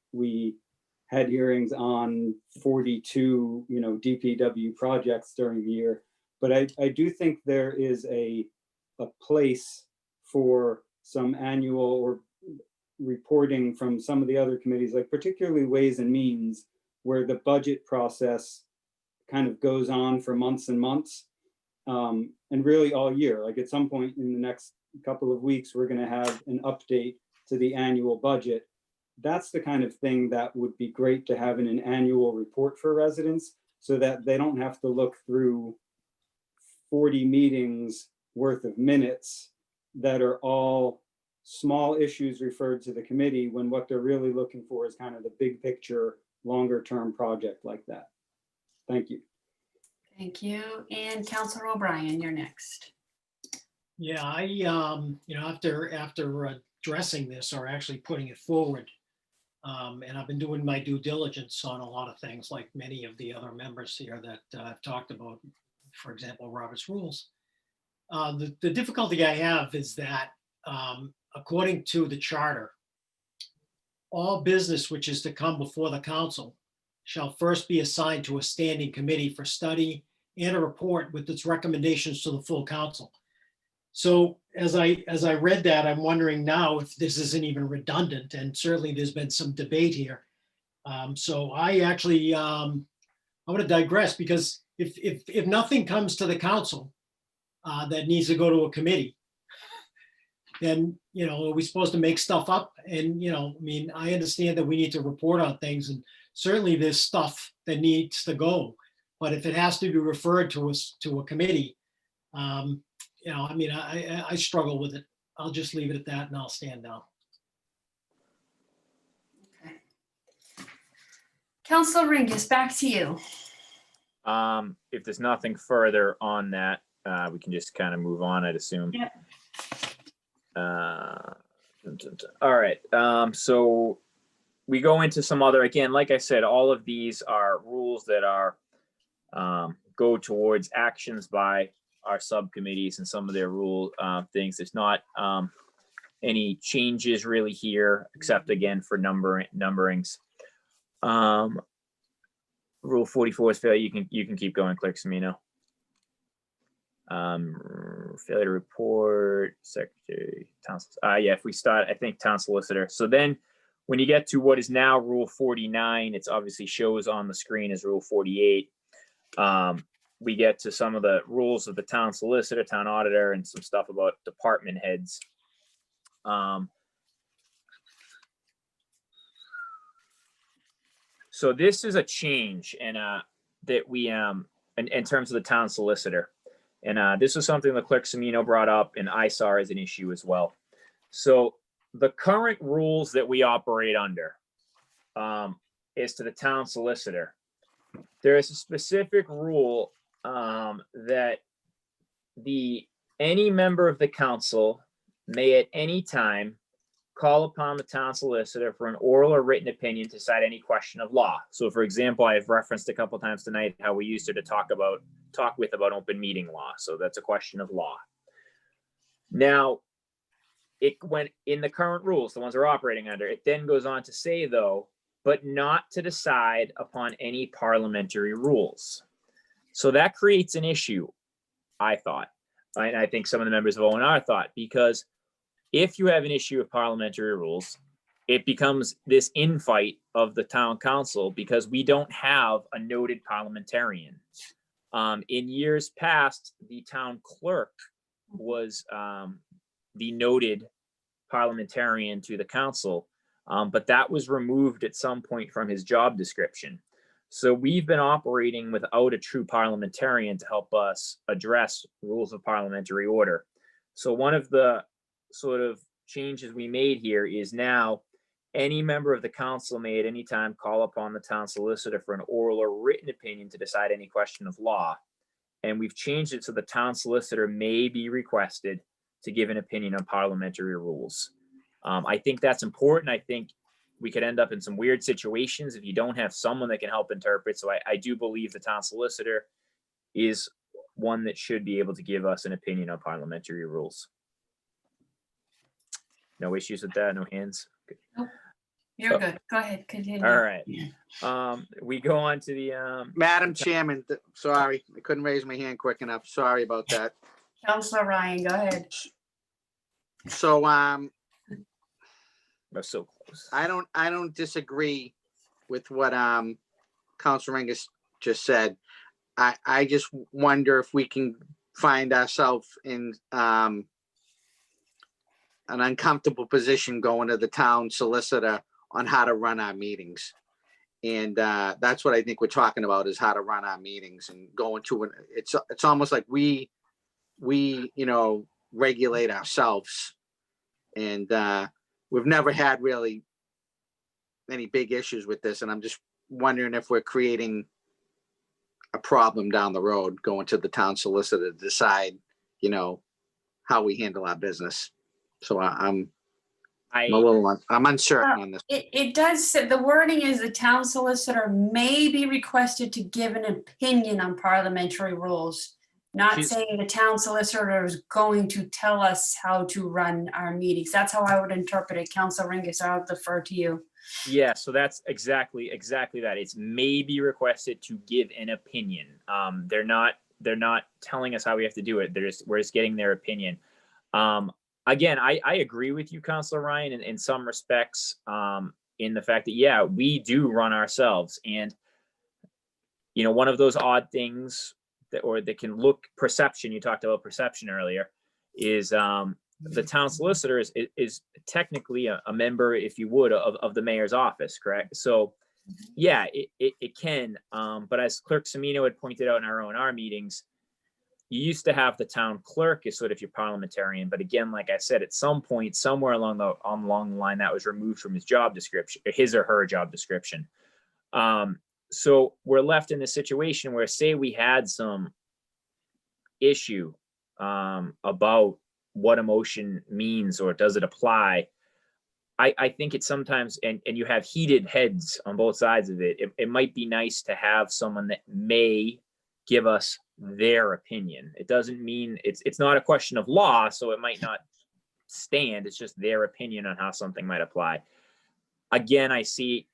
S7: had hearings on 42, DPW projects during the year. But I do think there is a place for some annual or reporting from some of the other committees, like particularly Ways and Means, where the budget process kind of goes on for months and months, and really all year. Like at some point in the next couple of weeks, we're going to have an update to the annual budget. That's the kind of thing that would be great to have in an annual report for residents, so that they don't have to look through 40 meetings worth of minutes that are all small issues referred to the committee, when what they're really looking for is kind of the big picture, longer term project like that. Thank you.
S2: Thank you. And Councilor O'Brien, you're next.
S10: Yeah, after addressing this, or actually putting it forward, and I've been doing my due diligence on a lot of things, like many of the other members here that I've talked about, for example, Robert's Rules. The difficulty I have is that according to the charter, all business which is to come before the council shall first be assigned to a standing committee for study and a report with its recommendations to the full council. So as I read that, I'm wondering now if this isn't even redundant, and certainly there's been some debate here. So I actually, I'm going to digress, because if nothing comes to the council that needs to go to a committee, then, are we supposed to make stuff up? And, I understand that we need to report on things, and certainly there's stuff that needs to go. But if it has to be referred to us to a committee, I struggle with it. I'll just leave it at that, and I'll stand down.
S2: Okay. Councilor Ringus, back to you.
S6: If there's nothing further on that, we can just kind of move on, I'd assume.
S2: Yep.
S6: All right. So we go into some other, again, like I said, all of these are rules that are go towards actions by our subcommittees and some of their rule things. There's not any changes really here, except again for numberings. Rule 44 is failure. You can keep going, Clerk Semino. Failure to report, secretary, town. Yeah, if we start, I think town solicitor. So then when you get to what is now Rule 49, it's obviously shows on the screen as Rule 48. We get to some of the rules of the town solicitor, town auditor, and some stuff about department heads. So this is a change that we in terms of the town solicitor. And this was something that Clerk Semino brought up and I saw as an issue as well. So the current rules that we operate under is to the town solicitor. There is a specific rule that any member of the council may at any time call upon the town solicitor for an oral or written opinion to decide any question of law. So for example, I've referenced a couple times tonight how we used to talk with about open meeting law. So that's a question of law. Now, it went in the current rules, the ones we're operating under, it then goes on to say though, but not to decide upon any parliamentary rules. So that creates an issue, I thought. And I think some of the members of ONR thought, because if you have an issue with parliamentary rules, it becomes this infight of the town council because we don't have a noted parliamentarian. In years past, the town clerk was the noted parliamentarian to the council, but that was removed at some point from his job description. So we've been operating without a true parliamentarian to help us address rules of parliamentary order. So one of the sort of changes we made here is now any member of the council may at any time call upon the town solicitor for an oral or written opinion to decide any question of law. And we've changed it so the town solicitor may be requested to give an opinion on parliamentary rules. I think that's important. I think we could end up in some weird situations if you don't have someone that can help interpret. So I do believe the town solicitor is one that should be able to give us an opinion on parliamentary rules. No issues with that? No hands? Good.
S2: Nope. You're good. Go ahead. Continue.
S6: All right. We go on to the
S5: Madam Chairman, sorry, I couldn't raise my hand quick enough. Sorry about that.
S2: Councilor Ryan, go ahead.
S5: So,
S6: we're so close.
S5: I don't disagree with what Councilor Ringus just said. I just wonder if we can find ourselves in an uncomfortable position going to the town solicitor on how to run our meetings. And that's what I think we're talking about, is how to run our meetings and going to an, it's almost like we regulate ourselves. And we've never had really any big issues with this. And I'm just wondering if we're creating a problem down the road, going to the town solicitor to decide, how we handle our business. So I'm uncertain on this.
S2: It does say, the wording is the town solicitor may be requested to give an opinion on parliamentary rules. Not saying the town solicitor is going to tell us how to run our meetings. That's how I would interpret it. Councilor Ringus, I'll defer to you.
S6: Yeah, so that's exactly that. It's may be requested to give an opinion. They're not telling us how we have to do it. We're just getting their opinion. Again, I agree with you, Councilor Ryan, in some respects, in the fact that, yeah, we do run ourselves. And, one of those odd things that can look perception, you talked about perception earlier, is the town solicitor is technically a member, if you would, of the mayor's office, correct? So, yeah, it can. But as Clerk Semino had pointed out in our meetings, you used to have the town clerk as sort of your parliamentarian, but again, like I said, at some point, somewhere along the line, that was removed from his job description, his or her job description. So we're left in a situation where, say we had some issue about what a motion means or does it apply. I think it's sometimes, and you have heated heads on both sides of it. It might be nice to have someone that may give us their opinion. It doesn't mean it's not a question of law, so it might not stand. It's just their opinion on how something might apply. Again, I see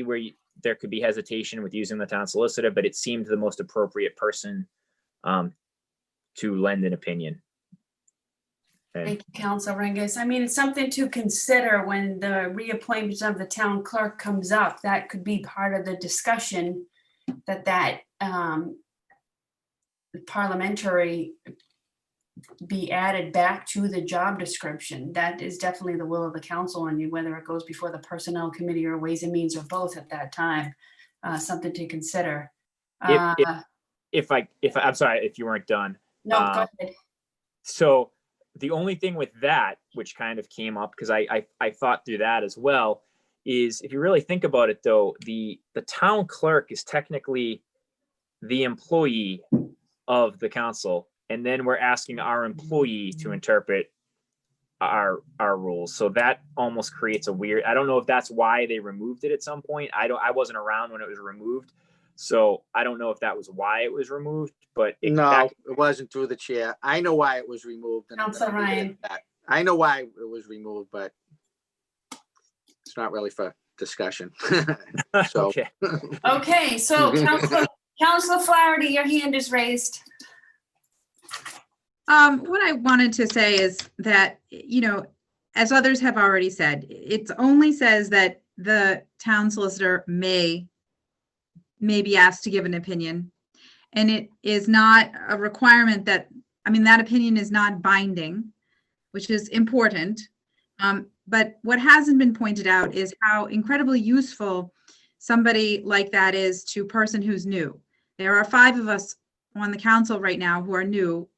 S6: where there could be hesitation with using the town solicitor, but it seemed the most appropriate person to lend an opinion. And
S2: Thank you, Councilor Ringus. I mean, it's something to consider when the reappointment of the town clerk comes up. That could be part of the discussion that parliamentary be added back to the job description. That is definitely the will of the council, and whether it goes before the personnel committee or ways and means or both at that time, something to consider.
S6: if I'm sorry, if you weren't done.
S2: No, go ahead.
S6: So the only thing with that, which kind of came up, because I thought through that as well, is if you really think about it though, the town clerk is technically the employee of the council, and then we're asking our employee to interpret our rules. So that almost creates a weird, I don't know if that's why they removed it at some point. I wasn't around when it was removed, so I don't know if that was why it was removed, but
S5: it wasn't through the chair. I know why it was removed.
S2: Councilor Ryan.
S5: I know why it was removed, but it's not really for discussion. So.
S6: Okay,
S2: so Councilor Flaherty, your hand is raised.
S8: What I wanted to say is that, as others have already said, it only says that the town solicitor may be asked to give an opinion. And it is not a requirement that, I mean, that opinion is not binding, which is important. But what hasn't been pointed out is how incredibly useful somebody like that is to a person who's new. There are 5 of us on the council right now who are new,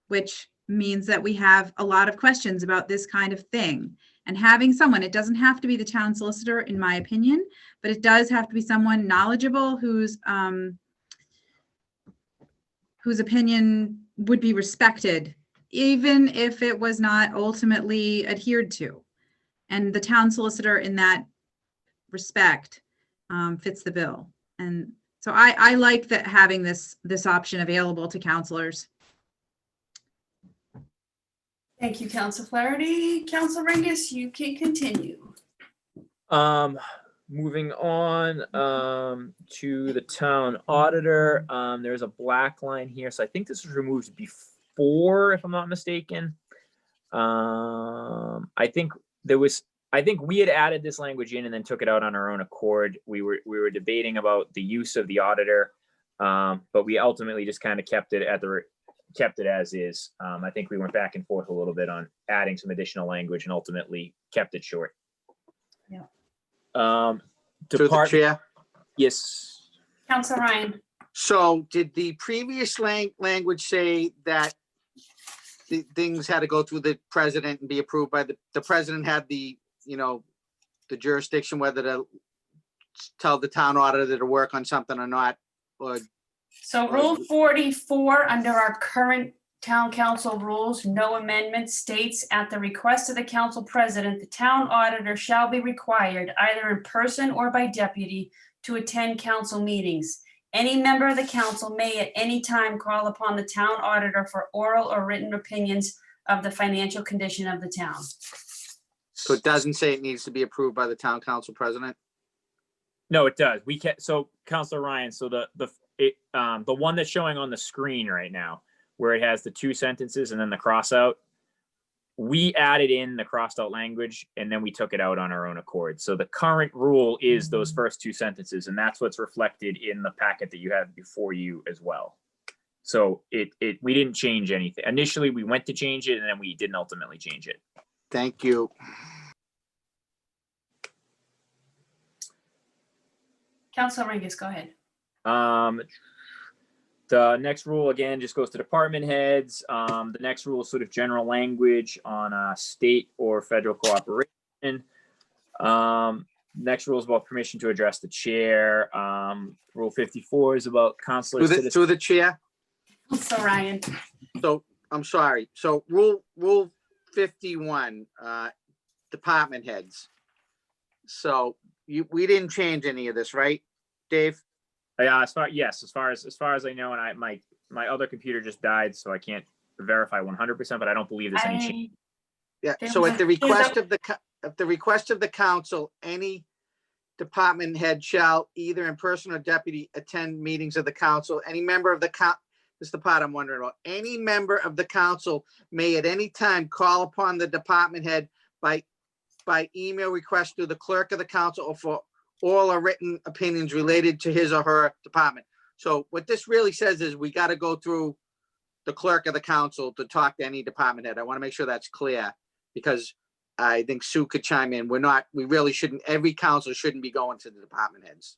S8: which means that we have a lot of questions about this kind of thing. And having someone, it doesn't have to be the town solicitor, in my opinion, but it does have to be someone knowledgeable whose opinion would be respected, even if it was not ultimately adhered to. And the town solicitor in that respect fits the bill. And so I like that having this option available to counselors.
S2: Thank you, Council Flaherty. Council Rengus, you can continue.
S6: Moving on to the town auditor. There's a black line here, so I think this was removed before, if I'm not mistaken. I think we had added this language in and then took it out on our own accord. We were debating about the use of the auditor, but we ultimately just kind of kept it as is. I think we went back and forth a little bit on adding some additional language and ultimately kept it short.
S2: Yeah.
S5: To the chair.
S6: Yes.
S2: Council Ryan.
S5: So did the previous language say that the things had to go through the president and be approved by the president had the, the jurisdiction whether to tell the town auditor to work on something or not? Or
S2: So Rule 44 under our current town council rules, no amendment, states at the request of the council president, the town auditor shall be required either in person or by deputy to attend council meetings. Any member of the council may at any time call upon the town auditor for oral or written opinions of the financial condition of the town.
S5: So it doesn't say it needs to be approved by the town council president?
S6: No, it does. So Councilor Ryan, so the one that's showing on the screen right now, where it has the 2 sentences and then the cross out, we added in the crossed out language and then we took it out on our own accord. So the current rule is those first 2 sentences, and that's what's reflected in the packet that you have before you as well. So we didn't change anything. Initially, we went to change it and then we didn't ultimately change it.
S5: Thank you.
S2: Council Rengus, go ahead.
S6: The next rule, again, just goes to department heads. The next rule is sort of general language on state or federal cooperation. Next rule is about permission to address the chair. Rule 54 is about councilor
S5: Through the chair.
S2: So Ryan.
S5: So I'm sorry. So rule 51, department heads. So we didn't change any of this, right, Dave?
S6: Yeah, as far as I know, and my other computer just died, so I can't verify 100%, but I don't believe there's any change.
S5: Yeah. So at the request of the council, any department head shall either in person or deputy attend meetings of the council. Any member of the this is the part I'm wondering about. Any member of the council may at any time call upon the department head by email request through the clerk of the council or for oral or written opinions related to his or her department. So what this really says is we got to go through the clerk of the council to talk to any department head. I want to make sure that's clear because I think Sue could chime in. We really shouldn't, every council shouldn't be going to the department heads.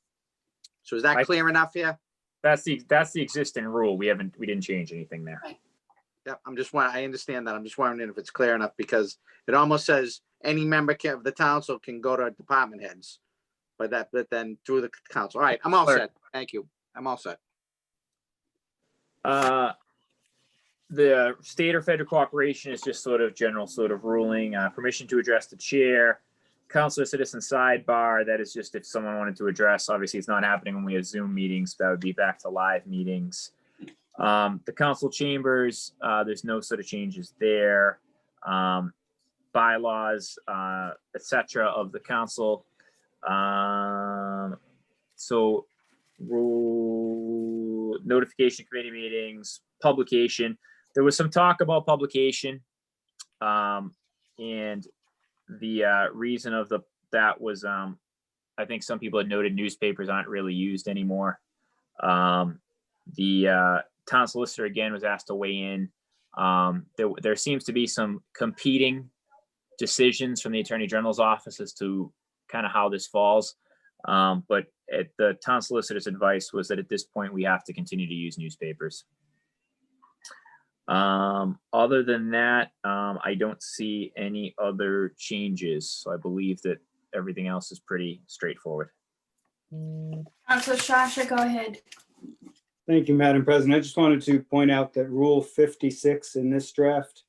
S5: So is that clear enough here?
S6: That's the existing rule. We didn't change anything there.
S5: Yeah, I understand that. I'm just wondering if it's clear enough because it almost says any member of the council can go to department heads. But then through the council. All right, I'm all set. Thank you. I'm all set.
S6: The state or federal cooperation is just sort of general sort of ruling. Permission to address the chair. Councilor citizen sidebar. That is just if someone wanted to address. Obviously, it's not happening when we have Zoom meetings. That would be back to live meetings. The council chambers. There's no sort of changes there. Bylaws, etc. of the council. So rule notification committee meetings, publication. There was some talk about publication. And the reason of that was I think some people had noted newspapers aren't really used anymore. The town solicitor again was asked to weigh in. There seems to be some competing decisions from the Attorney General's office as to kind of how this falls. But the town solicitor's advice was that at this point, we have to continue to use newspapers. Other than that, I don't see any other changes. So I believe that everything else is pretty straightforward.
S2: Councilor Sciascia, go ahead.
S7: Thank you, Madam President. I just wanted to point out that Rule 56 in this draft,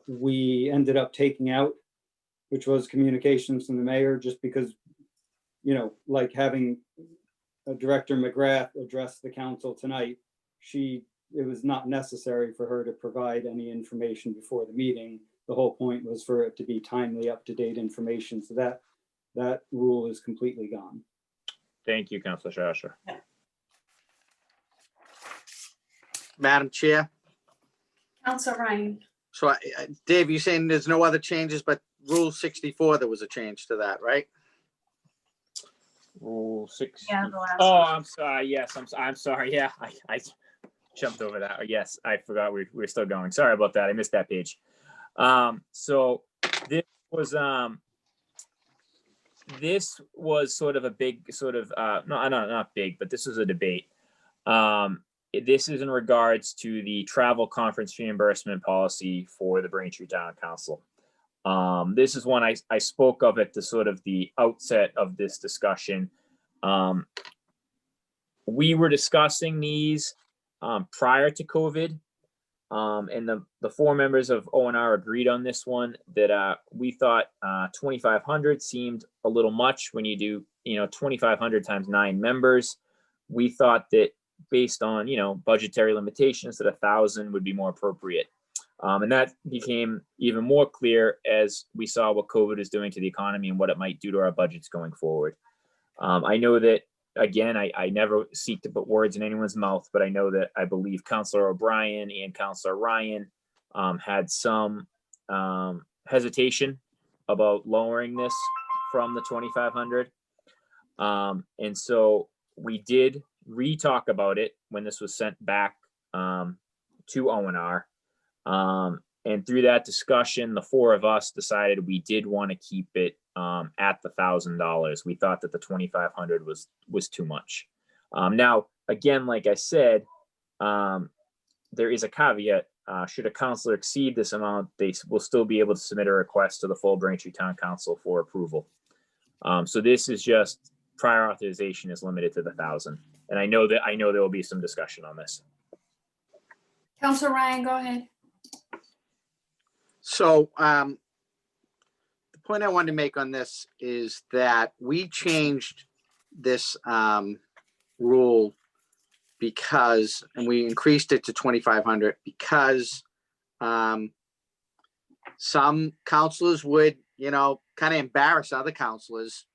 S7: we ended up taking out, which was communications from the mayor, just because, you know, like having Director Mcgrath address the council tonight, it was not necessary for her to provide any information before the meeting. The whole point was for it to be timely, up-to-date information. So that rule is completely gone.
S6: Thank you, Councilor Sciascia.
S5: Madam Chair.
S2: Councilor Ryan.
S5: So Dave, you're saying there's no other changes, but Rule 64, there was a change to that, right?
S6: Rule 6.
S2: Yeah, the last
S6: Oh,
S2: one.
S6: I'm sorry. Yes, I'm sorry. Yeah, I jumped over that. Yes, I forgot we're still going. Sorry about that. I missed that page. So this was sort of a big sort of no, not big, but this was a debate. This is in regards to the travel conference reimbursement policy for the Braintree Town Council. This is one I spoke of at the sort of the outset of this discussion. We were discussing these prior to COVID, and the four members of O&R agreed on this one, that we thought 2,500 seemed a little much when you do 2,500 times 9 members. We thought that based on budgetary limitations, that 1,000 would be more appropriate. And that became even more clear as we saw what COVID is doing to the economy and what it might do to our budgets going forward. I know that, again, I never seek to put words in anyone's mouth, but I know that I believe Councilor O'Brien and Councilor Ryan had some hesitation about lowering this from the 2,500. And so we did re-talk about it when this was sent back to O&R. And through that discussion, the four of us decided we did want to keep it at the $1,000. We thought that the 2,500 was too much. Now, again, like I said, there is a caveat. Should a councilor exceed this amount, they will still be able to submit a request to the full Braintree Town Council for approval. So this is just prior authorization is limited to the 1,000. And I know there will be some discussion on this.
S2: Councilor Ryan, go ahead.
S5: So the point I wanted to make on this is that we changed this rule because, and we increased it to 2,500 because some counselors would, kind of embarrass other counselors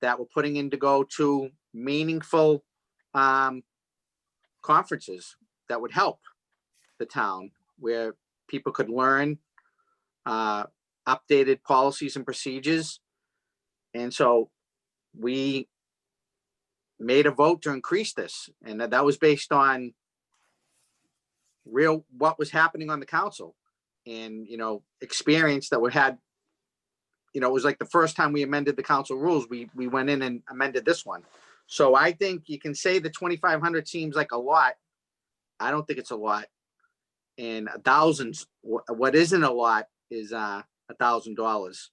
S5: that were putting in to go to meaningful conferences that would help the town, where people could learn updated policies and procedures. And so we made a vote to increase this, and that was based on what was happening on the council and experience that we had. It was like the first time we amended the council rules, we went in and amended this one. So I think you can say the 2,500 seems like a lot. I don't think it's a lot. And 1,000, what isn't a lot is $1,000.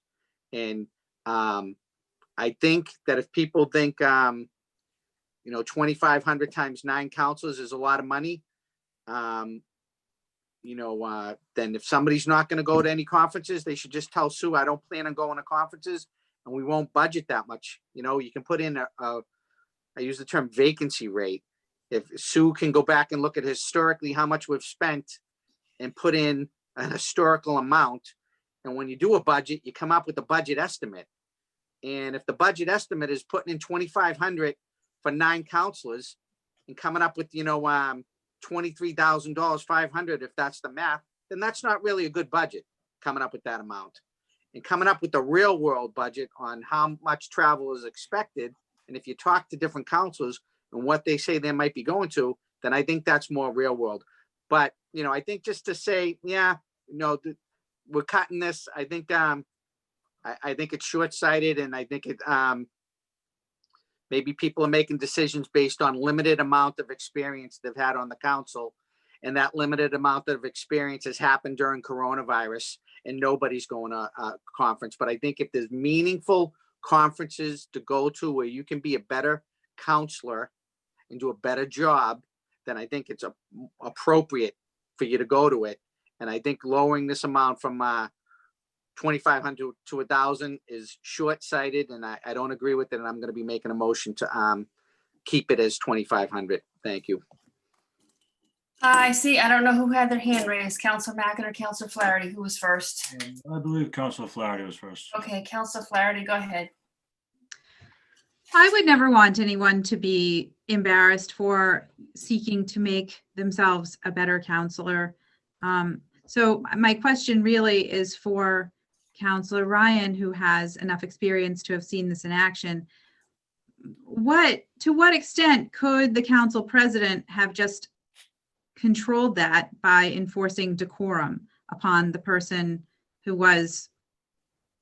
S5: And I think that if people think 2,500 times 9 councilors is a lot of money, then if somebody's not going to go to any conferences, they should just tell Sue, I don't plan on going to conferences, and we won't budget that much. You can put in I use the term vacancy rate. If Sue can go back and look at historically how much we've spent and put in a historical amount, and when you do a budget, you come up with a budget estimate. And if the budget estimate is putting in 2,500 for 9 counselors and coming up with $23,000, 500, if that's the math, then that's not really a good budget coming up with that amount. And coming up with the real world budget on how much travel is expected, and if you talk to different counselors and what they say they might be going to, then I think that's more real world. But, you know, I think just to say, yeah, you know, we're cutting this, I think it's short-sighted, and I think it, maybe people are making decisions based on limited amount of experience they've had on the council. And that limited amount of experience has happened during coronavirus, and nobody's going to a conference. But I think if there's meaningful conferences to go to where you can be a better counselor and do a better job, then I think it's appropriate for you to go to it. And I think lowering this amount from 2,500 to 1,000 is short-sighted, and I don't agree with it. And I'm going to be making a motion to keep it as 2,500. Thank you.
S2: I see. I don't know who had their hand raised, Councilor Mackin or Councilor Flaherty. Who was first?
S3: I believe Councilor Flaherty was first.
S2: Okay, Councilor Flaherty, go ahead.
S8: I would never want anyone to be embarrassed for seeking to make themselves a better counselor. So my question really is for Councilor Ryan, who has enough experience to have seen this in action. To what extent could the council president have just controlled that by enforcing decorum upon the person who was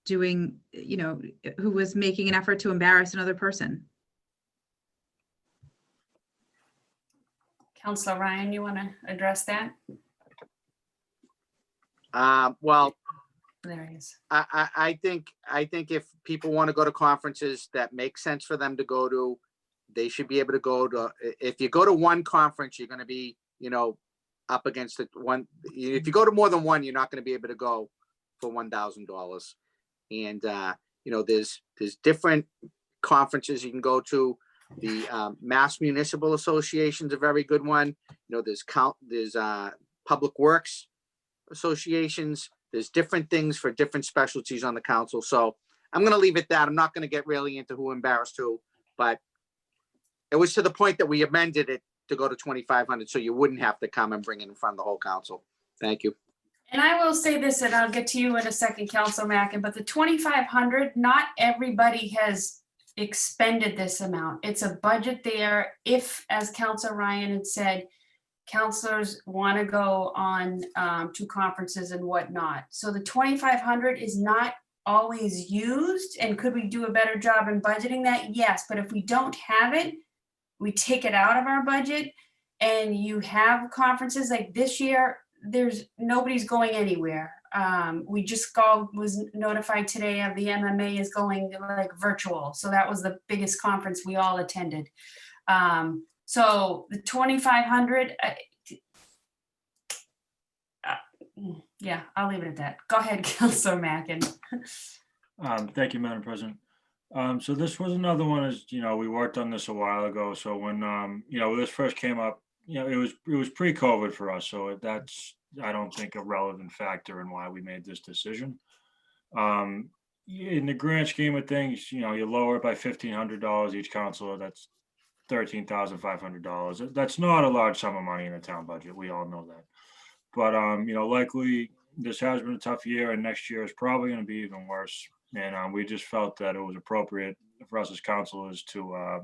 S8: doing, you know, who was making an effort to embarrass another person?
S2: Councilor Ryan, you want to address that?
S5: Well,
S2: There he is.
S5: I think if people want to go to conferences that make sense for them to go to, they should be able to go to. If you go to one conference, you're going to be, you know, up against it. One. If you go to more than one, you're not going to be able to go for $1,000. And you know, there's different conferences you can go to. The Mass Municipal Association's a very good one. You know, there's Public Works associations. There's different things for different specialties on the council. So I'm going to leave it that. I'm not going to get really into who embarrassed who, but it was to the point that we amended it to go to 2,500, so you wouldn't have to come and bring it in front of the whole council. Thank you.
S2: And I will say this, and I'll get to you in a second, Councilor Mackin, but the 2,500, not everybody has expended this amount. It's a budget there. If, as Councilor Ryan had said, councilors want to go on to conferences and whatnot. So the 2,500 is not always used. And could we do a better job in budgeting that? Yes, but if we don't have it, we take it out of our budget. And you have conferences like this year, nobody's going anywhere. We just was notified today of the MMA is going like virtual. So that was the biggest conference we all attended. So the 2,500, yeah, I'll leave it at that. Go ahead, Councilor Mackin.
S3: Thank you, Madam President. So this was another one, as you know, we worked on this a while ago. So when you know, this first came up, you know, it was pre-COVID for us. So that's, I don't think, a relevant factor in why we made this decision. In the grand scheme of things, you know, you lower it by $1,500 each councilor. That's $13,500. That's not a large sum of money in a town budget. We all know that. But you know, likely this has been a tough year, and next year is probably going to be even worse. And we just felt that it was appropriate for us as councilors to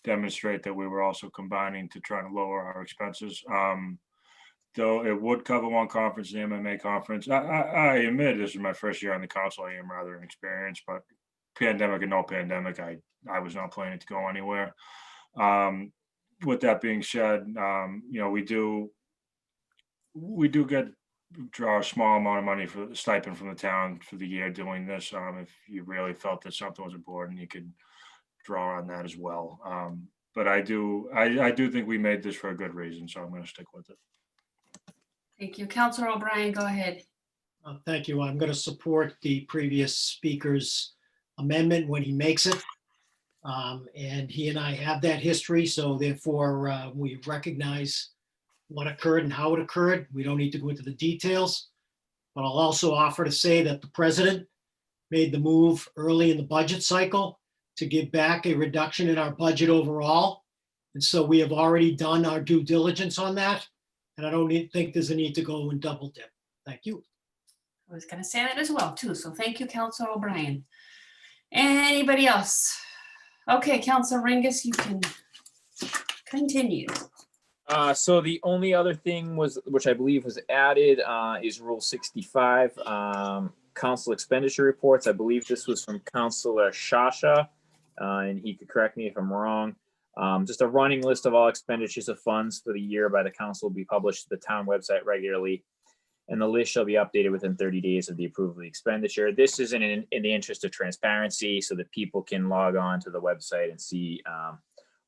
S3: demonstrate that we were also combining to try to lower our expenses. Though it would cover one conference, the MMA conference. I admit this is my first year on the council. I am rather inexperienced, but pandemic and no pandemic, I was not planning to go anywhere. With that being said, you know, we do draw a small amount of money for the stipend from the town for the year doing this. If you really felt that something was important, you could draw on that as well. But I do think we made this for a good reason, so I'm going to stick with it.
S2: Thank you. Councilor O'Brien, go ahead.
S10: Thank you. I'm going to support the previous speaker's amendment when he makes it. And he and I have that history, so therefore we recognize what occurred and how it occurred. We don't need to go into the details, but I'll also offer to say that the president made the move early in the budget cycle to give back a reduction in our budget overall. And so we have already done our due diligence on that. And I don't think there's a need to go and double dip. Thank you.
S2: I was going to say that as well, too. So thank you, Councilor O'Brien. Anybody else? Okay, Councilor Ringus, you can continue.
S6: So the only other thing which I believe was added, is Rule 65, council expenditure reports. I believe this was from Councilor Shasha, and he could correct me if I'm wrong. Just a running list of all expenditures of funds for the year by the council will be published to the town website regularly, and the list shall be updated within 30 days of the approval of the expenditure. This is in the interest of transparency so that people can log on to the website and see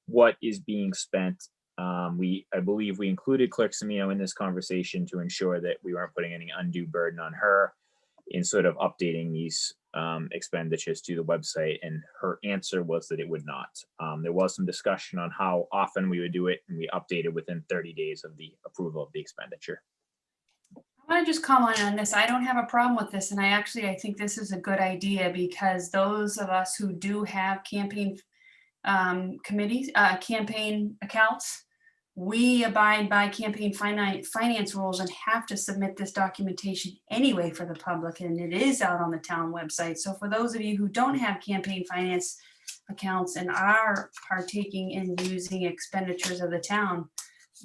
S6: what is being spent. I believe we included Clerk Semino in this conversation to ensure that we weren't putting any undue burden on her in sort of updating these expenditures to the website, and her answer was that it would not. There was some discussion on how often we would do it, and we updated within 30 days of the approval of the expenditure.
S2: I want to just comment on this. I don't have a problem with this, and I think this is a good idea, because those of us who do have campaign committees, campaign accounts, we abide by campaign finance rules and have to submit this documentation anyway for the public, and it is out on the town website. So for those of you who don't have campaign finance accounts and are partaking in using expenditures of the town,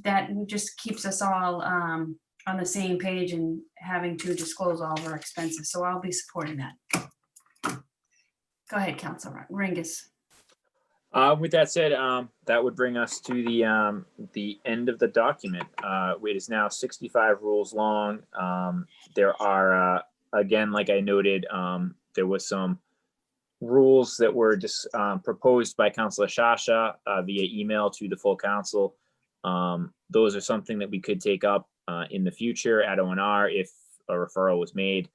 S2: that just keeps us all on the same page and having to disclose all of our expenses. So I'll be supporting that. Go ahead, Councilor Ringus.
S6: With that said, that would bring us to the end of the document. It is now 65 rules long. There are, again, like I noted, there was some rules that were just proposed by Councilor Shasha via email to the full council. Those are something that we could take up in the future at O&R if a referral was made.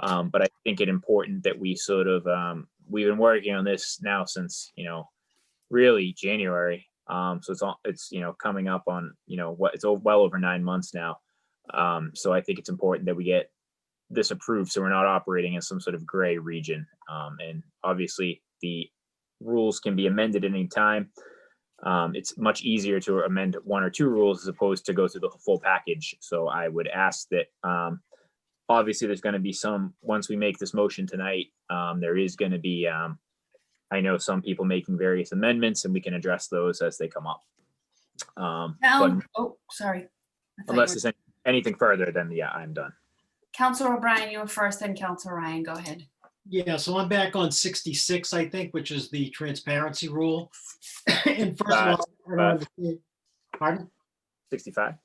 S6: But I think it's important that we sort of, we've been working on this now since, really January. So it's coming up on, it's well over 9 months now. So I think it's important that we get this approved so we're not operating in some sort of gray region. And obviously the rules can be amended at any time. It's much easier to amend 1 or 2 rules as opposed to go through the full package. So I would ask that, obviously there's going to be some, once we make this motion tonight, there is going to be, I know some people making various amendments, and we can address those as they come up. But
S2: Oh, sorry.
S6: unless there's anything further, then yeah, I'm done.
S2: Councilor O'Brien, you were first, then Councilor Ryan, go ahead.
S10: Yeah, so I'm back on 66, I think, which is the transparency rule. And first of all, I don't understand. Pardon?
S6: 65.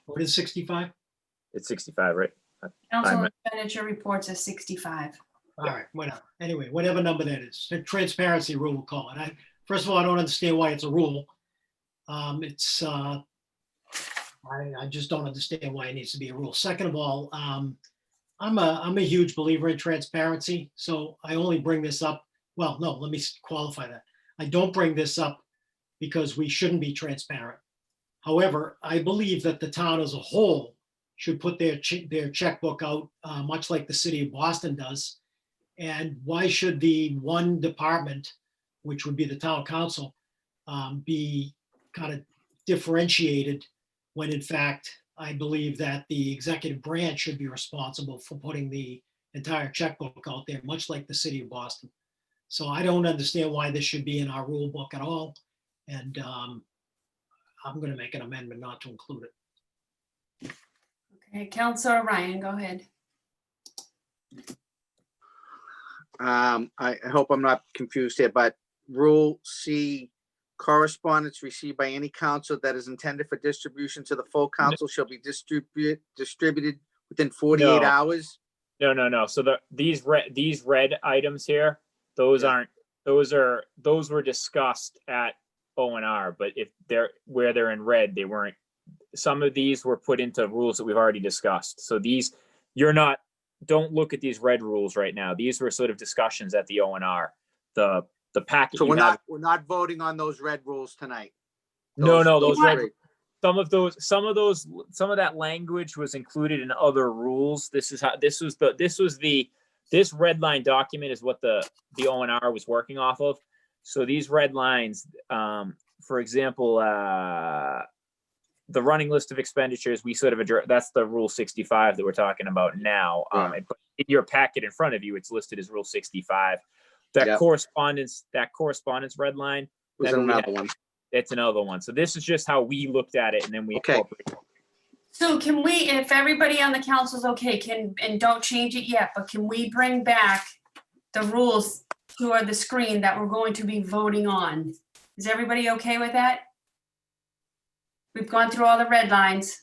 S10: What is 65?
S6: It's 65, right?
S2: Council expenditure reports is 65.
S10: All right, whatever. Anyway, whatever number that is, the transparency rule, we'll call it. First of all, I don't understand why it's a rule. I just don't understand why it needs to be a rule. Second of all, I'm a huge believer in transparency, so I only bring this up. Well, no, let me qualify that. I don't bring this up because we shouldn't be transparent. However, I believe that the town as a whole should put their checkbook out, much like the city of Boston does. And why should the one department, which would be the town council, be kind of differentiated when in fact, I believe that the executive branch should be responsible for putting the entire checkbook out there, much like the city of Boston. So I don't understand why this should be in our rule book at all. And I'm going to make an amendment not to include it.
S2: Okay, Councilor Ryan, go ahead.
S5: I hope I'm not confused here, but Rule C, correspondence received by any council that is intended for distribution to the full council shall be distributed within 48 hours.
S6: No. So these red items here, those were discussed at O&R, but if they're in red, they weren't. Some of these were put into rules that we've already discussed. So these, don't look at these red rules right now. These were sort of discussions at the O&R. The packet.
S5: So we're not voting on those red rules tonight.
S6: No, those red. Some of that language was included in other rules. This red line document is what the O&R was working off of. So these red lines, for example, the running list of expenditures, we sort of address, that's the Rule 65 that we're talking about now. But in your packet in front of you, it's listed as Rule 65. That correspondence red line.
S5: Was another one.
S6: it's another one. So this is just how we looked at it, and then we
S5: Okay.
S6: incorporated.
S2: So can we, if everybody on the council is okay, and don't change it yet, but can we bring back the rules to the screen that we're going to be voting on? Is everybody okay with that? We've gone through all the red lines.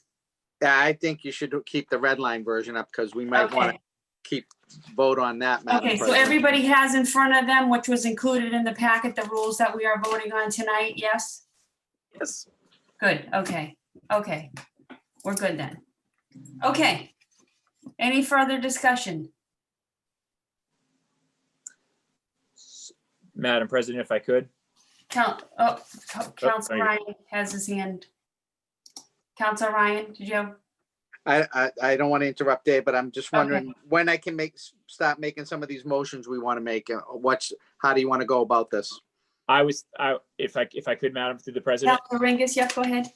S5: Yeah, I think you should keep the red line version up because we might want to
S2: Okay.
S5: keep vote on that, Madam
S2: Okay, so
S5: President.
S2: everybody has in front of them, which was included in the packet, the rules that we are voting on tonight, yes?
S6: Yes.
S2: Good, okay, okay. We're good then. Okay. Any further discussion?
S6: Madam President, if I could.
S2: Council
S6: sorry.
S2: Ryan has his hand. Council Ryan, did you have?
S5: I don't want to interrupt Dave, but I'm just wondering when I can start making some of these motions we want to make. How do you want to go about this?
S6: If I could, Madam, through the President.
S2: Council Ringus, yeah, go ahead.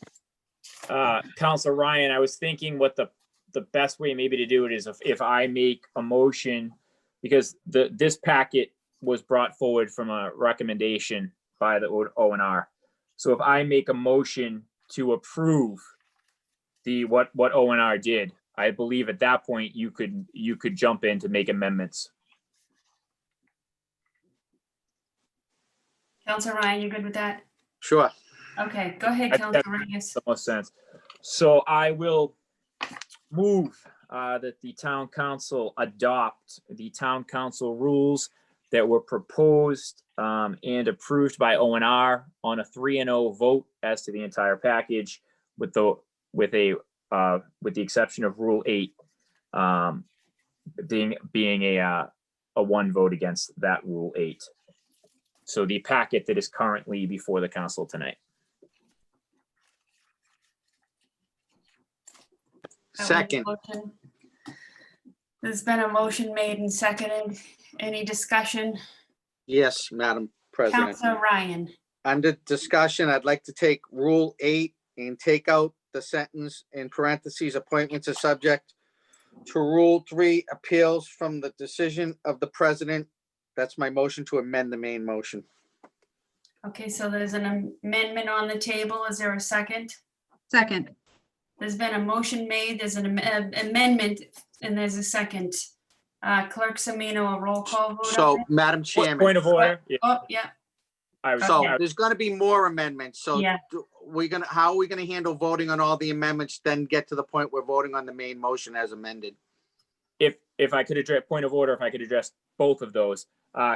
S6: Councilor Ryan, I was thinking what the best way maybe to do it is if I make a motion, because this packet was brought forward from a recommendation by the O&R. So if I make a motion to approve what O&R did, I believe at that point you could jump in to make amendments.
S2: Council Ryan, you good with that?
S5: Sure.
S2: Okay, go ahead,
S6: I-
S2: Council Ringus.
S6: The most sense. So I will move that the town council adopt the town council rules that were proposed and approved by O&R on a 3-0 vote as to the entire package, with the exception of Rule 8 being a 1 vote against that Rule 8. So the packet that is currently before the council tonight.
S5: Second.
S2: There's been a motion made and seconded. Any discussion?
S5: Yes, Madam President.
S2: Council Ryan.
S5: Under discussion, I'd like to take Rule 8 and take out the sentence in parentheses, appointments are subject to Rule 3, appeals from the decision of the president. That's my motion to amend the main motion.
S2: Okay, so there's an amendment on the table. Is there a second?
S8: Second.
S2: There's been a motion made, there's an amendment, and there's a second. Clerk Semino, a roll call vote.
S5: So,
S2: on it?
S5: Madam Chairman,
S6: Point of order. Yeah,
S2: Oh, yeah,
S5: so there's going to be more amendments. So
S2: Yeah.
S5: how are we going to handle voting on all the amendments, then get to the point where voting on the main motion as amended?
S6: If I could address point of order, if I could address both of those.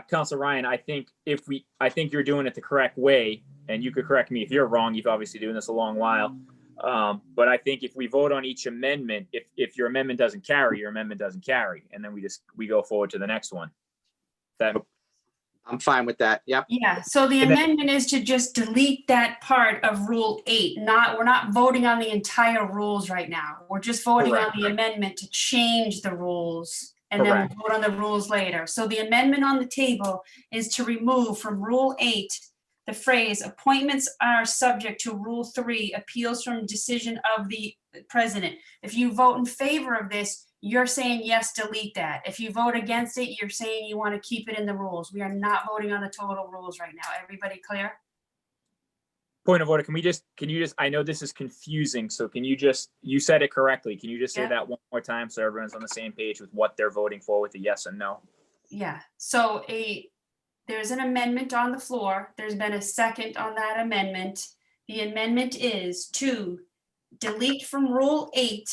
S6: Council Ryan, I think you're doing it the correct way, and you could correct me if you're wrong. You've obviously doing this a long while. But I think if we vote on each amendment, if your amendment doesn't carry, your amendment doesn't carry, and then we go forward to the next one.
S5: I'm fine with that. Yep.
S2: yeah, so the
S6: And then-
S2: amendment is to just delete that part of Rule 8, we're not voting on the entire rules right now. We're just voting on the amendment to change the rules, and then
S6: Correct.
S2: we'll vote on the rules later. So the amendment on the table is to remove from Rule 8 the phrase appointments are subject to Rule 3, appeals from decision of the president. If you vote in favor of this, you're saying yes, delete that. If you vote against it, you're saying you want to keep it in the rules. We are not voting on the total rules right now. Everybody clear?
S6: Point of order. Can you just, I know this is confusing, so you said it correctly. Can you just say
S2: Yeah.
S6: that one more time so everyone's on the same page with what they're voting for with the yes and no?
S2: Yeah, so there's an amendment on the floor. There's been a second on that amendment. The amendment is to delete from Rule 8,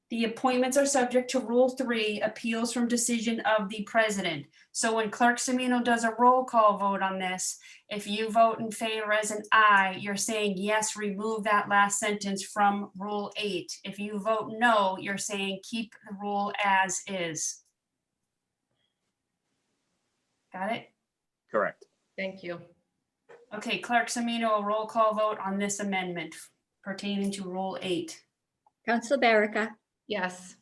S2: the appointments are subject to Rule 3, appeals from decision of the president. So when Clerk Semino does a roll call vote on this, if you vote in favor as an aye, you're saying yes, remove that last sentence from Rule 8. If you vote no, you're saying keep the rule as is. Got it?
S6: Correct.
S4: Thank you.
S2: Okay, Clerk Semino, a roll call vote on this amendment pertaining to Rule 8.
S1: Counselor Barica,
S4: Yes.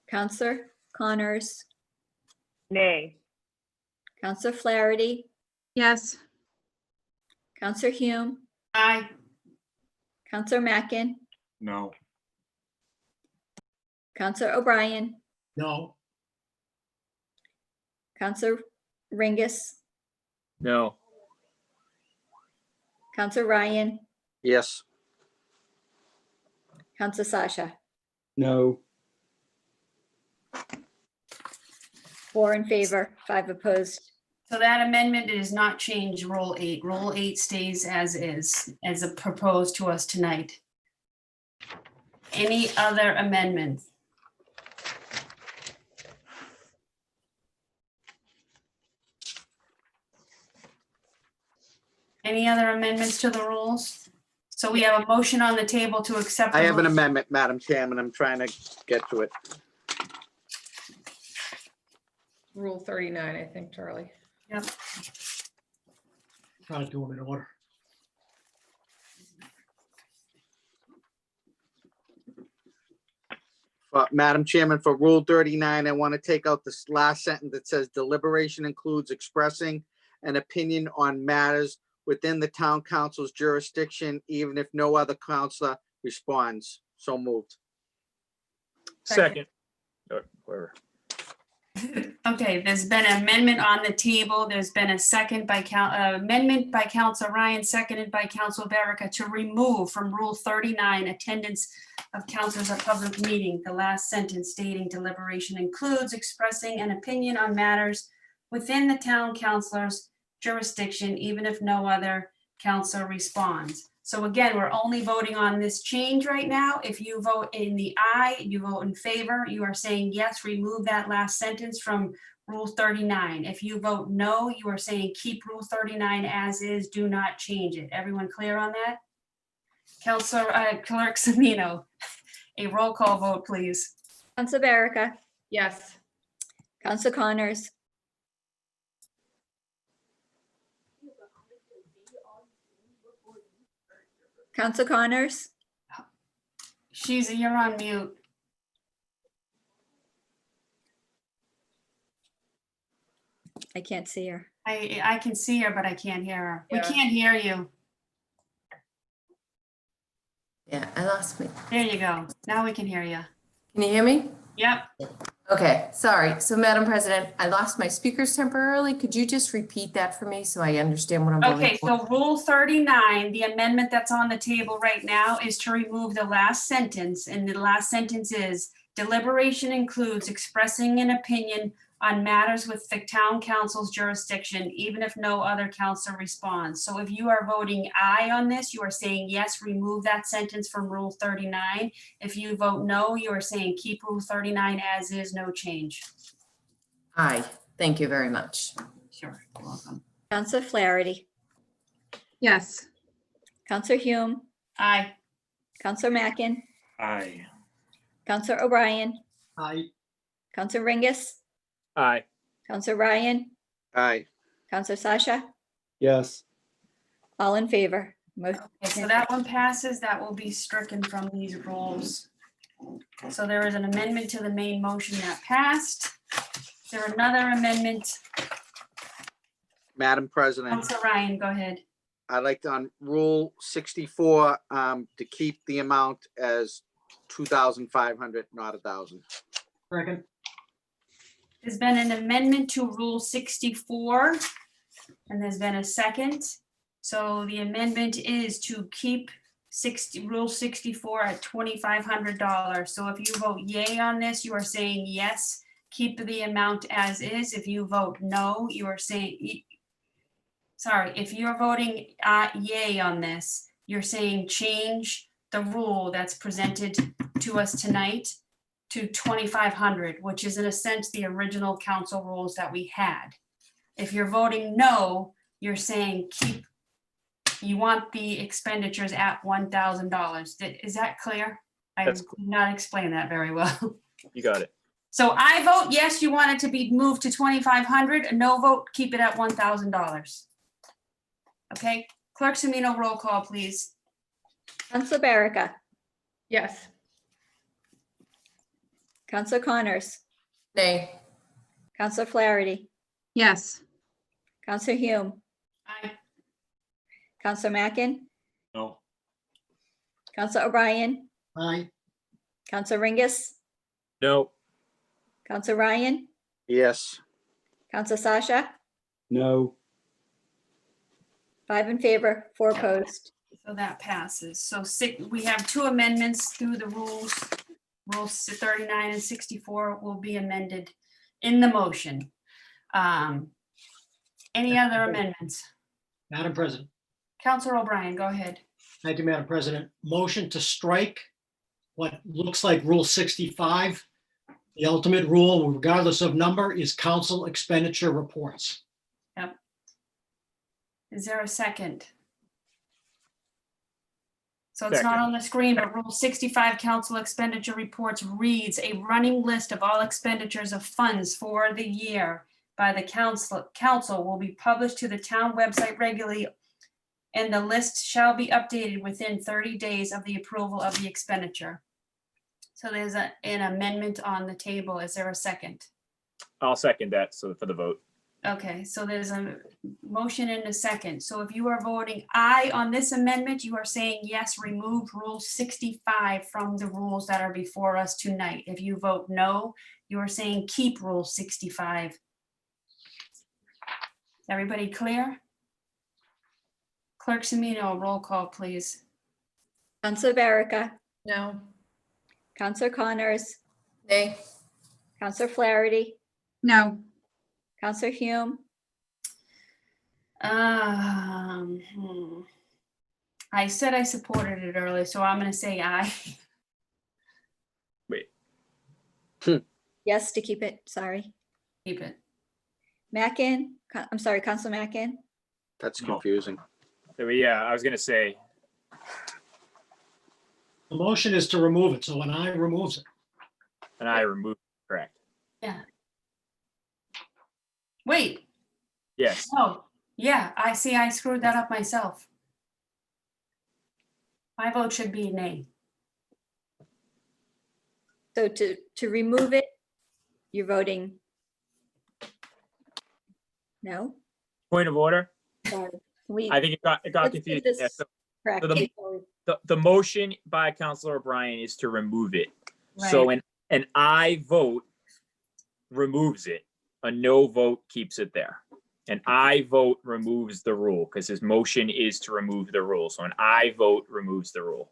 S1: Counselor Connors,
S12: Nay.
S1: Counselor Flaherty,
S8: Yes.
S1: Counselor Hume,
S2: Aye.
S1: Counselor Mackin,
S3: No.
S1: Counselor O'Brien,
S10: No.
S1: Counselor Ringus,
S6: No.
S1: Counselor Ryan,
S5: Yes.
S1: Counselor Sasha,
S7: No.
S1: 4 in favor, 5 opposed.
S2: So that amendment does not change Rule 8. Rule 8 stays as is, as proposed to us tonight. Any other amendments? Any other amendments to the rules? So we have a motion on the table to accept.
S5: I
S2: the
S5: have an
S2: rules.
S5: amendment, Madam Chairman. I'm trying to get to it.
S4: Rule 39, I think, Charlie.
S2: Yep.
S10: Try to do them in order.
S5: Madam Chairman, for Rule 39, I want to take out this last sentence that says deliberation includes expressing an opinion on matters within the town council's jurisdiction, even if no other counselor responds. So moved.
S6: Second. Or whoever.
S2: Okay, there's been an amendment on the table. There's been a second by amendment by Council Ryan, seconded by Council Berica to remove from Rule 39 attendance of councilors at public meeting. The last sentence stating deliberation includes expressing an opinion on matters within the town councilor's jurisdiction, even if no other councilor responds. So again, we're only voting on this change right now. If you vote in the aye, you vote in favor, you are saying yes, remove that last sentence from Rule 39. If you vote no, you are saying keep Rule 39 as is, do not change it. Everyone clear on that? Counselor Clerk Semino, a roll call vote, please.
S1: Counselor Berica,
S4: Yes.
S1: Counselor Connors, Counselor Connors,
S2: You're on mute.
S1: I can't see her.
S2: I can see her, but I can't hear her. We
S4: Yeah.
S2: can't hear you.
S13: Yeah, I lost me.
S2: There you go. Now we can hear you.
S13: Can you hear me?
S2: Yep.
S13: Okay, sorry. So Madam President, I lost my speakers temporarily. Could you just repeat that for me so I understand what I'm voting
S2: Okay,
S13: for?
S2: so Rule 39, the amendment that's on the table right now is to remove the last sentence, and the last sentence is deliberation includes expressing an opinion on matters with the town council's jurisdiction, even if no other council responds. So if you are voting aye on this, you are saying yes, remove that sentence from Rule 39. If you vote no, you are saying keep Rule 39 as is, no change.
S13: Aye, thank you very much.
S2: Sure, you're welcome.
S1: Counselor Flaherty,
S8: Yes.
S1: Counselor Hume,
S2: Aye.
S1: Counselor Mackin,
S3: Aye.
S1: Counselor O'Brien,
S10: Aye.
S1: Counselor Ringus,
S6: Aye.
S1: Counselor Ryan,
S5: Aye.
S1: Counselor Sasha,
S7: Yes.
S1: all in favor.
S2: Okay, so that one passes. That will be stricken from these rules. So there is an amendment to the main motion that passed. Is there another amendment?
S5: Madam President,
S2: Councilor Ryan, go ahead.
S5: I'd like to, on Rule 64, to keep the amount as 2,500, not 1,000.
S10: Second.
S2: There's been an amendment to Rule 64, and there's been a second. So the amendment is to keep Rule 64 at $2,500. So if you vote yay on this, you are saying yes, keep the amount as is. If you vote no, you are saying, sorry, if you're voting yay on this, you're saying change the rule that's presented to us tonight to 2,500, which is in a sense the original council rules that we had. If you're voting no, you're saying you want the expenditures at $1,000. Is that clear? I
S6: That's
S2: did
S6: cool.
S2: not explain that very well.
S6: You got it.
S2: So I vote yes, you want it to be moved to 2,500. A no vote, keep it at $1,000. Okay, Clerk Semino, roll call, please.
S1: Counselor Berica,
S4: Yes.
S1: Counselor Connors,
S13: Nay.
S1: Counselor Flaherty,
S8: Yes.
S1: Counselor Hume,
S2: Aye.
S1: Counselor Mackin,
S3: No.
S1: Counselor O'Brien,
S10: Aye.
S1: Counselor Ringus,
S6: No.
S1: Counselor Ryan,
S5: Yes.
S1: Counselor Sasha,
S7: No.
S1: 5 in favor, 4 opposed.
S2: So that passes. So we have 2 amendments through the rules. Rules 39 and 64 will be amended in the motion. Any other amendments?
S10: Madam President.
S2: Counselor O'Brien, go ahead.
S10: Thank you, Madam President. Motion to strike what looks like Rule 65. The ultimate rule, regardless of number, is council expenditure reports.
S2: Yep. Is there a second? So it's not
S6: Second.
S2: on the screen, but Rule 65 council expenditure reports reads a running list of all expenditures of funds for the year by the council will be published to the town website regularly, and the list shall be updated within 30 days of the approval of the expenditure. So there's an amendment on the table. Is there a second?
S6: I'll second that. So for the vote.
S2: Okay, so there's a motion and a second. So if you are voting aye on this amendment, you are saying yes, remove Rule 65 from the rules that are before us tonight. If you vote no, you are saying keep Rule 65. Is everybody clear? Clerk Semino, roll call, please.
S1: Counselor Barica,
S4: No.
S1: Counselor Connors,
S13: Nay.
S1: Counselor Flaherty,
S8: No,
S1: Counselor Hume,
S2: I said I supported it earlier, so I'm gonna say aye.
S6: Wait.
S1: yes to keep it, sorry.
S2: Keep it.
S1: Mackin, I'm sorry, Counselor Mackin,
S5: That's
S3: No.
S5: confusing.
S6: Yeah, I was gonna say,
S10: The motion is to remove it, so an aye removes it.
S6: and I removed, correct.
S2: Wait,
S6: Yes.
S2: oh, yeah, I see, I screwed that up myself. My vote should be nay.
S1: so to remove it, you're voting no?
S6: Point of order.
S1: Sorry. We,
S6: I think it got
S1: let's do
S6: confused.
S1: this
S6: Yeah, so
S1: correct.
S6: so the motion by Counselor O'Brien is to remove it. So an aye vote removes it. A no vote keeps it there. An aye vote removes the rule because his motion is to remove the rule. So an aye vote removes the rule.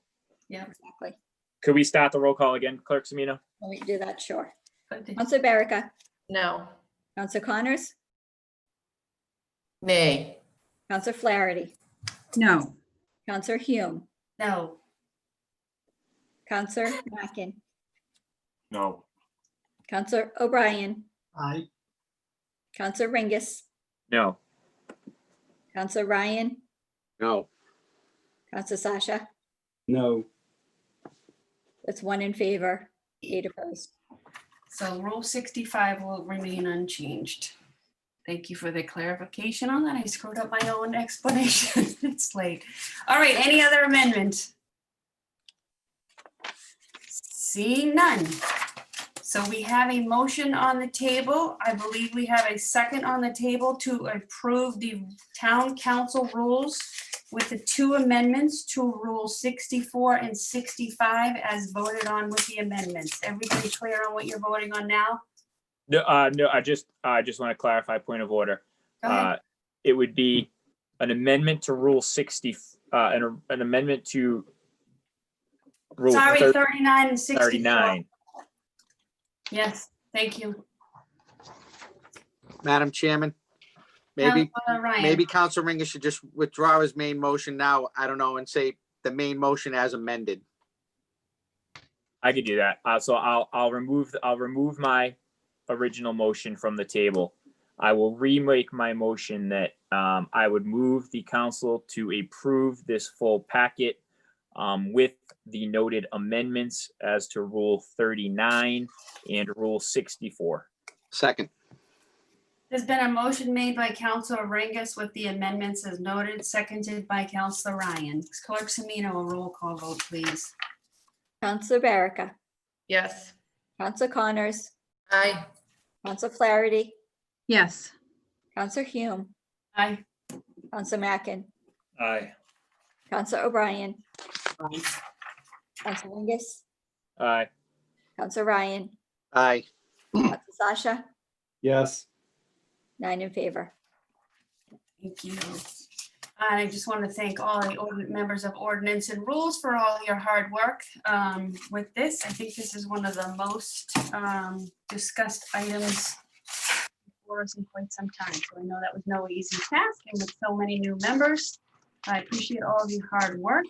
S2: Yeah.
S1: Exactly.
S6: Could we start the roll call again, Clerk Semino?
S1: Let me do that, sure.
S2: But the-
S1: Counselor Barica,
S4: No.
S1: Counselor Connors,
S13: Nay.
S1: Counselor Flaherty,
S8: no,
S1: Counselor Hume,
S2: No,
S1: Counselor Mackin,
S3: No.
S1: Counselor O'Brien,
S10: Aye.
S1: Counselor Ringus,
S6: No.
S1: Counselor Ryan,
S5: No,
S1: Counselor Sasha.
S7: No,
S1: That's 1 in favor, 8 opposed.
S2: so Rule 65 will remain unchanged. Thank you for the clarification on that. I screwed up my own explanation. It's late. All right, any other amendment? Seeing none. So we have a motion on the table. I believe we have a second on the table to approve the town council rules with the 2 amendments to Rule 64 and 65 as voted on with the amendments. Everybody clear on what you're voting on now?
S6: No, I just want to clarify point of order.
S2: Go ahead.
S6: It would be an amendment to Rule 60, an amendment to Rule
S2: Sorry, 39 and 64.
S6: 39.
S2: Yes, thank you.
S5: Madam Chairman, maybe,
S2: Councilor Ryan.
S5: maybe Council Ringer should just withdraw his main motion now, I don't know, and say the main motion as amended.
S6: I could do that. So I'll remove my original motion from the table. I will remake my motion that I would move the council to approve this full packet with the noted amendments as to Rule 39 and Rule 64.
S5: Second,
S2: There's been a motion made by Councilor Ringus with the amendments as noted, seconded by Councilor Ryan. Clerk Semino, a roll call vote, please.
S1: Counselor Barica,
S4: Yes.
S1: Counselor Connors,
S13: Aye.
S1: Counselor Flaherty,
S8: yes,
S1: Counselor Hume,
S2: Aye.
S1: Counselor Mackin,
S3: Aye.
S1: Counselor O'Brien, Counselor Ringus,
S6: Aye.
S1: Counselor Ryan,
S5: aye.
S1: Counselor Sasha,
S7: yes,
S1: 9 in favor.
S2: Thank you. And I just want to thank all the members of Ordinance and Rules for all your hard work with this. I think this is one of the most discussed items for us in quite some time. So I know that was no easy task, and with so many new members, I appreciate all of your hard work.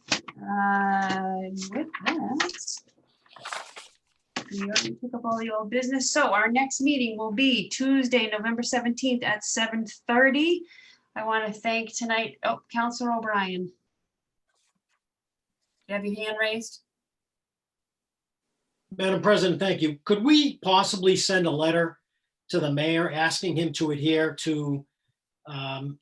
S2: With that, we already took up all the old business. So our next meeting will be Tuesday, November 17th at 7:30. I want to thank tonight, Counselor O'Brien. You have your hand raised?
S10: Madam President, thank you. Could we possibly send a letter to the mayor asking him to adhere to item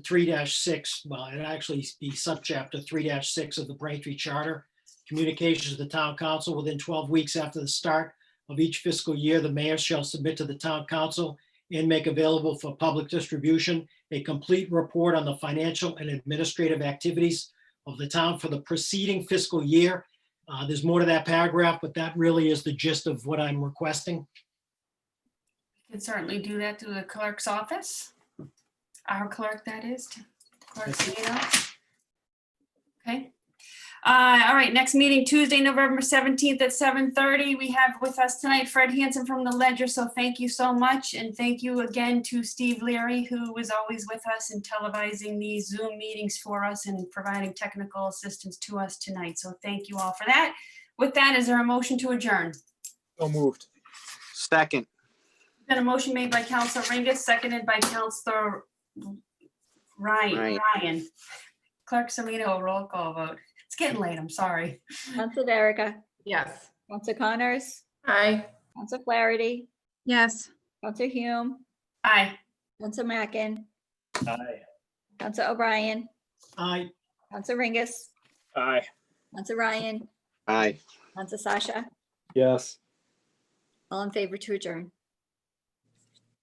S10: 3-6, well, it actually be subchapter 3-6 of the Braintree Charter, communications to the town council within 12 weeks after the start of each fiscal year, the mayor shall submit to the town council and make available for public distribution a complete report on the financial and administrative activities of the town for the preceding fiscal year. There's more to that paragraph, but that really is the gist of what I'm requesting.
S2: You can certainly do that through the clerk's office. Our clerk, that is, Clerk Zeno. Okay. All right, next meeting Tuesday, November 17th at 7:30. We have with us tonight Fred Hansen from the Ledger, so thank you so much. And thank you again to Steve Leary, who was always with us in televising these Zoom meetings for us and providing technical assistance to us tonight. So thank you all for that. With that, is there a motion to adjourn?
S6: So moved.
S5: Second.
S2: Been a motion made by Councilor Ringus, seconded by Councilor Ryan. Clerk Selino, roll call vote. It's getting late, I'm sorry.
S1: Council Verica,
S4: Yes.
S1: Council Connors,
S13: Aye.
S1: Council Flaherty,
S8: Yes.
S1: Council Hume,
S2: Aye.
S1: Council Mackin,
S6: Aye.
S1: Council O'Brien,
S10: Aye.
S1: Council Ringus,
S6: Aye.
S1: Council Ryan,
S5: Aye.
S1: Council Sasha,
S7: Yes.
S1: all in favor to adjourn.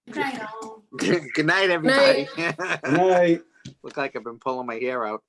S2: Good night, all.
S5: Good night, everybody.
S7: Good night.
S5: Look like I've been pulling my hair out.